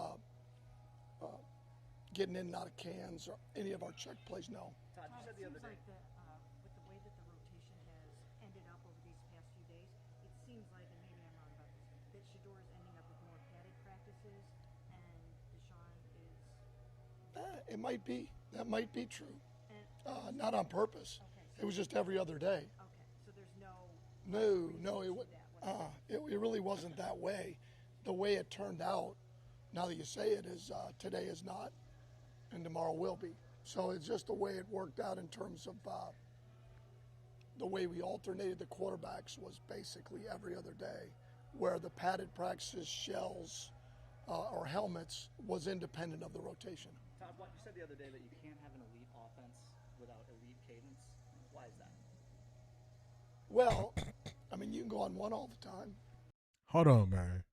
getting in and out of cans or any of our check plays, no. Todd, you said the other day. Like with the way that the rotation has ended up over these past few days, it seems like, and maybe I'm wrong about this, that Shedeur is ending up with more padded practices, and Deshaun is. It might be. That might be true. Not on purpose. Okay, It was just every other day. Okay, so there's no. No, it really wasn't that way. The way it turned out, now that you say it, is today is not, and tomorrow will be. So it's just the way it worked out in terms of the way we alternated the quarterbacks was basically every other day, where the padded practices, shells, or helmets was independent of the rotation. Todd, you said the other day that you can't have an elite offense without elite cadence. Why is that? Well, I mean, you can go on one all the time. Hold on, man.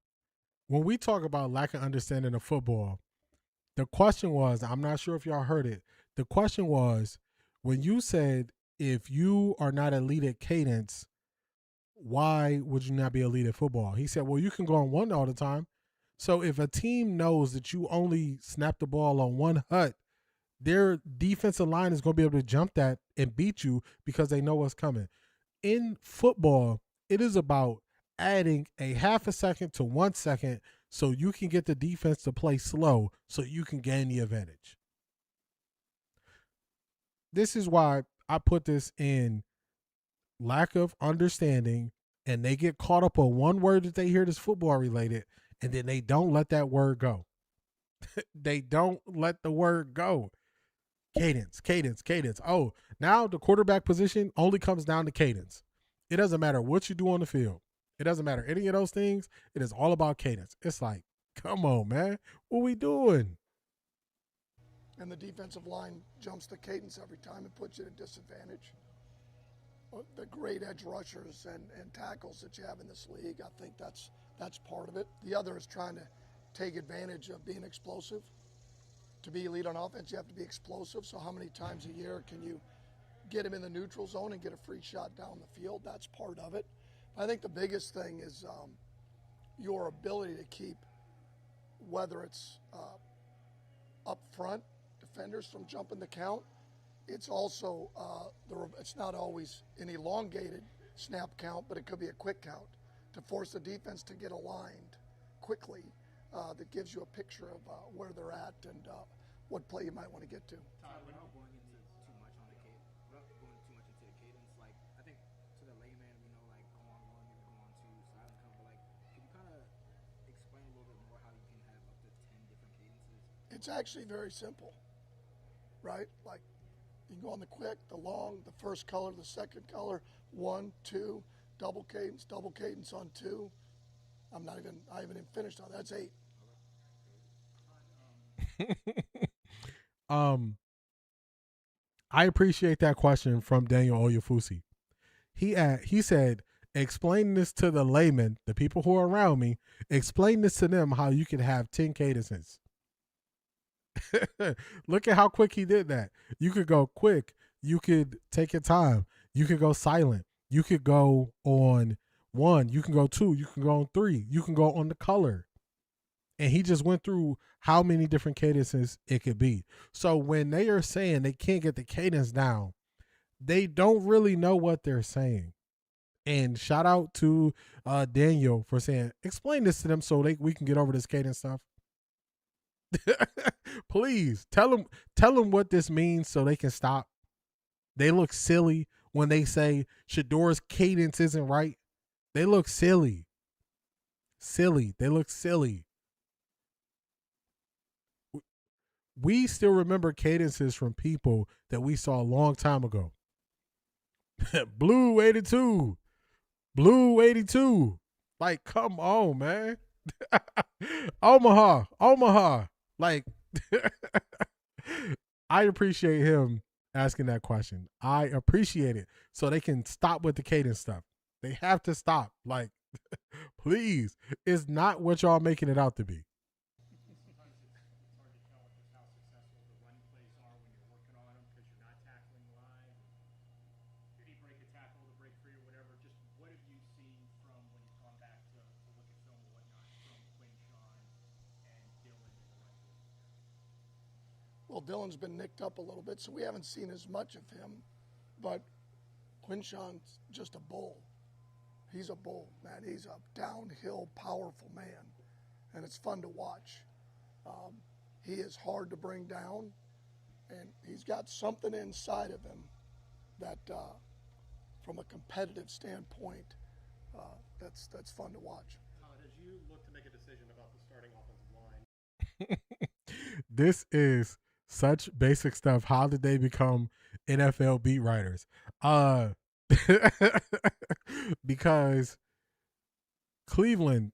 When we talk about lack of understanding of football, the question was, I'm not sure if y'all heard it. The question was, when you said, if you are not elite at cadence, why would you not be elite at football? He said, well, you can go on one all the time. So if a team knows that you only snap the ball on one hut, their defensive line is going to be able to jump that and beat you because they know what's coming. In football, it is about adding a half a second to 1 second so you can get the defense to play slow so you can gain the advantage. This is why I put this in lack of understanding, and they get caught up on one word that they hear that's football related, and then they don't let that word go. They don't let the word go. Cadence, cadence, cadence. Oh, now the quarterback position only comes down to cadence. It doesn't matter what you do on the field. It doesn't matter any of those things. It is all about cadence. It's like, Come on, man. What we doing? And the defensive line jumps the cadence every time and puts you at a disadvantage. The great edge rushers and tackles that you have in this league, I think that's part of it. The other is trying to take advantage of being explosive. To be elite on offense, you have to be explosive. So how many times a year can you get him in the neutral zone and get a free shot down the field? That's part of it. I think the biggest thing is your ability to keep, whether it's up front, defenders from jumping the count. It's also, it's not always an elongated snap count, but it could be a quick count to force the defense to get aligned quickly. That gives you a picture of where they're at and what play you might want to get to. Todd, without going into too much on the cadence, without going too much into the cadence, like I think to the layman, we know like go on one, maybe go on two, silent count, but like can you kind of explain a little bit more how you can have up to 10 different cadences? It's actually very simple, right? Like you can go on the quick, the long, the first color, the second color, 1, 2, double cadence on 2. I haven't even finished on that. That's 8. I appreciate that question from Daniel Oyefusi. He said, explain this to the layman, the people who are around me, explain this to them how you can have 10 cadences. Look at how quick he did that. You could go quick. You could take your time. You could go silent. You could go on 1. You can go 2. You can go on 3. You can go on the color. And he just went through how many different cadences it could be. So when they are saying they can't get the cadence down, they don't really know what they're saying. And shout out to Daniel for saying, explain this to them so we can get over this cadence stuff. Please tell them what this means so they can stop. They look silly when they say Shedeur's cadence isn't right. They look silly. They look silly. We still remember cadences from people that we saw a long time ago. Blue 82. Blue 82. Like, come on, man. Omaha. Like, I appreciate him asking that question. I appreciate it. So they can stop with the cadence stuff. They have to stop. Like, please. It's not what y'all making it out to be. Well, Dylan's been nicked up a little bit, so we haven't seen as much of him. But Quinshawn's just a bull. He's a bull, man. He's a downhill, powerful man, and it's fun to watch. He is hard to bring down, and he's got something inside of him that, from a competitive standpoint, that's fun to watch. Todd, as you look to make a decision about the starting offensive line. This is such basic stuff. How did they become NFL beat writers? Because Cleveland,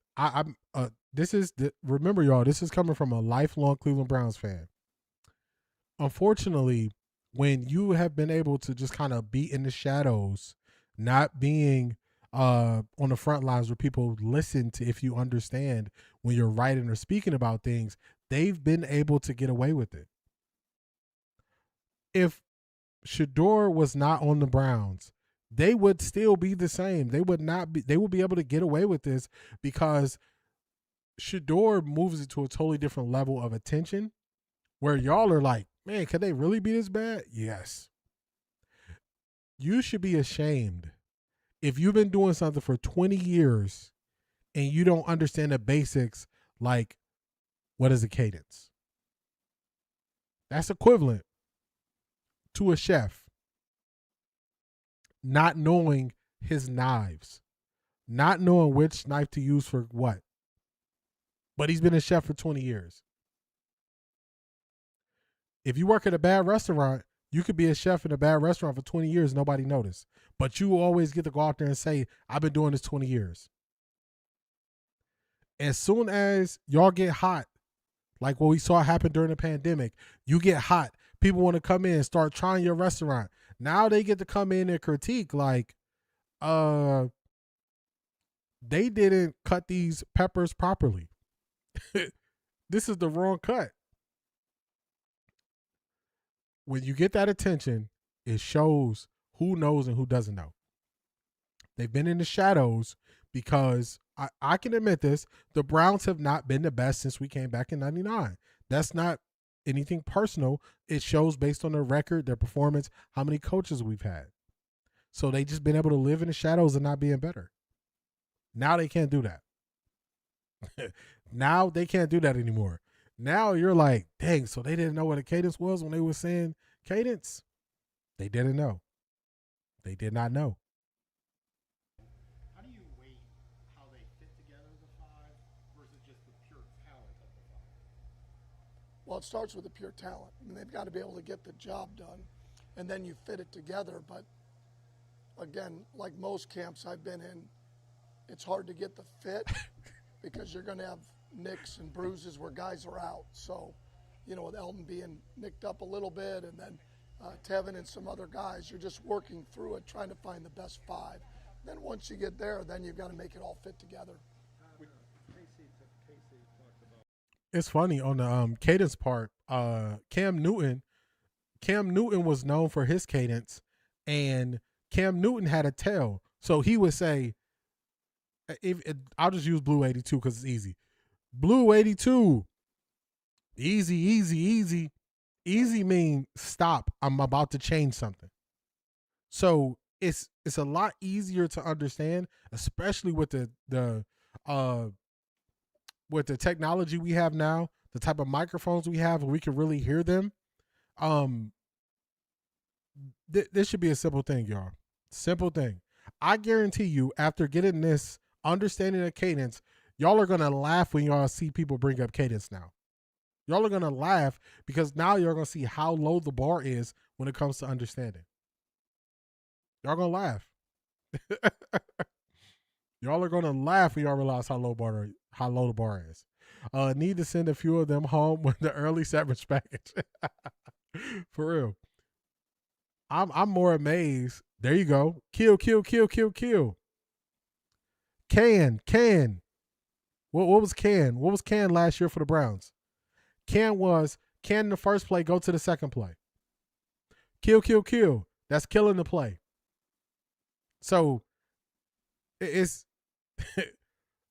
remember y'all, this is coming from a lifelong Cleveland Browns fan. Unfortunately, when you have been able to just kind of be in the shadows, not being on the front lines where people listen to if you understand when you're writing or speaking about things, they've been able to get away with it. If Shedeur was not on the Browns, they would still be the same. They would be able to get away with this because Shedeur moves it to a totally different level of attention where y'all are like, man, can they really be this bad? Yes. You should be ashamed if you've been doing something for 20 years and you don't understand the basics, like what is a cadence? That's equivalent to a chef not knowing his knives, not knowing which knife to use for what. But he's been a chef for 20 years. If you work at a bad restaurant, you could be a chef in a bad restaurant for 20 years, nobody noticed. But you always get to go out there and say, I've been doing this 20 years. as soon as y'all get hot, like what we saw happen during the pandemic, you get hot. People want to come in and start trying your restaurant. Now they get to come in and critique like, they didn't cut these peppers properly. This is the wrong cut. When you get that attention, it shows who knows and who doesn't know. They've been in the shadows because I can admit this, the Browns have not been the best since we came back in 99. That's not anything personal. It shows based on their record, their performance, how many coaches we've had. So they just been able to live in the shadows and not being better. Now they can't do that. Now they can't do that anymore. Now you're like, dang, so they didn't know what a cadence was when they were saying cadence? They didn't know. They did not know. How do you weight how they fit together as a five versus just the pure talent of the five? Well, it starts with the pure talent. I mean, they've got to be able to get the job done, and then you fit it together. But again, like most camps I've been in, it's hard to get the fit because you're going to have nicks and bruises where guys are out. So, you know, with Elton being nicked up a little bit and then Tevin and some other guys, you're just working through it, trying to find the best five. Then once you get there, then you've got to make it all fit together. It's funny on the cadence part. Cam Newton was known for his cadence, and Cam Newton had a tail. So he would say, I'll just use Blue 82 because it's easy. Blue 82, easy, easy, easy. Easy mean stop. I'm about to change something. So it's a lot easier to understand, especially with the technology we have now, the type of microphones we have, and we can really hear them. This should be a simple thing, y'all. Simple thing. I guarantee you, after getting this understanding of cadence, y'all are gonna laugh when y'all see people bring up cadence now. Y'all are going to laugh because now you're going to see how low the bar is when it comes to understanding. Y'all going to laugh. Y'all are going to laugh when y'all realize how low the bar is. Need to send a few of them home with the early severance package. For real. I'm more amazed. There you go. Kill. Can. What was Can? What was Can last year for the Browns? Can in the first play, go to the second play. Kill. That's killing the play. So it's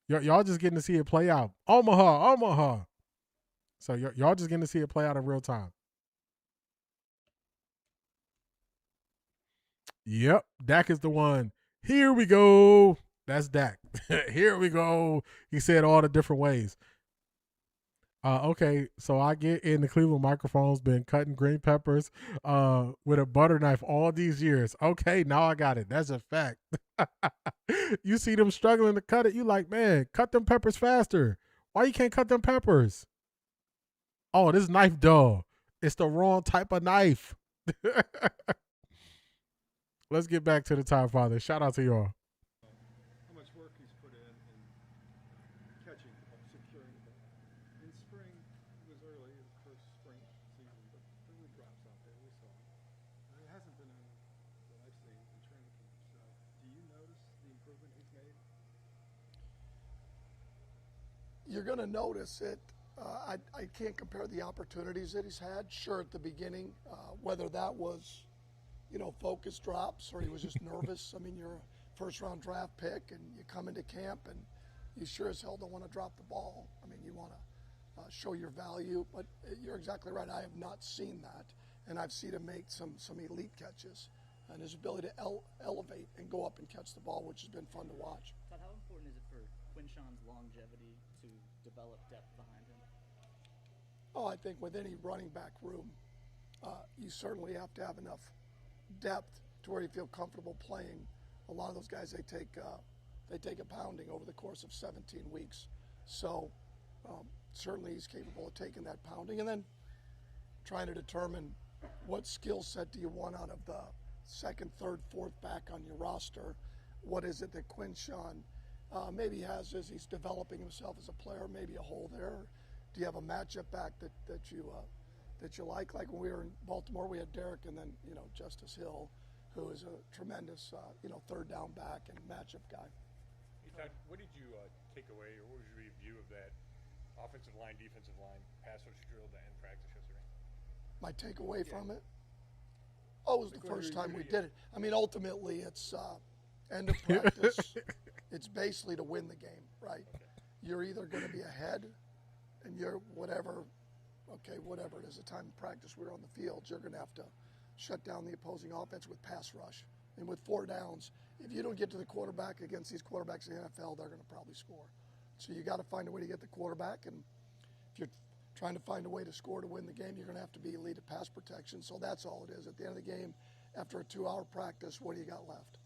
y'all just getting to see it play out. Omaha. So y'all just getting to see it play out in real time. Yep, Dak is the one. Here we go. That's Dak. Here we go. He said all the different ways. Okay, so I get in the Cleveland microphone's been cutting green peppers with a butter knife all these years. Okay, now I got it. That's a fact. You see them struggling to cut it. You like, man, cut them peppers faster. Why you can't cut them peppers? Oh, this knife dull. It's the wrong type of knife. Let's get back to the Todd Father. Shout out to y'all. How much work he's put in catching, securing the ball. In spring, it was early, his first spring season, but there were drops out there, we saw. It hasn't been what I've seen in training camp. So, do you notice the improvement he's made? You're going to notice it. I can't compare the opportunities that he's had. Sure, at the beginning, whether that was, focus drops or he was just nervous. I mean, you're a first-round draft pick and you come into camp and you sure as hell don't want to drop the ball. I mean, you want to show your value, but you're exactly right. I have not seen that, and I've seen him make some elite catches and his ability to elevate and go up and catch the ball, which has been fun to watch. Todd, how important is it for Quinshon's longevity to develop depth behind him? Oh, I think with any running back room, you certainly have to have enough depth to where you feel comfortable playing. A lot of those guys, they take a pounding over the course of 17 weeks. So certainly he's capable of taking that pounding and then trying to determine what skill set do you want out of the second, third, fourth back on your roster. What is it that Quinshon maybe he has as he's developing himself as a player, maybe a hole there. Do you have a matchup back that you like? Like when we were in Baltimore, we had Derek and then, Justice Hill, who is a tremendous, third down back and matchup guy. Hey, Todd, what did you take away, or what was your review of that offensive line, defensive line pass rush drill to end practice yesterday? My takeaway from it? Oh, it was the first time we did it. I mean, ultimately, it's end of practice. It's basically to win the game, right? You're either going to be ahead and you're whatever it is, the time of practice we're on the field, you're going to have to shut down the opposing offense with pass rush. And with 4 downs, if you don't get to the quarterback against these quarterbacks in the NFL, they're going to probably score. So you got to find a way to get the quarterback, and if you're trying to find a way to score to win the game, you're going to have to be elite at pass protection. So that's all it is. At the end of the game, after a 2-hour practice, what do you got left?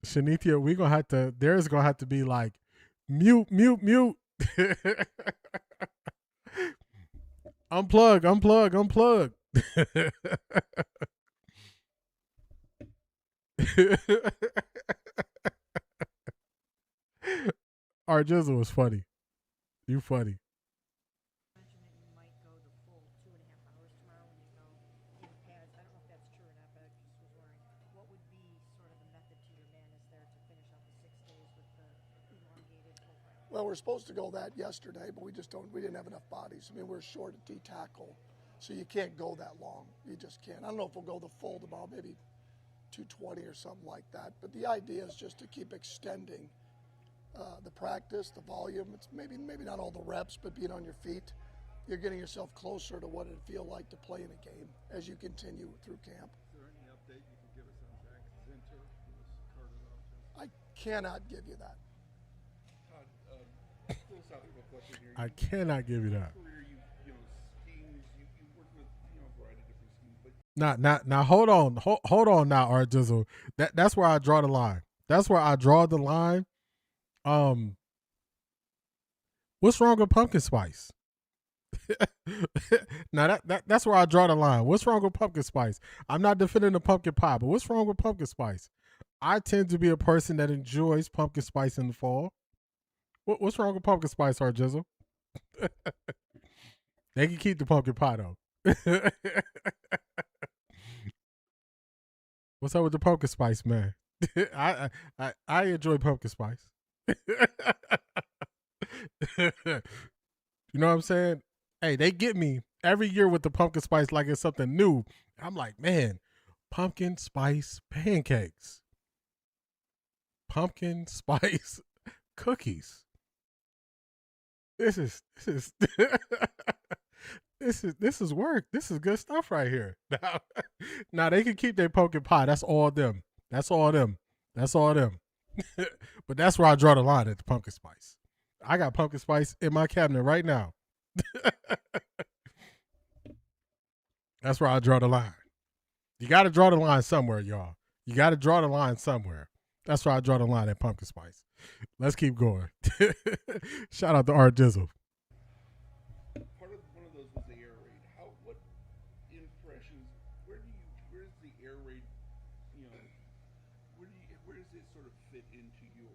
Shanithia, there's going to have to be like, mute. Unplug. Our Jizzle was funny. You funny. Well, we're supposed to go that yesterday, but we didn't have enough bodies. I mean, we're short at D-tackle, so you can't go that long. You just can't. I don't know if we'll go the full tomorrow, maybe 220 or something like that. But the idea is just to keep extending the practice, the volume. It's maybe not all the reps, but being on your feet. You're getting yourself closer to what it'd feel like to play in a game as you continue through camp. Is there any update you can give us on Zach Zinter, who was carted off? I cannot give you that. Philosophical question here. I cannot give you that. Career, schemes. You work with a variety of different schemes, but Now hold on now, Art Jizzle. That's where I draw the line. That's where I draw the line. What's wrong with pumpkin spice? Now that's where I draw the line. What's wrong with pumpkin spice? I'm not defending the pumpkin pie, but what's wrong with pumpkin spice? I tend to be a person that enjoys pumpkin spice in the fall. What's wrong with pumpkin spice, Art Jizzle? They can keep the pumpkin pie though. What's up with the pumpkin spice, man? I enjoy pumpkin spice. You know what I'm saying? Hey, they get me every year with the pumpkin spice like it's something new. I'm like, man, pumpkin spice pancakes, pumpkin spice cookies. This is this is work. This is good stuff right here. Now they can keep their pumpkin pie. That's all them. That's all them. But that's where I draw the line at the pumpkin spice. I got pumpkin spice in my cabinet right now. That's where I draw the line. You got to draw the line somewhere, y'all. You got to draw the line somewhere. That's where I draw the line at pumpkin spice. Let's keep going. Shout out to Art Jizzle. one of those was the air raid. What impressions? Where's the air raid? Where does it sort of fit into your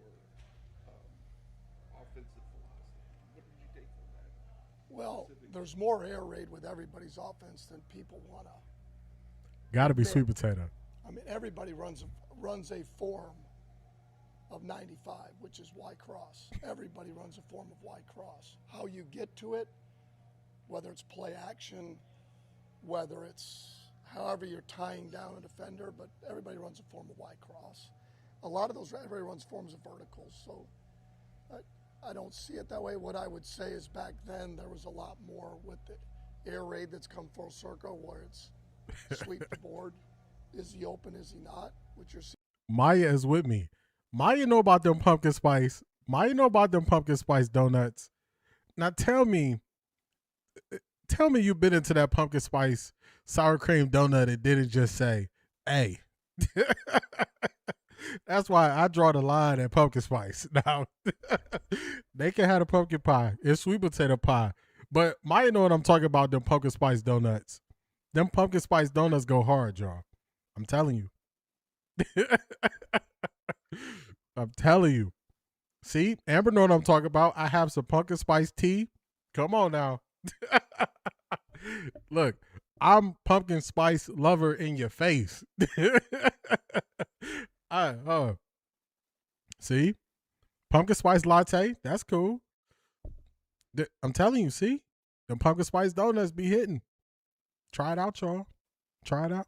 offensive philosophy? What did you take from that? Well, there's more air raid with everybody's offense than people want to. Got to be sweet potato. I mean, everybody runs a form of 95, which is Y cross. Everybody runs a form of Y cross. How you get to it, whether it's play action, whether it's however you're tying down a defender, but everybody runs a form of Y cross. A lot of those, everybody runs forms of verticals, so I don't see it that way. What I would say is back then there was a lot more with the air raid that's come full circle where it's sweep the board. Is he open, is he not? Which you're seeing. Maya is with me. Maya know about them pumpkin spice. Maya know about them pumpkin spice donuts. Now tell me you've been into that pumpkin spice sour cream donut and didn't just say, hey. That's why I draw the line at pumpkin spice. Now, they can have a pumpkin pie. It's sweet potato pie. But Maya know what I'm talking about, them pumpkin spice donuts. Them pumpkin spice donuts go hard, y'all. I'm telling you. I'm telling you. See, Amber know what I'm talking about. I have some pumpkin spice tea. Come on now. Look, I'm pumpkin spice lover in your face. See, pumpkin spice latte. That's cool. I'm telling you. See, the pumpkin spice donuts be hitting. Try it out, y'all. Try it out.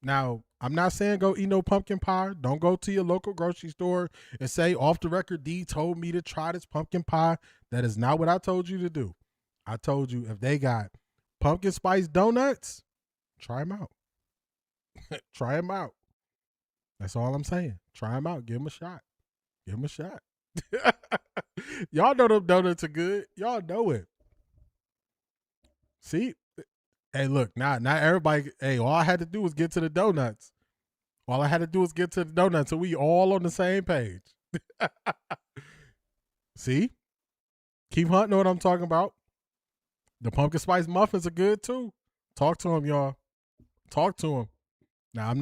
Now, I'm not saying go eat no pumpkin pie. Don't go to your local grocery store and say, Off the Record D told me to try this pumpkin pie. That is not what I told you to do. I told you if they got pumpkin spice donuts, try them out. Try them out. That's all I'm saying. Try them out. Give them a shot. Give them a shot. Y'all know them donuts are good. Y'all know it. See? Hey, look, not everybody. Hey, all I had to do was get to the donuts. All I had to do was get to the donuts, so we all on the same page. See? Keep hunting what I'm talking about. The pumpkin spice muffins are good too. Talk to them, y'all. Talk to them. Now,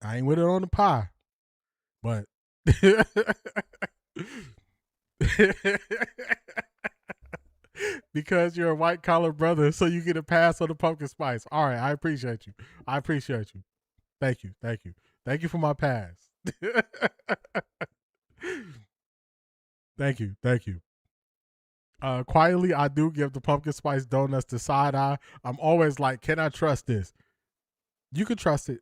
I ain't with it on the pie, but because you're a white collar brother, so you get a pass on the pumpkin spice. All right, I appreciate you. I appreciate you. Thank you. Thank you. Thank you for my pass. Thank you. Thank you. Quietly, I do give the pumpkin spice donuts the side eye. I'm always like, can I trust this? You can trust it.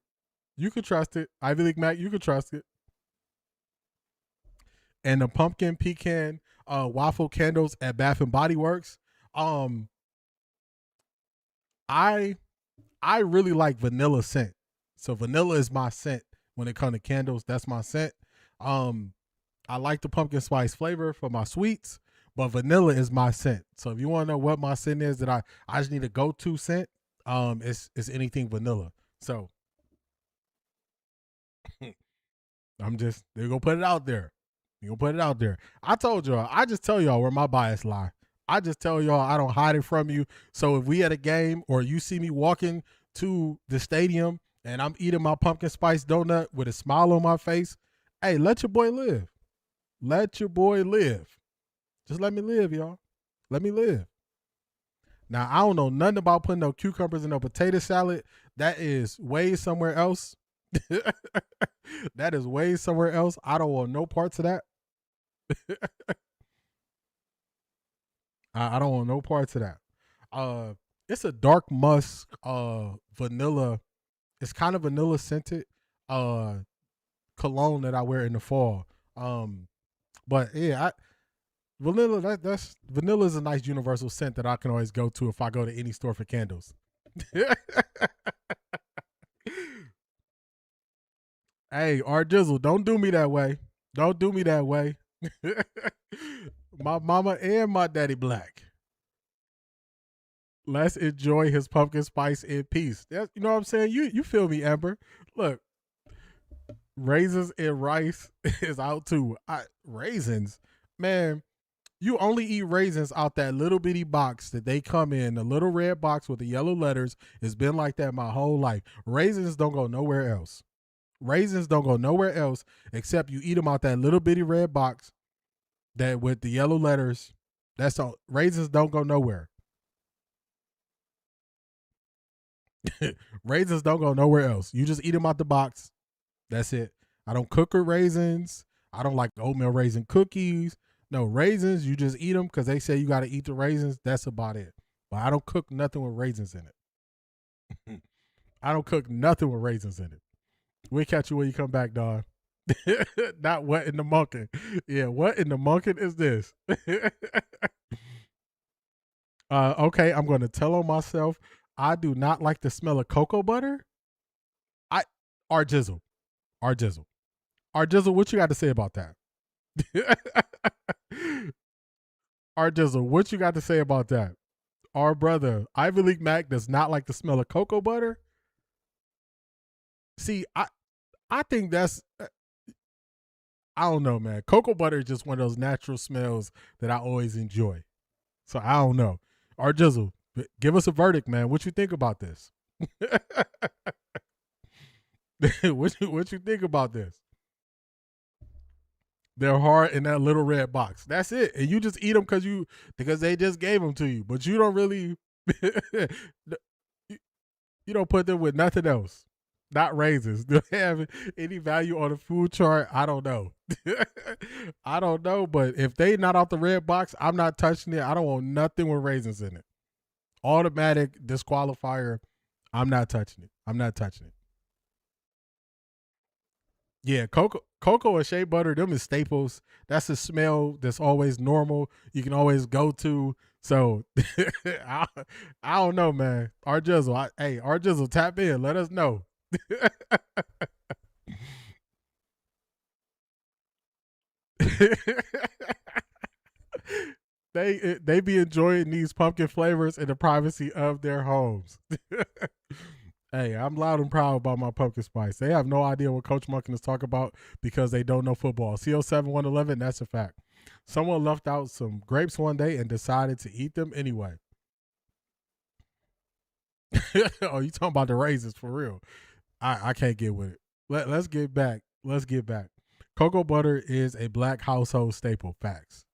You can trust it. Ivy League Mac, you can trust it. And the pumpkin pecan waffle candles at Bath and Body Works. I really like vanilla scent. So vanilla is my scent when it comes to candles. That's my scent. I like the pumpkin spice flavor for my sweets, but vanilla is my scent. So if you want to know what my scent is that I just need a go-to scent, it's anything vanilla. So they're gonna put it out there. You gonna put it out there. I told y'all, I just tell y'all where my bias lie. I just tell y'all I don't hide it from you. So if we at a game or you see me walking to the stadium and I'm eating my pumpkin spice donut with a smile on my face, hey, let your boy live. Let your boy live. Just let me live, y'all. Let me live. Now, I don't know nothing about putting no cucumbers in no potato salad. That is way somewhere else. That is way somewhere else. I don't want no parts of that. I don't want no parts of that. It's a dark musk vanilla. It's kind of vanilla scented cologne that I wear in the fall. But yeah, vanilla. Vanilla is a nice universal scent that I can always go to if I go to any store for candles. Hey, R Jizzle, don't do me that way. Don't do me that way. My mama and my daddy black. Let's enjoy his pumpkin spice in peace. You know what I'm saying? You feel me, Amber? Look, raisins and rice is out too. Raisins, man. You only eat raisins out that little bitty box that they come in, the little red box with the yellow letters. It's been like that my whole life. Raisins don't go nowhere else. Raisins don't go nowhere else except you eat them out that little bitty red box that with the yellow letters. That's all. Raisins don't go nowhere. Raisins don't go nowhere else. You just eat them out the box. That's it. I don't cook with raisins. I don't like oatmeal raisin cookies. No, raisins, you just eat them because they say you got to eat the raisins. That's about it. But I don't cook nothing with raisins in it. I don't cook nothing with raisins in it. We'll catch you when you come back, dog. Not what in the monkin. Yeah, what in the monkin is this? Okay, I'm going to tell on myself. I do not like the smell of cocoa butter. R Jizzle, what you got to say about that? R Jizzle, what you got to say about that? Our brother, Ivy League Mac, does not like the smell of cocoa butter. See, I think that's, I don't know, man. Cocoa butter is just one of those natural smells that I always enjoy. So I don't know. R Jizzle, give us a verdict, man. What you think about this? What you think about this? They're hard in that little red box. That's it. And you just eat them because they just gave them to you. But you don't really you don't put them with nothing else. Not raisins. Do they have any value on the food chart? I don't know. I don't know, but if they not off the red box, I'm not touching it. I don't want nothing with raisins in it. Automatic disqualifier. I'm not touching it. I'm not touching it. Yeah, cocoa and shea butter, them is staples. That's a smell that's always normal. You can always go to. So I don't know, man. Our Jizzle, tap in. Let us know. They be enjoying these pumpkin flavors in the privacy of their homes. Hey, I'm loud and proud about my pumpkin spice. They have no idea what Coach Monken is talking about because they don't know football. CO7-111, that's a fact. Someone left out some grapes one day and decided to eat them anyway. Oh, you talking about the raisins for real? I can't get with it. Let's get back. Let's get back. Cocoa butter is a black household staple. Facts.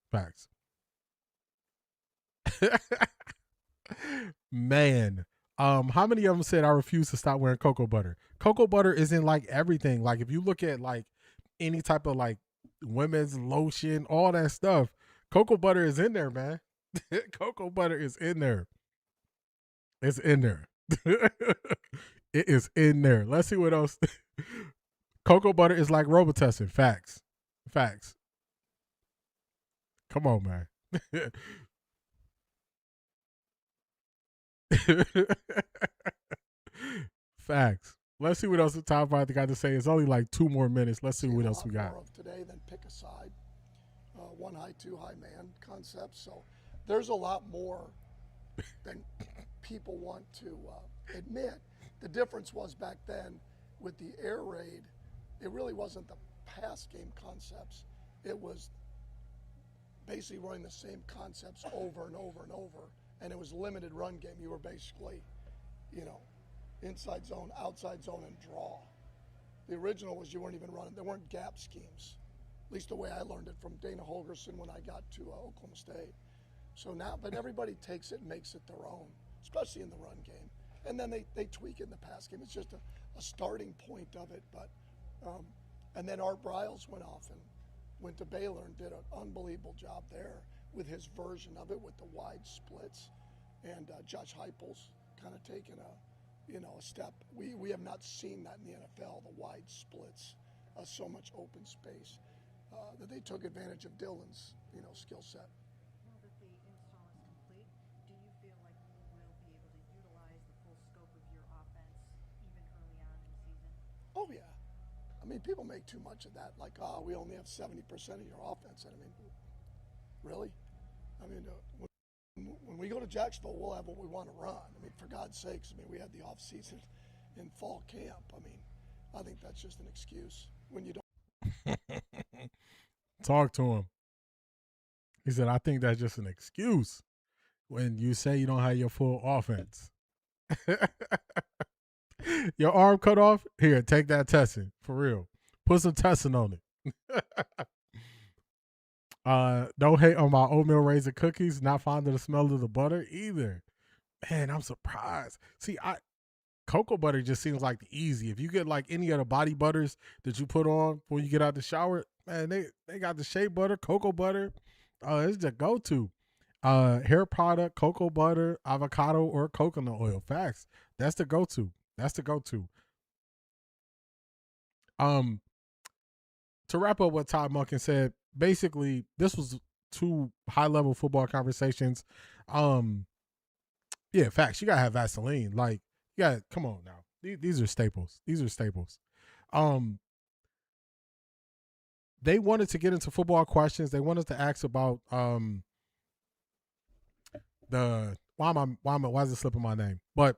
Man. How many of them said I refuse to stop wearing cocoa butter? Cocoa butter is in like everything. Like if you look at like any type of like women's lotion, all that stuff, cocoa butter is in there, man. Cocoa butter is in there. It's in there. It is in there. Let's see what else. Cocoa butter is like Robitussin. Facts. Come on, man. Facts. Let's see what else the Todd Father got to say. It's only like 2 more minutes. Let's see what else we got. More of today than pick a side. One high, two high man concept. So there's a lot more than people want to admit. The difference was back then with the air raid, it really wasn't the pass game concepts. It was basically running the same concepts over and over and over. And it was limited run game. You were basically, inside zone, outside zone, and draw. The original was you weren't even running. There weren't gap schemes, at least the way I learned it from Dana Holgerson when I got to Oklahoma State. So now, but everybody takes it and makes it their own, especially in the run game. And then they tweak it in the pass game. It's just a starting point of it. But and then Art Briles went off and went to Baylor and did an unbelievable job there with his version of it with the wide splits, and Josh Heupel's kind of taken a step. We have not seen that in the NFL, the wide splits, so much open space, that they took advantage of Dylan's skill set. Now that the install is complete, do you feel like you will be able to utilize the full scope of your offense even early on in the season? Oh yeah, I mean people make too much of that, like we only have 70% of your offense. And I mean, really? I mean, when we go to Jacksonville, we'll have what we want to run. I mean, for God's sakes, I mean, we had the off season in fall camp. I mean, I think that's just an excuse when you don't. Talk to him. He said, I think that's just an excuse when you say you don't have your full offense. Your arm cut off? Here, take that testing. For real. Put some testing on it. Don't hate on my oatmeal raisin cookies. Not fond of the smell of the butter either. Man, I'm surprised. See, cocoa butter just seems like the easy. If you get like any of the body butters that you put on when you get out the shower, man, they got the shea butter, cocoa butter. It's the go-to. Hair product, cocoa butter, avocado, or coconut oil. Facts. That's the go-to. To wrap up what Todd Monken said, basically, this was 2 high-level football conversations. Yeah, facts. You gotta have Vaseline. Like, come on now. These are staples. They wanted to get into football questions. They wanted to ask about why is it slipping my name? But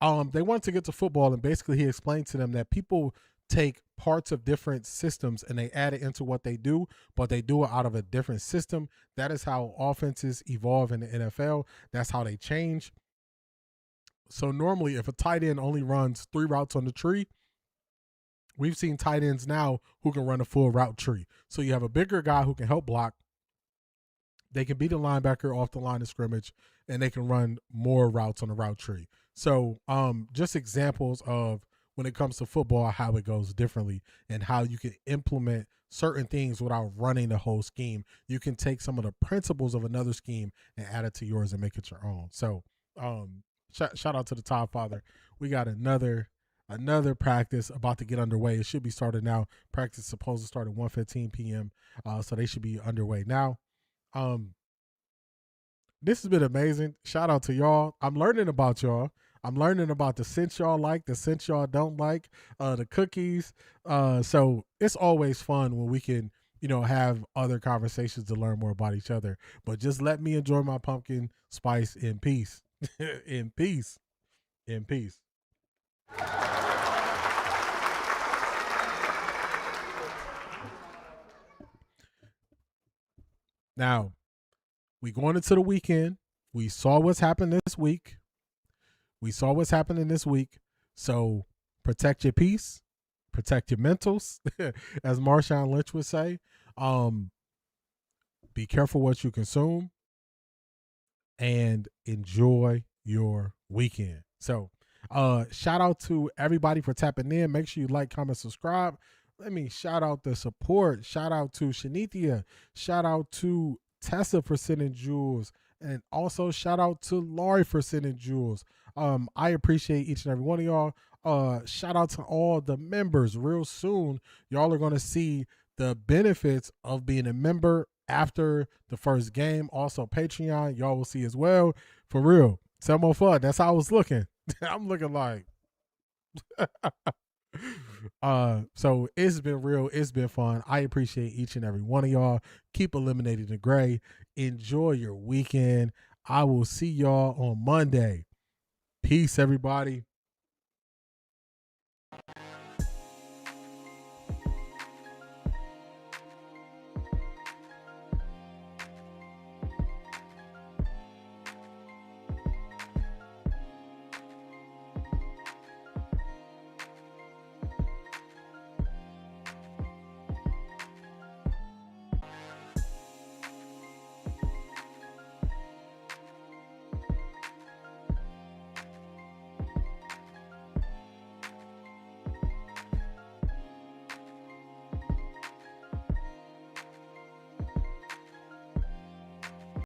they wanted to get to football, and basically he explained to them that people take parts of different systems and they add it into what they do, but they do it out of a different system. That is how offenses evolve in the NFL. That's how they change. So normally if a tight end only runs 3 routes on the tree, We've seen tight ends now who can run a full route tree. So you have a bigger guy who can help block. They can beat a linebacker off the line of scrimmage, and they can run more routes on the route tree. So just examples of when it comes to football, how it goes differently and how you can implement certain things without running the whole scheme. You can take some of the principles of another scheme and add it to yours and make it your own. So shout out to the Todd Father. We got another practice about to get underway. It should be started now. Practice is supposed to start at 1:15 p.m. So they should be underway now. This has been amazing. Shout out to y'all. I'm learning about y'all. I'm learning about the scents y'all like, the scents y'all don't like, the cookies. So it's always fun when we can, have other conversations to learn more about each other. But just let me enjoy my pumpkin spice in peace. In peace. In peace. Now, we going into the weekend. We saw what's happened this week. So protect your peace, protect your mentals, as Marshawn Lynch would say. Be careful what you consume and enjoy your weekend. So shout out to everybody for tapping in. Make sure you like, comment, subscribe. Let me shout out the support. Shout out to Shanithia. Shout out to Tessa for sending jewels. And also shout out to Laurie for sending jewels. I appreciate each and every one of y'all. Shout out to all the members. Real soon, y'all are going to see the benefits of being a member after the first game. Also, Patreon, y'all will see as well. For real. Some more fun. That's how I was looking. I'm looking like... So it's been real. It's been fun. I appreciate each and every one of y'all. Keep eliminating the gray. Enjoy your weekend. I will see y'all on Monday. Peace, everybody.